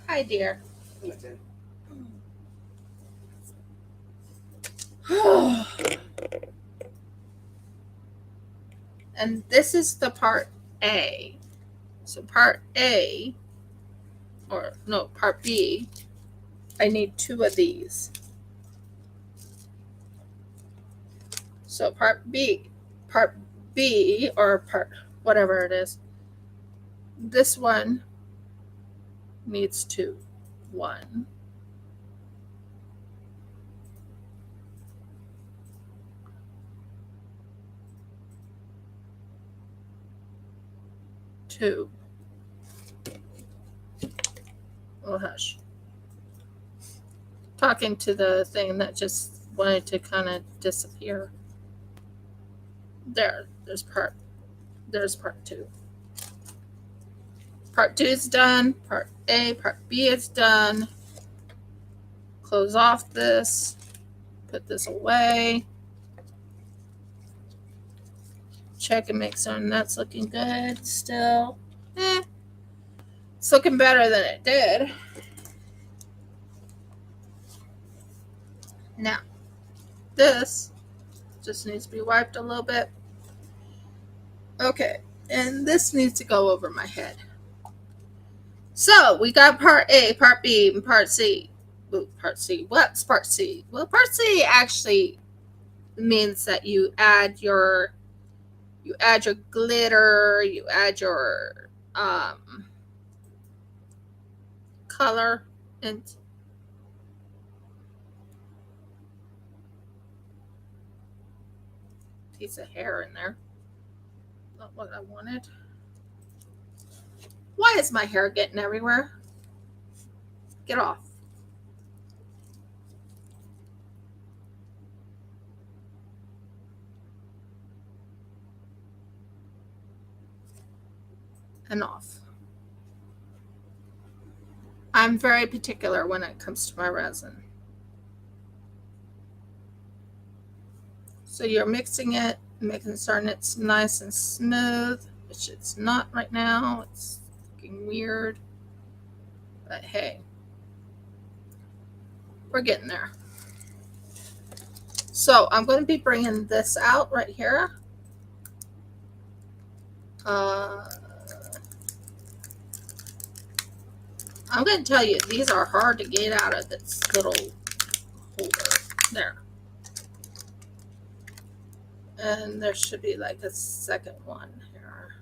Speaker 1: Hi, dear. And this is the part A. So part A, or no, part B, I need 2 of these. So part B, or part whatever it is, this one needs 2. 1. 2. Oh, hush. Talking to the thing that just wanted to kind of disappear. There's part 2. Part 2 is done. Part A, part B is done. Close off this. Put this away. Check and make sure that's looking good still. It's looking better than it did. Now, this just needs to be wiped a little bit. Okay, and this needs to go over my head. So we got part A, part B, and part C. Ooh, part C. What's part C? Well, part C actually means that you add your glitter, you add your color, and piece of hair in there. Not what I wanted. Why is my hair getting everywhere? Get off. And off. I'm very particular when it comes to my resin. So you're mixing it, making certain it's nice and smooth, which it's not right now. It's looking weird. But hey, we're getting there. So I'm going to be bringing this out right here. I'm going to tell you, these are hard to get out of this little holder. There. And there should be like a second one here.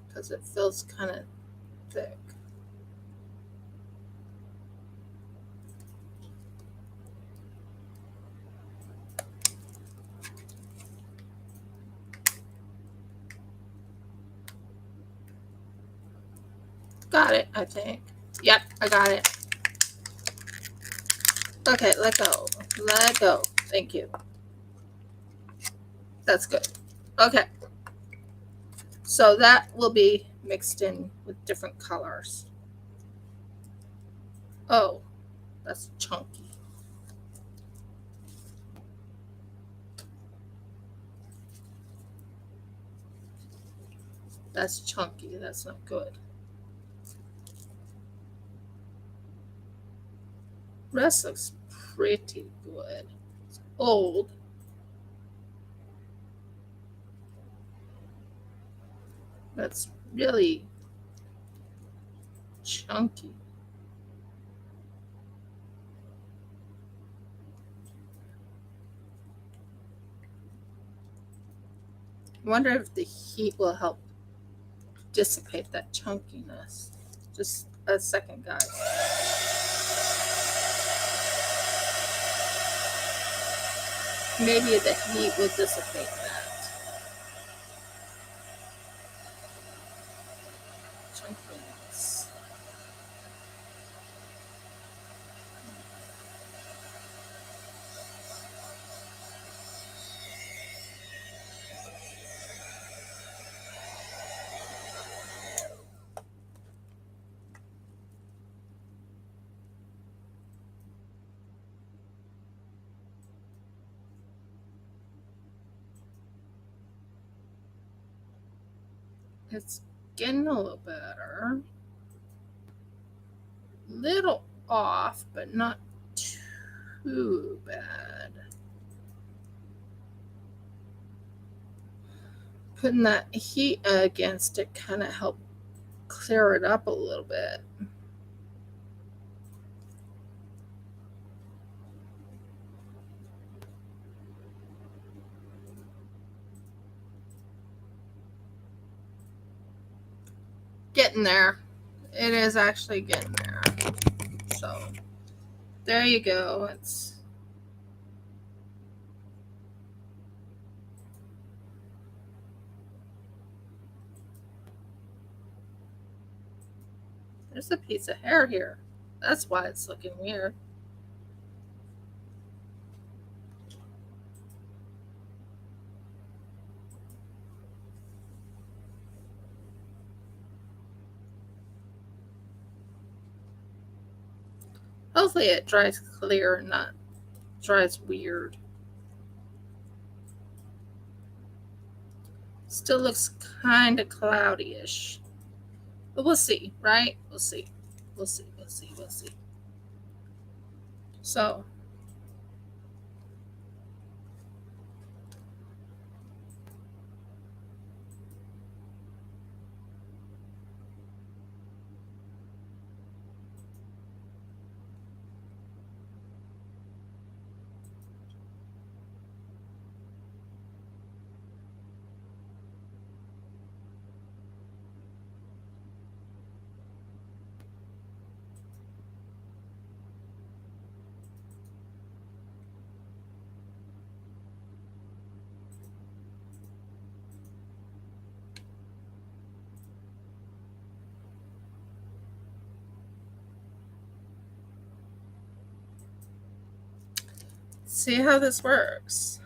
Speaker 1: Because it feels kind of thick. Got it, I think. Yep, I got it. Okay, let go. Let go. Thank you. That's good. Okay. So that will be mixed in with different colors. Oh, that's chunky. That's chunky. That's not good. Rest looks pretty good. It's old. That's really chunky. I wonder if the heat will help dissipate that chunkiness. Just a second, guys. Maybe the heat will dissipate that chunkiness. It's getting a little better. Little off, but not too bad. Putting that heat against it kind of helped clear it up a little bit. Getting there. It is actually getting there. So there you go. There's a piece of hair here. That's why it's looking weird. Hopefully it dries clear and not dries weird. Still looks kind of cloudy-ish. But we'll see, right? We'll see. We'll see. We'll see. We'll see. So see how this works.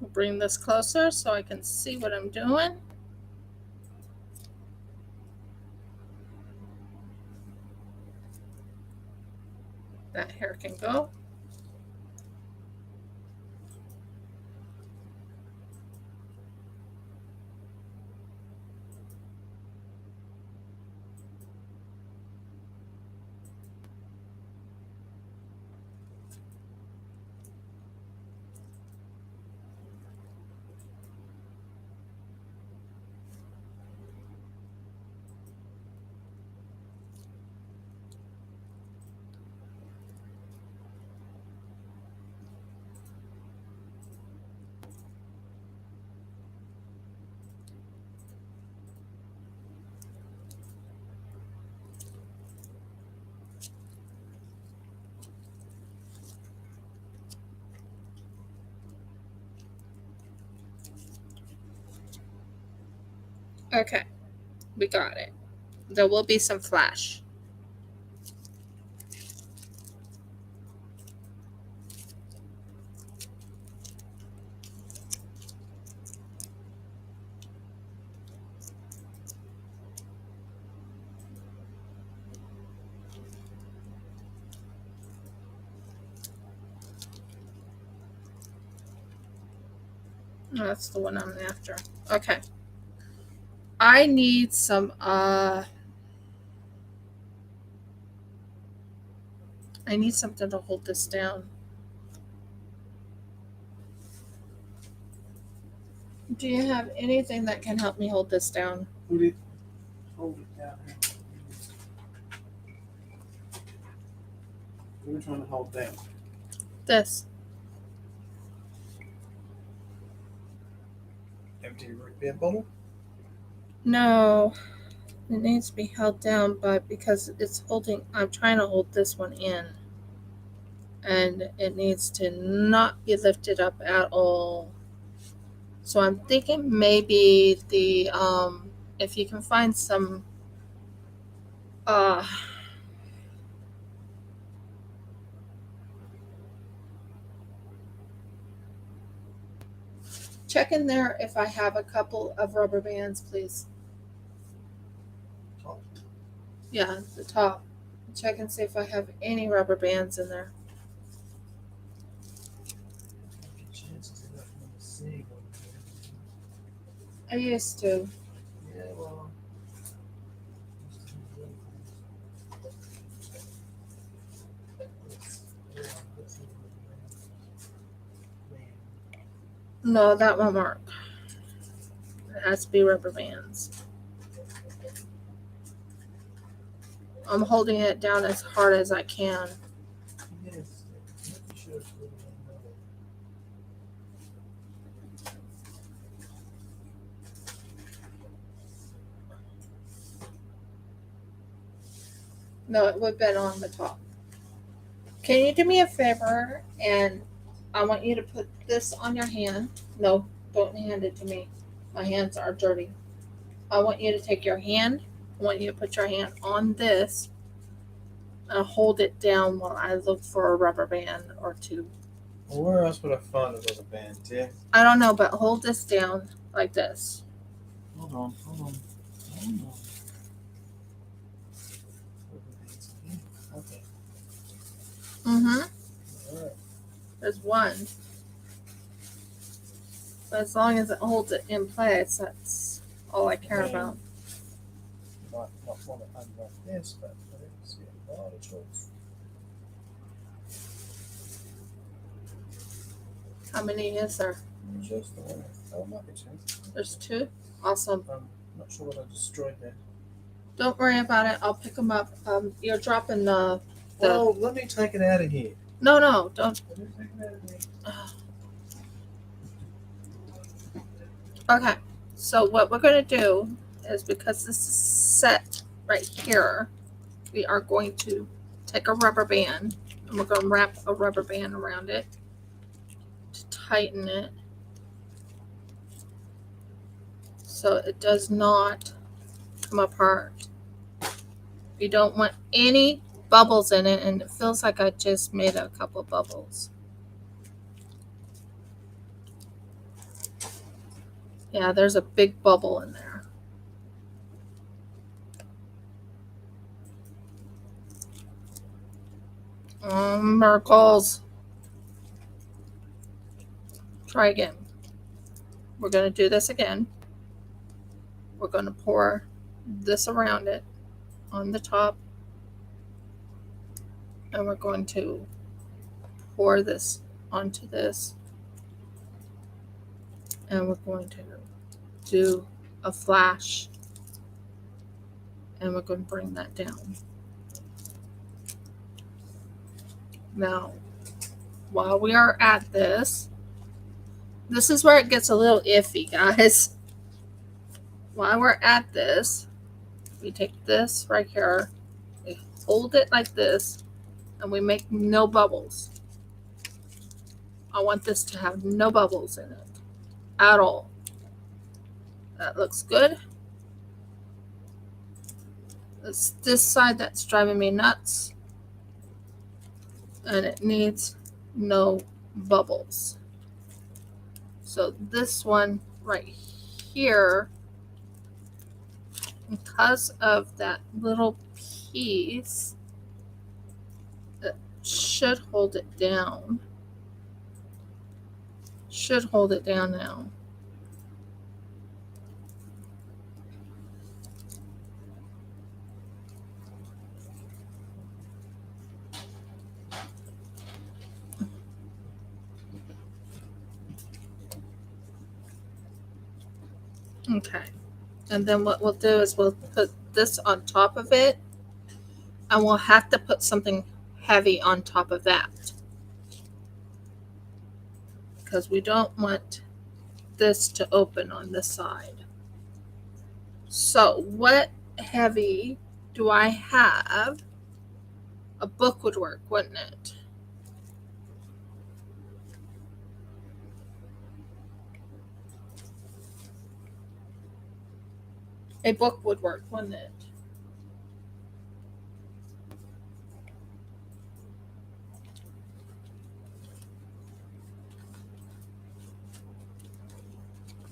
Speaker 1: I'll bring this closer so I can see what I'm doing. That hair can go. Okay, we got it. There will be some flash. That's the one I'm after. Okay. I need some I need something to hold this down. Do you have anything that can help me hold this down?
Speaker 2: Hold it down. What are we trying to hold down?
Speaker 1: This.
Speaker 2: Empty root beer bottle?
Speaker 1: No. It needs to be held down, but because it's holding, I'm trying to hold this one in. And it needs to not be lifted up at all. So I'm thinking maybe the if you can find some check in there if I have a couple of rubber bands, please.
Speaker 2: Top.
Speaker 1: Yeah, the top. Check and see if I have any rubber bands in there. I used to.
Speaker 2: Yeah, well.
Speaker 1: No, that won't work. It has to be rubber bands. I'm holding it down as hard as I can.
Speaker 2: Yes.
Speaker 1: No, it would have been on the top. Can you do me a favor? And I want you to put this on your hand. No, don't hand it to me. My hands are dirty. I want you to take your hand. I want you to put your hand on this and hold it down while I look for a rubber band or two.
Speaker 2: Well, where else would I find a rubber band, Tim?
Speaker 1: I don't know, but hold this down like this.
Speaker 2: Hold on. Okay.
Speaker 1: Mm-hmm.
Speaker 2: All right.
Speaker 1: There's one. But as long as it holds it in place, that's all I care about.
Speaker 2: Not want it under this, but I didn't see a lot of choice.
Speaker 1: How many is there?
Speaker 2: Just the one. Oh, might be two.
Speaker 1: There's two? Awesome.
Speaker 2: I'm not sure what I destroyed there.
Speaker 1: Don't worry about it. I'll pick them up. You're dropping the.
Speaker 2: Well, let me take it out of here.
Speaker 1: No, don't.
Speaker 2: Let me take it out of here.
Speaker 1: Okay. So what we're going to do is, because this is set right here, we are going to take a rubber band and we're going to wrap a rubber band around it to tighten it so it does not come apart. You don't want any bubbles in it, and it feels like I just made a couple bubbles. Yeah, there's a big bubble in there. Miracles. Try again. We're going to do this again. We're going to pour this around it on the top. And we're going to pour this onto this. And we're going to do a flash. And we're going to bring that down. Now, while we are at this is where it gets a little iffy, guys. While we're at this, we take this right here, we hold it like this, and we make no bubbles. I want this to have no bubbles in it at all. That looks good. It's this side that's driving me nuts. And it needs no bubbles. So this one right here, because of that little piece, it should hold it down. Should hold it down now. Okay. And then what we'll do is we'll put this on top of it, and we'll have to put something heavy on top of that, because we don't want this to open on this side. So what heavy do I have? A book would work, wouldn't it? A book would work, wouldn't it?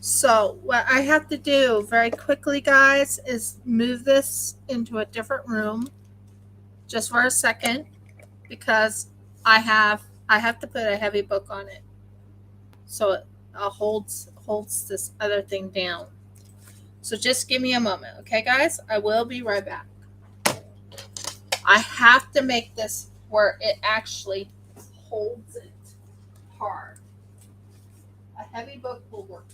Speaker 1: So what I have to do very quickly, guys, is move this into a different room just for a second, because I have to put a heavy book on it, so it holds this other thing down. So just give me a moment, okay, guys? I will be right back. I have to make this where it actually holds it hard. A heavy book will work.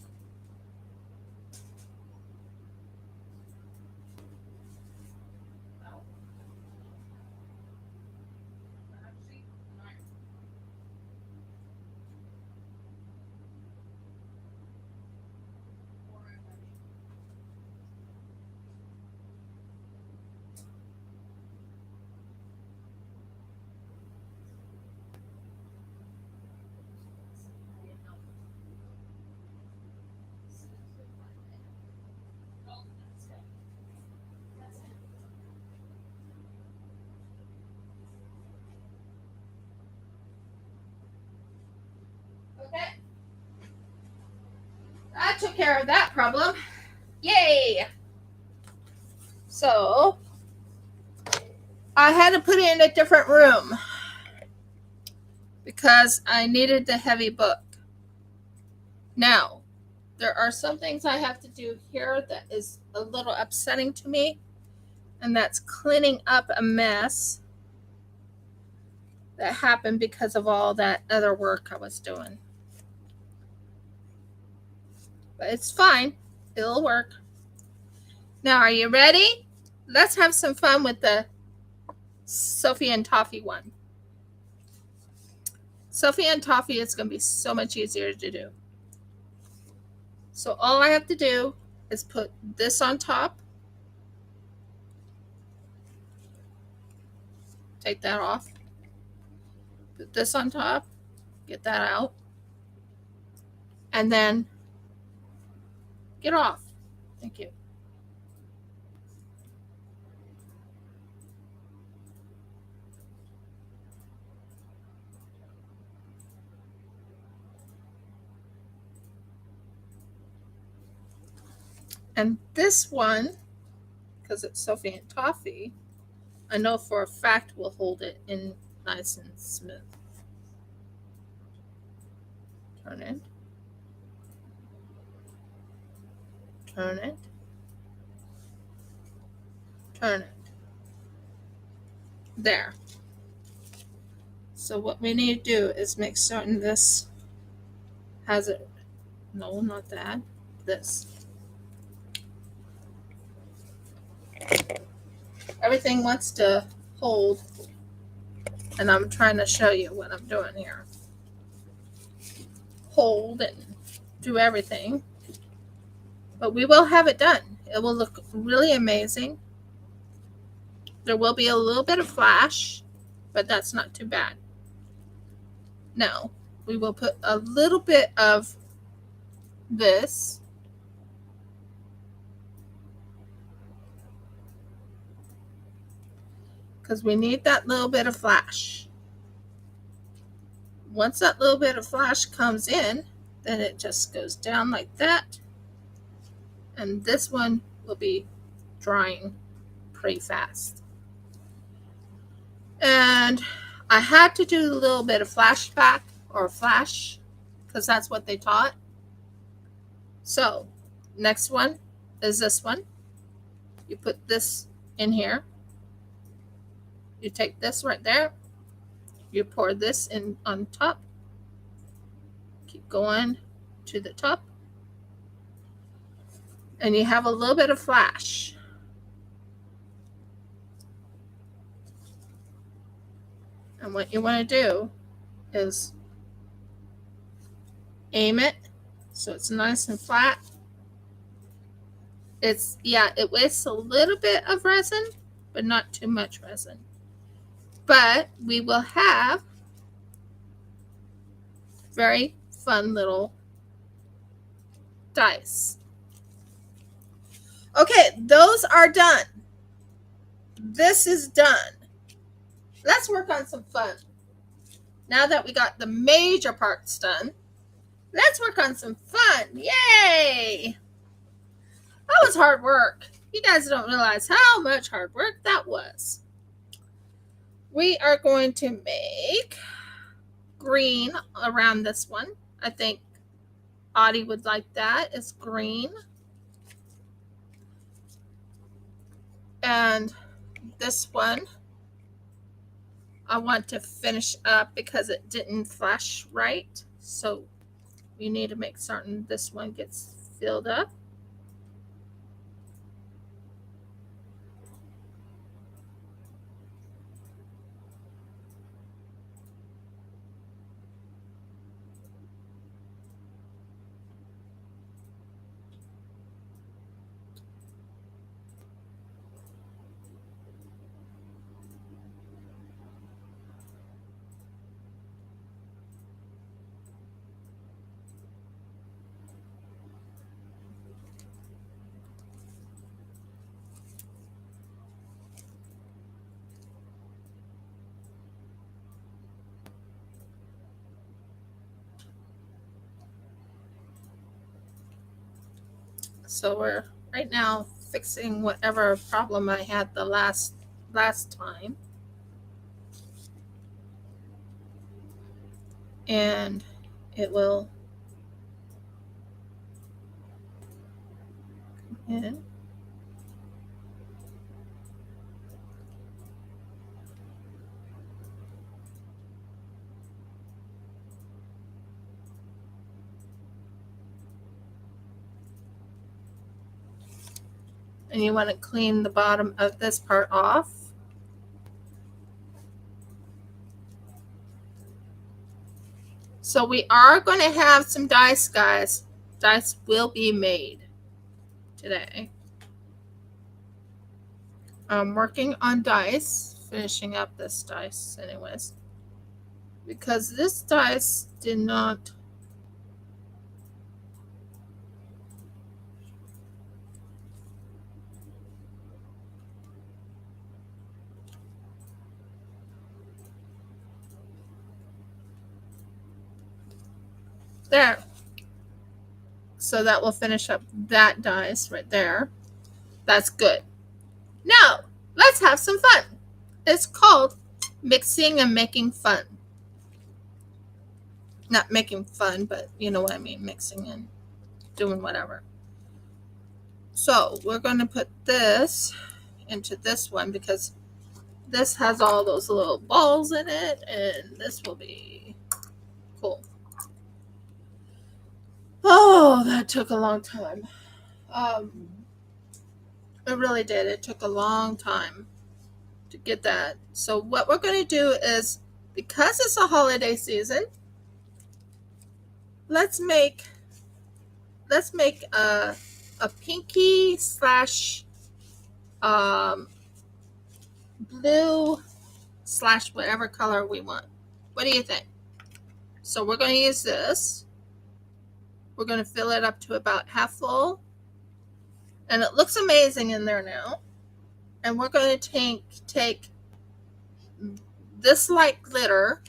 Speaker 1: Okay. I took care of that problem. Yay! So I had to put it in a different room because I needed the heavy book. Now, there are some things I have to do here that is a little upsetting to me, and that's cleaning up a mess that happened because of all that other work I was doing. But it's fine. It'll work. Now, are you ready? Let's have some fun with the Sophie and Toffee one. Sophie and Toffee is going to be so much easier to do. So all I have to do is put this on top. Take that off. Put this on top. Get that out. And then get off. Thank you. And this one, because it's Sophie and Toffee, I know for a fact will hold it in nice and smooth. Turn it. Turn it. Turn it. There. So what we need to do is make certain this has it. No, not that. This. Everything wants to hold, and I'm trying to show you what I'm doing here. Hold and do everything. But we will have it done. It will look really amazing. There will be a little bit of flash, but that's not too bad. Now, we will put a little bit of this. because we need that little bit of flash. Once that little bit of flash comes in, then it just goes down like that. And this one will be drying pretty fast. And I had to do a little bit of flashback or flash because that's what they taught. So next one is this one. You put this in here. You take this right there. You pour this in on top. Keep going to the top. And you have a little bit of flash. And what you want to do is aim it so it's nice and flat. It wastes a little bit of resin, but not too much resin. But we will have very fun little dice. Okay, those are done. This is done. Let's work on some fun. Now that we got the major parts done, let's work on some fun. Yay! That was hard work. You guys don't realize how much hard work that was. We are going to make green around this one. I think Audie would like that. It's green. And this one I want to finish up because it didn't flash right. So we need to make certain this one gets filled up. So we're right now fixing whatever problem I had the last time. And it will come in. And you want to clean the bottom of this part off. So we are going to have some dice, guys. Dice will be made today. I'm working on dice, finishing up this dice anyways. Because this dice did not there. So that will finish up that dice right there. That's good. Now, let's have some fun. It's called mixing and making fun. Not making fun, but you know what I mean, mixing and doing whatever. So we're going to put this into this one because this has all those little balls in it, and this will be cool. Oh, that took a long time. It really did. It took a long time to get that. So what we're going to do is, because it's a holiday season, let's make a pinky slash blue slash whatever color we want. What do you think? So we're going to use this. We're going to fill it up to about half full. And it looks amazing in there now. And we're going to take this light glitter,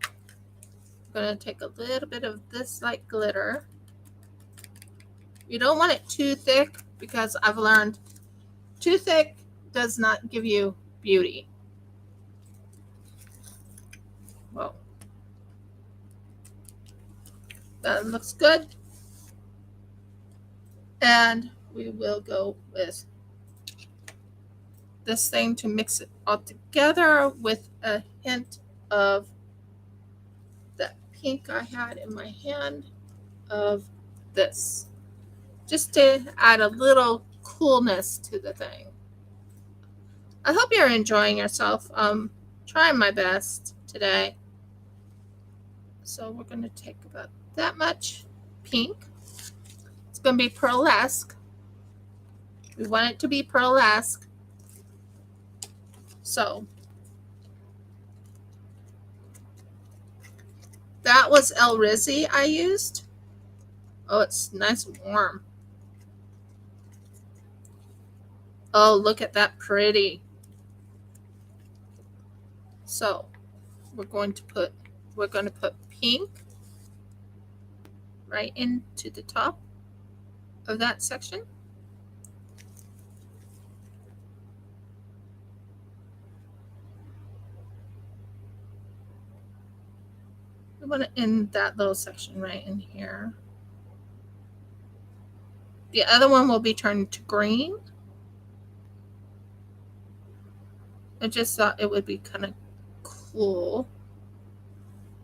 Speaker 1: I'm going to take a little bit of this light glitter. You don't want it too thick because I've learned too thick does not give you beauty. Well, that looks good. And we will go with this thing to mix it all together with a hint of that pink I had in my hand of this, just to add a little coolness to the thing. I hope you're enjoying yourself. Trying my best today. So we're going to take about that much pink. It's going to be pearlesque. We want it to be pearlesque. So that was El Rizzi I used. Oh, it's nice and warm. Oh, look at that pretty. So we're going to put pink right into the top of that section. We want to end that little section right in here. The other one will be turned to green. I just thought it would be kind of cool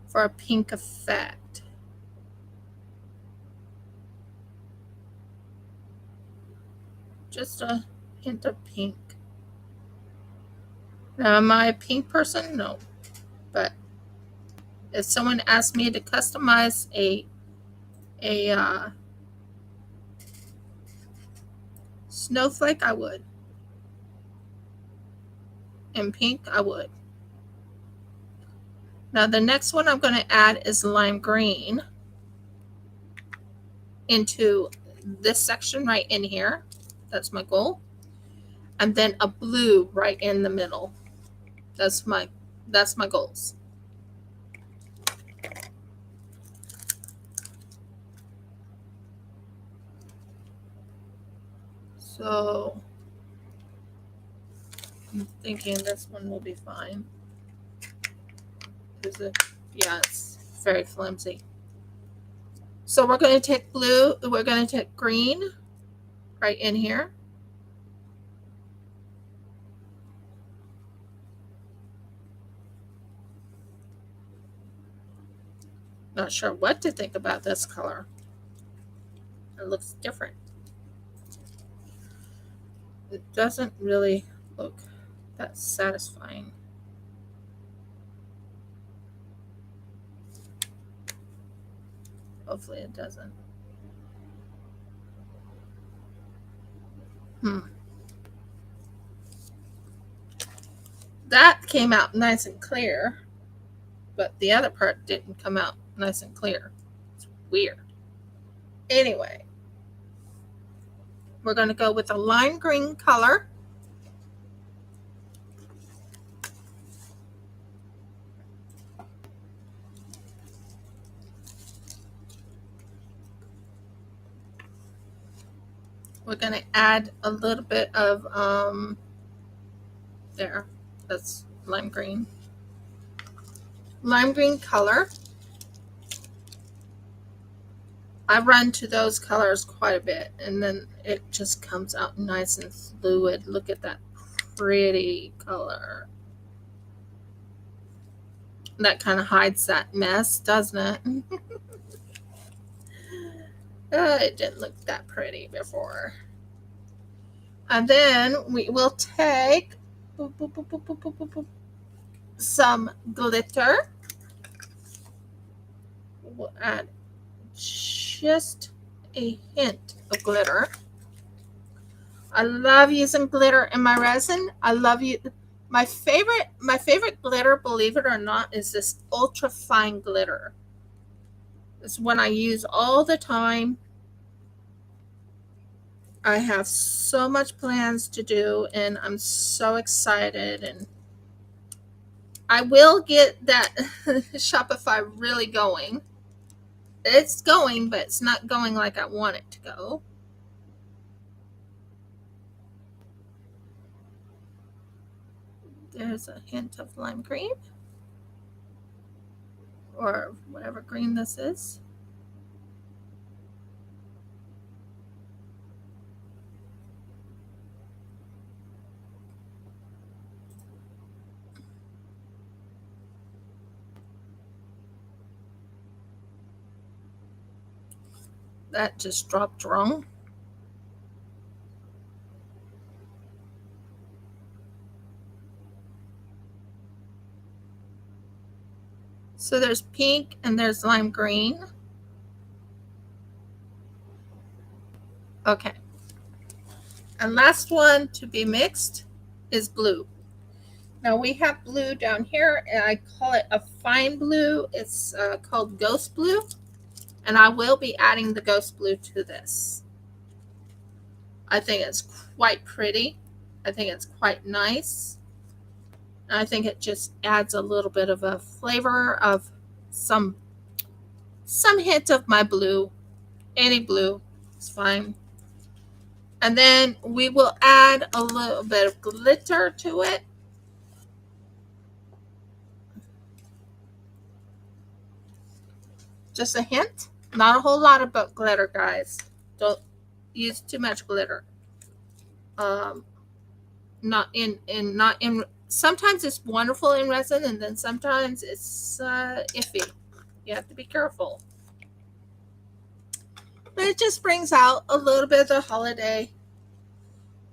Speaker 1: for a pink effect. Just a hint of pink. Now, am I a pink person? No. But if someone asked me to customize a snowflake, I would. In pink, I would. Now, the next one I'm going to add is lime green into this section right in here. That's my goal. And then a blue right in the middle. That's my goals. So I'm thinking this one will be fine. Is it? Yeah, it's very flimsy. So we're going to take blue. We're going to take green right in here. Not sure what to think about this color. It looks different. It doesn't really look that satisfying. Hopefully it doesn't. That came out nice and clear, but the other part didn't come out nice and clear. It's weird. Anyway, we're going to go with a lime green color. We're going to add a little bit of, there, that's lime green. Lime green color. I run to those colors quite a bit, and then it just comes out nice and fluid. Look at that pretty color. That kind of hides that mess, doesn't it? It didn't look that pretty before. And then we will take some glitter. We'll add just a hint of glitter. I love using glitter in my resin. I love you. My favorite glitter, believe it or not, is this ultra fine glitter. It's one I use all the time. I have so much plans to do, and I'm so excited, and I will get that Shopify really going. It's going, but it's not going like I want it to go. There's a hint of lime green, or whatever green this is. That just dropped wrong. So there's pink and there's lime green. Okay. And last one to be mixed is blue. Now we have blue down here, and I call it a fine blue. It's called ghost blue, and I will be adding the ghost blue to this. I think it's quite pretty. I think it's quite nice. I think it just adds a little bit of a flavor of some hint of my blue. Any blue is fine. And then we will add a little bit of glitter to it. Just a hint. Not a whole lot of glitter, guys. Don't use too much glitter. Not in. Sometimes it's wonderful in resin, and then sometimes it's iffy. You have to be careful. But it just brings out a little bit of the holiday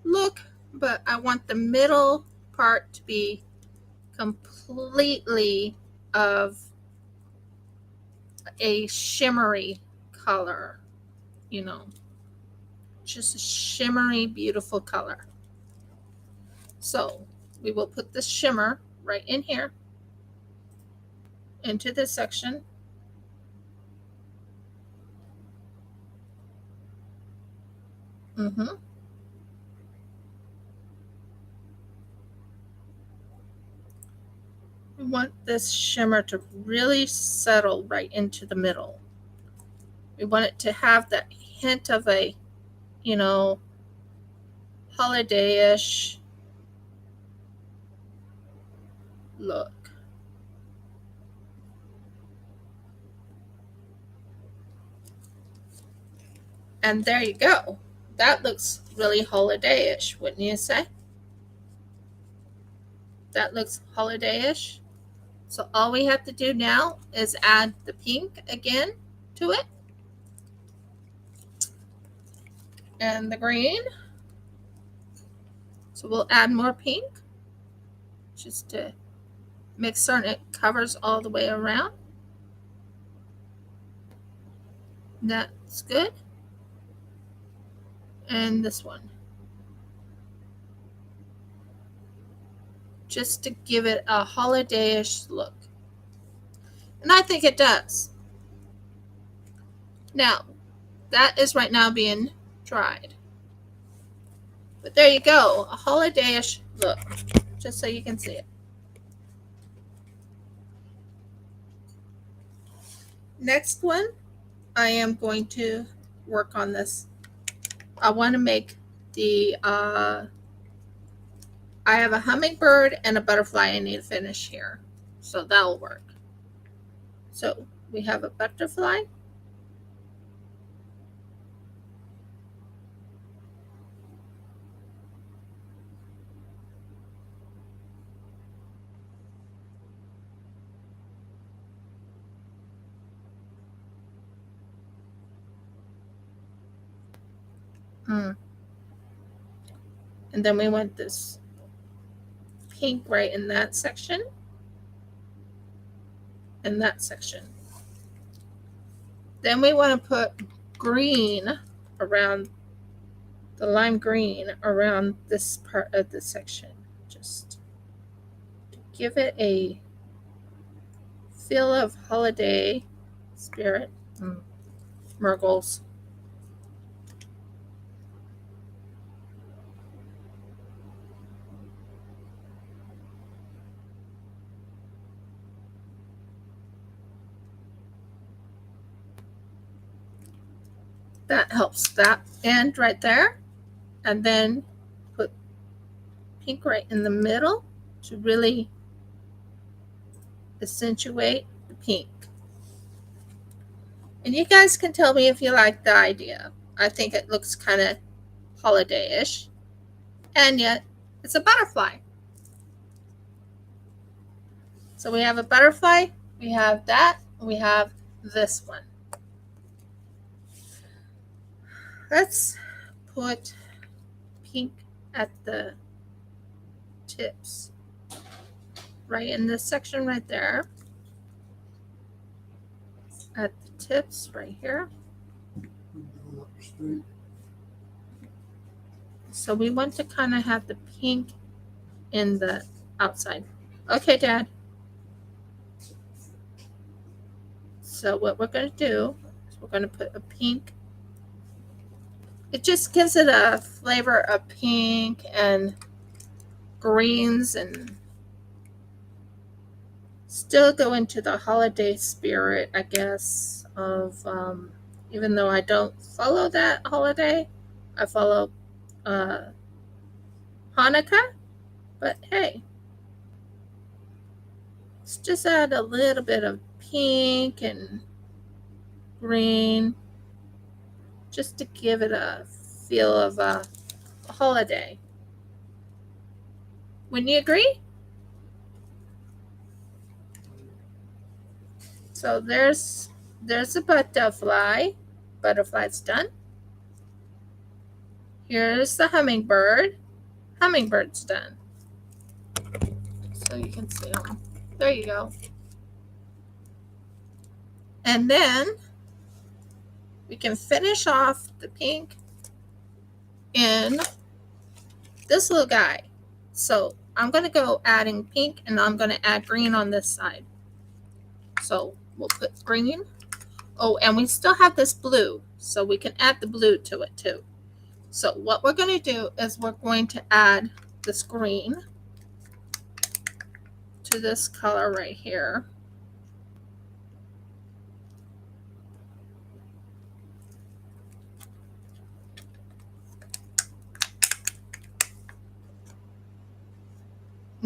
Speaker 1: look. But I want the middle part to be completely of a shimmery color, you know, just a shimmery, beautiful color. So we will put the shimmer right in here into this section. Mm-hmm. We want this shimmer to really settle right into the middle. We want it to have that hint of a, you know, holiday-ish look. And there you go. That looks really holiday-ish, wouldn't you say? That looks holiday-ish. So all we have to do now is add the pink again to it. And the green. So we'll add more pink just to make certain it covers all the way around. That's good. And this one. Just to give it a holiday-ish look. And I think it does. Now, that is right now being dried. But there you go, a holiday-ish look, just so you can see it. Next one, I am going to work on this. I want to make the, I have a hummingbird and a butterfly I need to finish here. So that'll work. So we have a butterfly. And then we want this pink right in that section. In that section. Then we want to put green around the lime green around this part of the section, just to give it a feel of holiday spirit. Murgles. That helps that end right there. And then put pink right in the middle to really accentuate the pink. And you guys can tell me if you like the idea. I think it looks kind of holiday-ish. And yet, it's a butterfly. So we have a butterfly, we have that, we have this one. Let's put pink at the tips. Right in this section right there. At the tips right here. So we want to kind of have the pink in the outside. Okay, Dad. So what we're going to do is we're going to put a pink. It just gives it a flavor of pink and greens and still go into the holiday spirit, I guess, of even though I don't follow that holiday, I follow Hanukkah, but hey, let's just add a little bit of pink and green just to give it a feel of a holiday. Wouldn't you agree? So there's a butterfly. Butterfly's done. Here's the hummingbird. Hummingbird's done. So you can see them. There you go. And then we can finish off the pink in this little guy. So I'm going to go adding pink and I'm going to add green on this side. So we'll put green. Oh, and we still have this blue. So we can add the blue to it too. So what we're going to do is we're going to add this green to this color right here.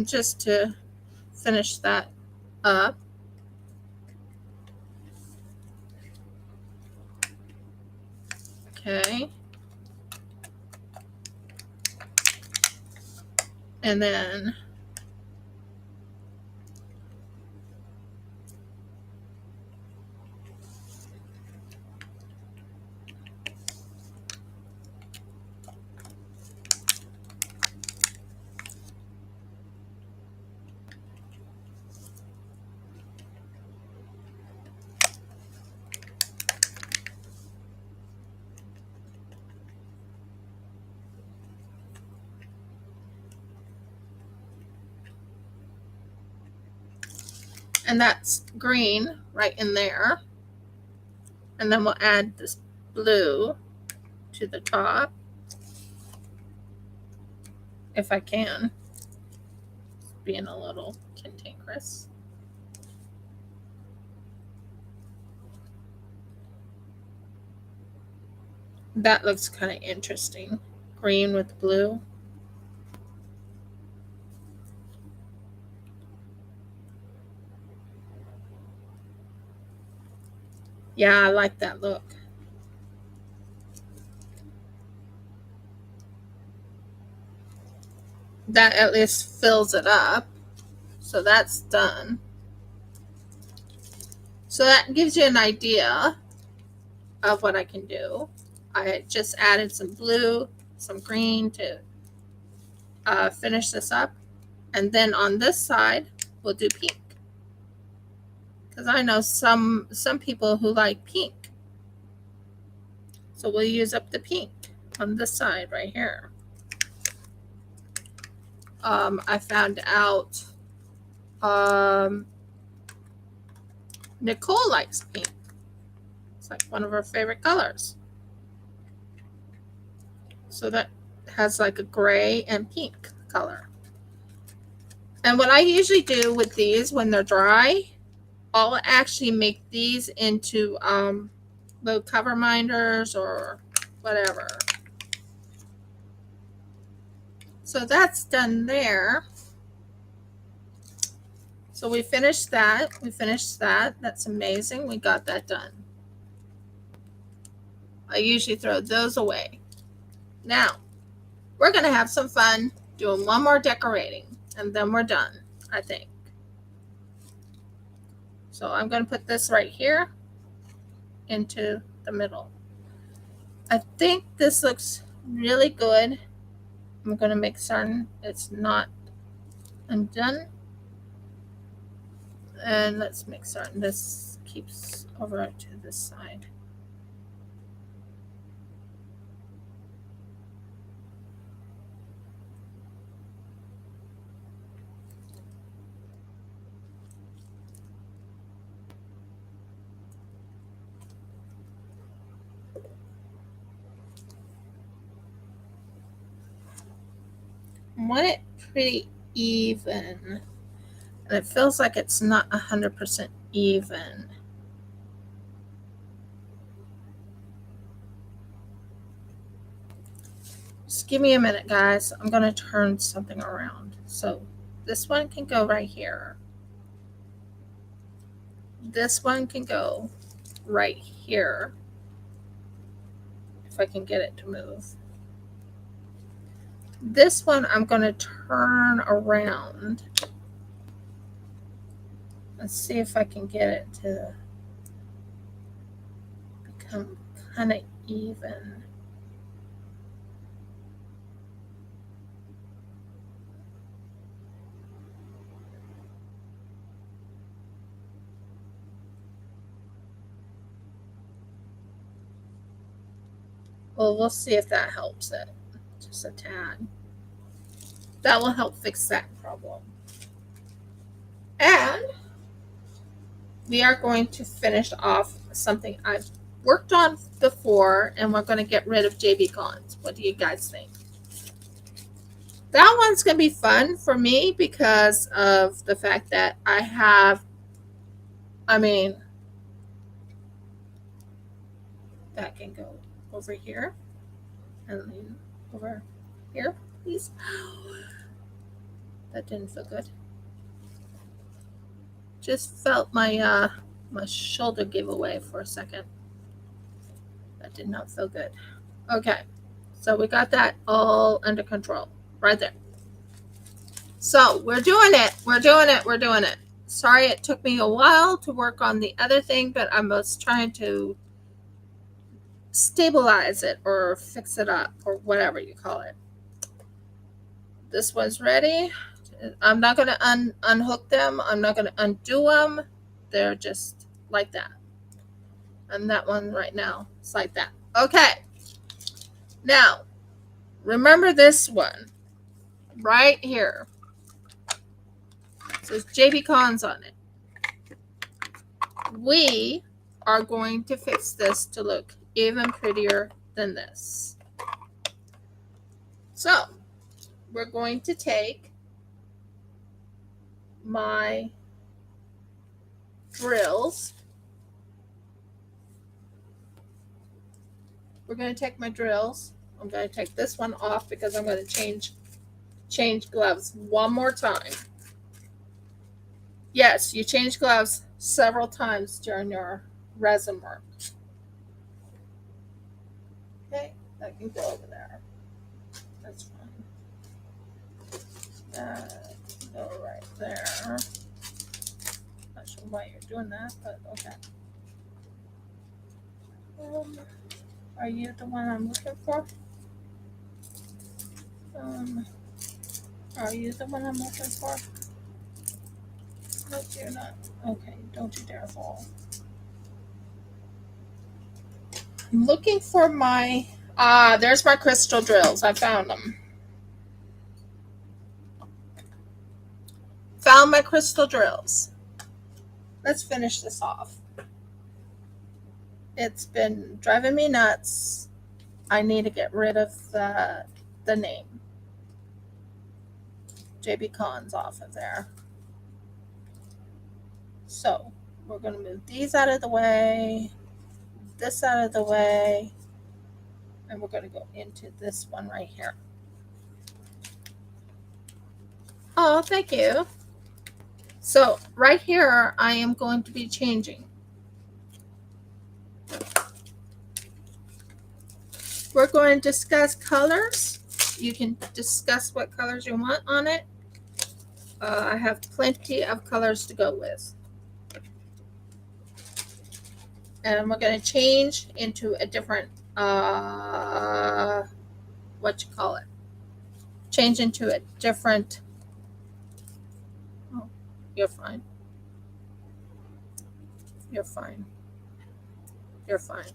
Speaker 1: Just to finish that up. Okay. And then and that's green right in there. And then we'll add this blue to the top, if I can. Being a little cantankerous. That looks kind of interesting. Green with blue. Yeah, I like that look. That at least fills it up. So that's done. So that gives you an idea of what I can do. I just added some blue, some green to finish this up. And then on this side, we'll do pink. Because I know some people who like pink. So we'll use up the pink on this side right here. I found out Nicole likes pink. It's like one of her favorite colors. So that has like a gray and pink color. And what I usually do with these when they're dry, I'll actually make these into little cover minders or whatever. So that's done there. So we finished that. That's amazing. We got that done. I usually throw those away. Now, we're going to have some fun doing one more decorating, and then we're done, I think. So I'm going to put this right here into the middle. I think this looks really good. I'm going to make certain it's not undone. And let's make certain this keeps over to this side. I want it pretty even. And it feels like it's not 100% even. Just give me a minute, guys. I'm going to turn something around. So this one can go right here. This one can go right here. If I can get it to move. This one I'm going to turn around. Let's see if I can get it to become kind of even. Well, we'll see if that helps it. Just a tad. That will help fix that problem. And we are going to finish off something I've worked on before, and we're going to get rid of JB Cons. What do you guys think? That one's going to be fun for me because of the fact that I have, that can go over here and lean over here, please. That didn't feel good. Just felt my my shoulder give away for a second. That did not feel good. Okay, so we got that all under control right there. So we're doing it. Sorry it took me a while to work on the other thing, but I was trying to stabilize it or fix it up or whatever you call it. This one's ready. I'm not going to unhook them. I'm not going to undo them. They're just like that. And that one right now is like that. Okay. Now, remember this one right here. It says JB Cons on it. We are going to fix this to look even prettier than this. So, we're going to take my drills. I'm going to take this one off because I'm going to change gloves one more time. Yes, you change gloves several times during your resin work. Okay, that can go over there. That's fine. That can go right there. Not sure why you're doing that, but okay. Are you the one I'm looking for? Are you the one I'm looking for? Nope, you're not. Okay, don't you dare fall. I'm looking for my... there's my crystal drills. I found them. Found my crystal drills. Let's finish this off. It's been driving me nuts. I need to get rid of the name. JB Cons off of there. So we're going to move these out of the way. this out of the way. And we're going to go into this one right here. Oh, thank you. So right here, I am going to be changing. We're going to discuss colors. You can discuss what colors you want on it. I have plenty of colors to go with. And we're going to change into a different, change into a different, oh, you're fine. You're fine. You're fine.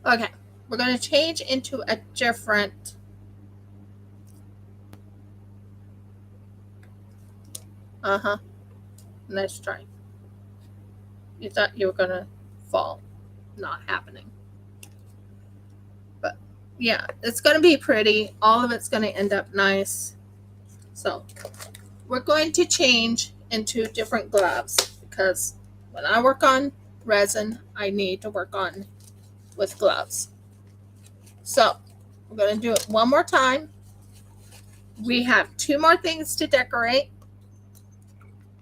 Speaker 1: Okay, we're going to change into a different, nice try. You thought you were going to fall. Not happening. But yeah, it's going to be pretty. All of it's going to end up nice. So we're going to change into different gloves because when I work on resin, I need to work on with gloves. So we're going to do it one more time. We have 2 more things to decorate.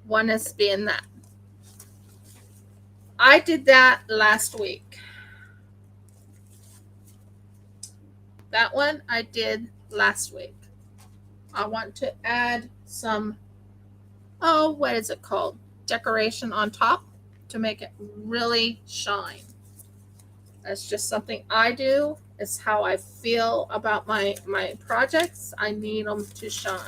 Speaker 1: One is being that. I did that last week. That one I did last week. I want to add some, what is it called? Decoration on top to make it really shine. That's just something I do. It's how I feel about my projects. I need them to shine.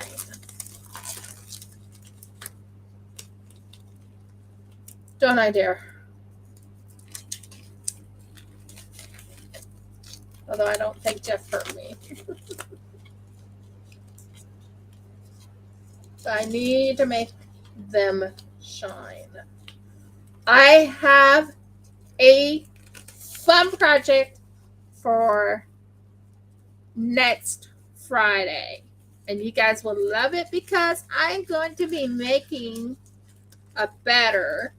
Speaker 1: Don't I dare? Although I don't think Jeff hurt me. So I need to make them shine. I have a fun project for next Friday. And you guys will love it because I'm going to be making a better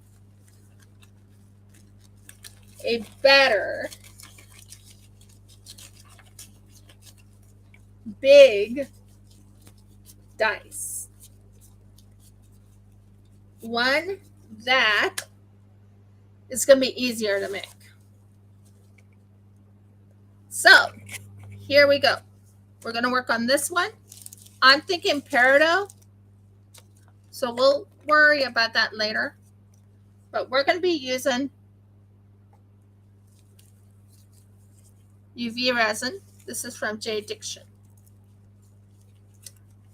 Speaker 1: big dice. One that is going to be easier to make. So here we go. We're going to work on this one. I'm thinking peridot, so we'll worry about that later. But we're going to be using UV resin. This is from J. Diction.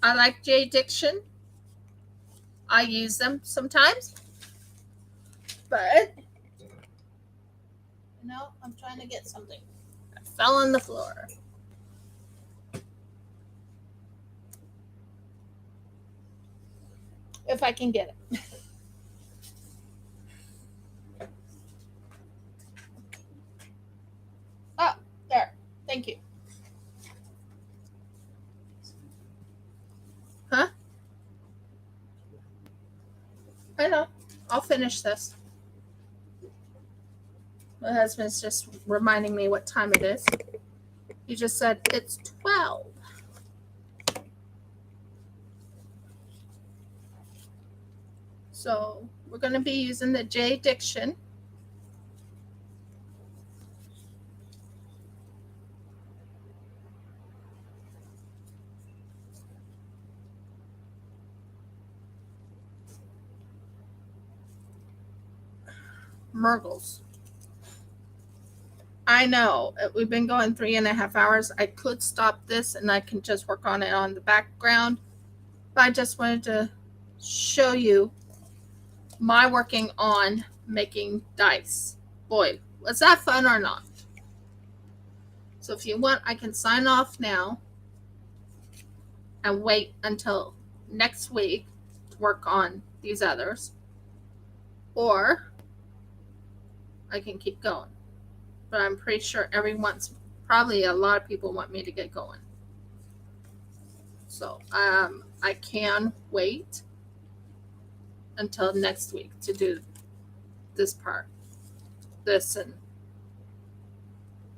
Speaker 1: I like J. Diction. I use them sometimes. But, I'm trying to get something. I fell on the floor. If I can get it. Oh, there. Thank you. Huh? I know. I'll finish this. My husband's just reminding me what time it is. He just said it's 12. So we're going to be using the J. Diction. Murgles. I know. We've been going 3.5 hours. I could stop this and I can just work on it on the background. But I just wanted to show you my working on making dice. Boy, was that fun or not? So if you want, I can sign off now and wait until next week to work on these others. Or I can keep going. But I'm pretty sure probably a lot of people want me to get going. So I can wait until next week to do this part. This and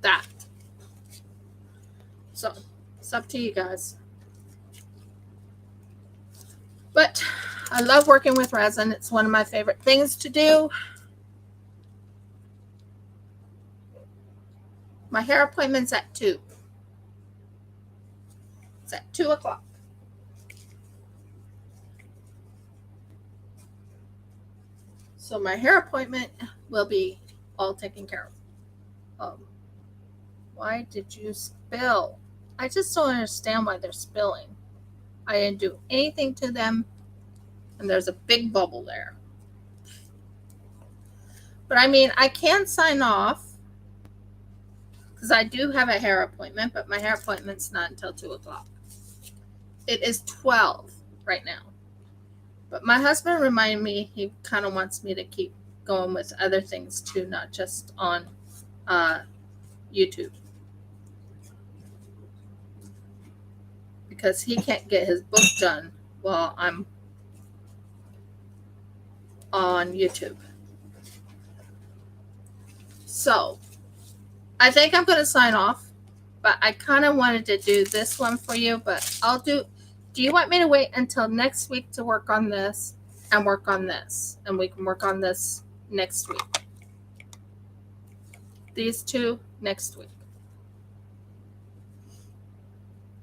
Speaker 1: that. So it's up to you guys. But I love working with resin. It's one of my favorite things to do. My hair appointment's at 2. It's at 2 o'clock. So my hair appointment will be all taken care of. Why did you spill? I just don't understand why they're spilling. I didn't do anything to them, and there's a big bubble there. But I mean, I can sign off because I do have a hair appointment, but my hair appointment's not until 2 o'clock. It is 12 right now. But my husband reminded me he kind of wants me to keep going with other things too, not just on YouTube. Because he can't get his book done while I'm on YouTube. So I think I'm going to sign off, but I kind of wanted to do this one for you, but I'll do you want me to wait until next week to work on this and work on this, and we can work on this next week? These two next week.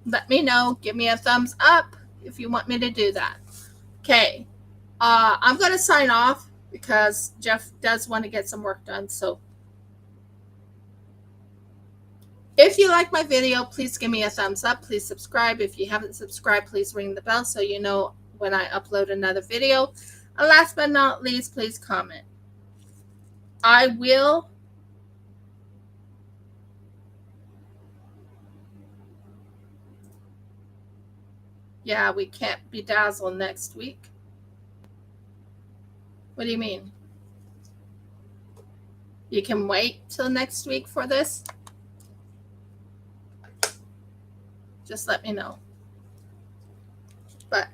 Speaker 1: Let me know. Give me a thumbs up if you want me to do that. Okay. I'm going to sign off because Jeff does want to get some work done. So if you like my video, please give me a thumbs up. Please subscribe. If you haven't subscribed, please ring the bell so you know when I upload another video. And last but not least, please comment. I will Yeah, we can't bedazzle next week. What do you mean? You can wait till next week for this? Just let me know. But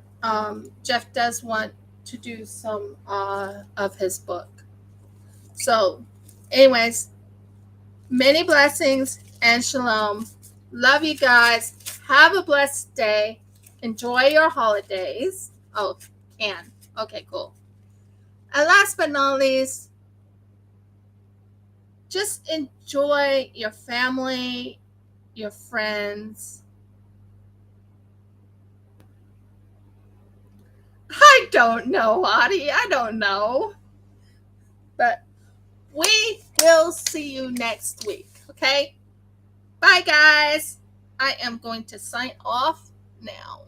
Speaker 1: Jeff does want to do some of his book. So, anyways, many blessings and shalom. Love you guys. Have a blessed day. Enjoy your holidays. Oh, can. Okay, cool. And last but not least, just enjoy your family, your friends. I don't know, Audie. I don't know. But we will see you next week, okay? Bye, guys. I am going to sign off now.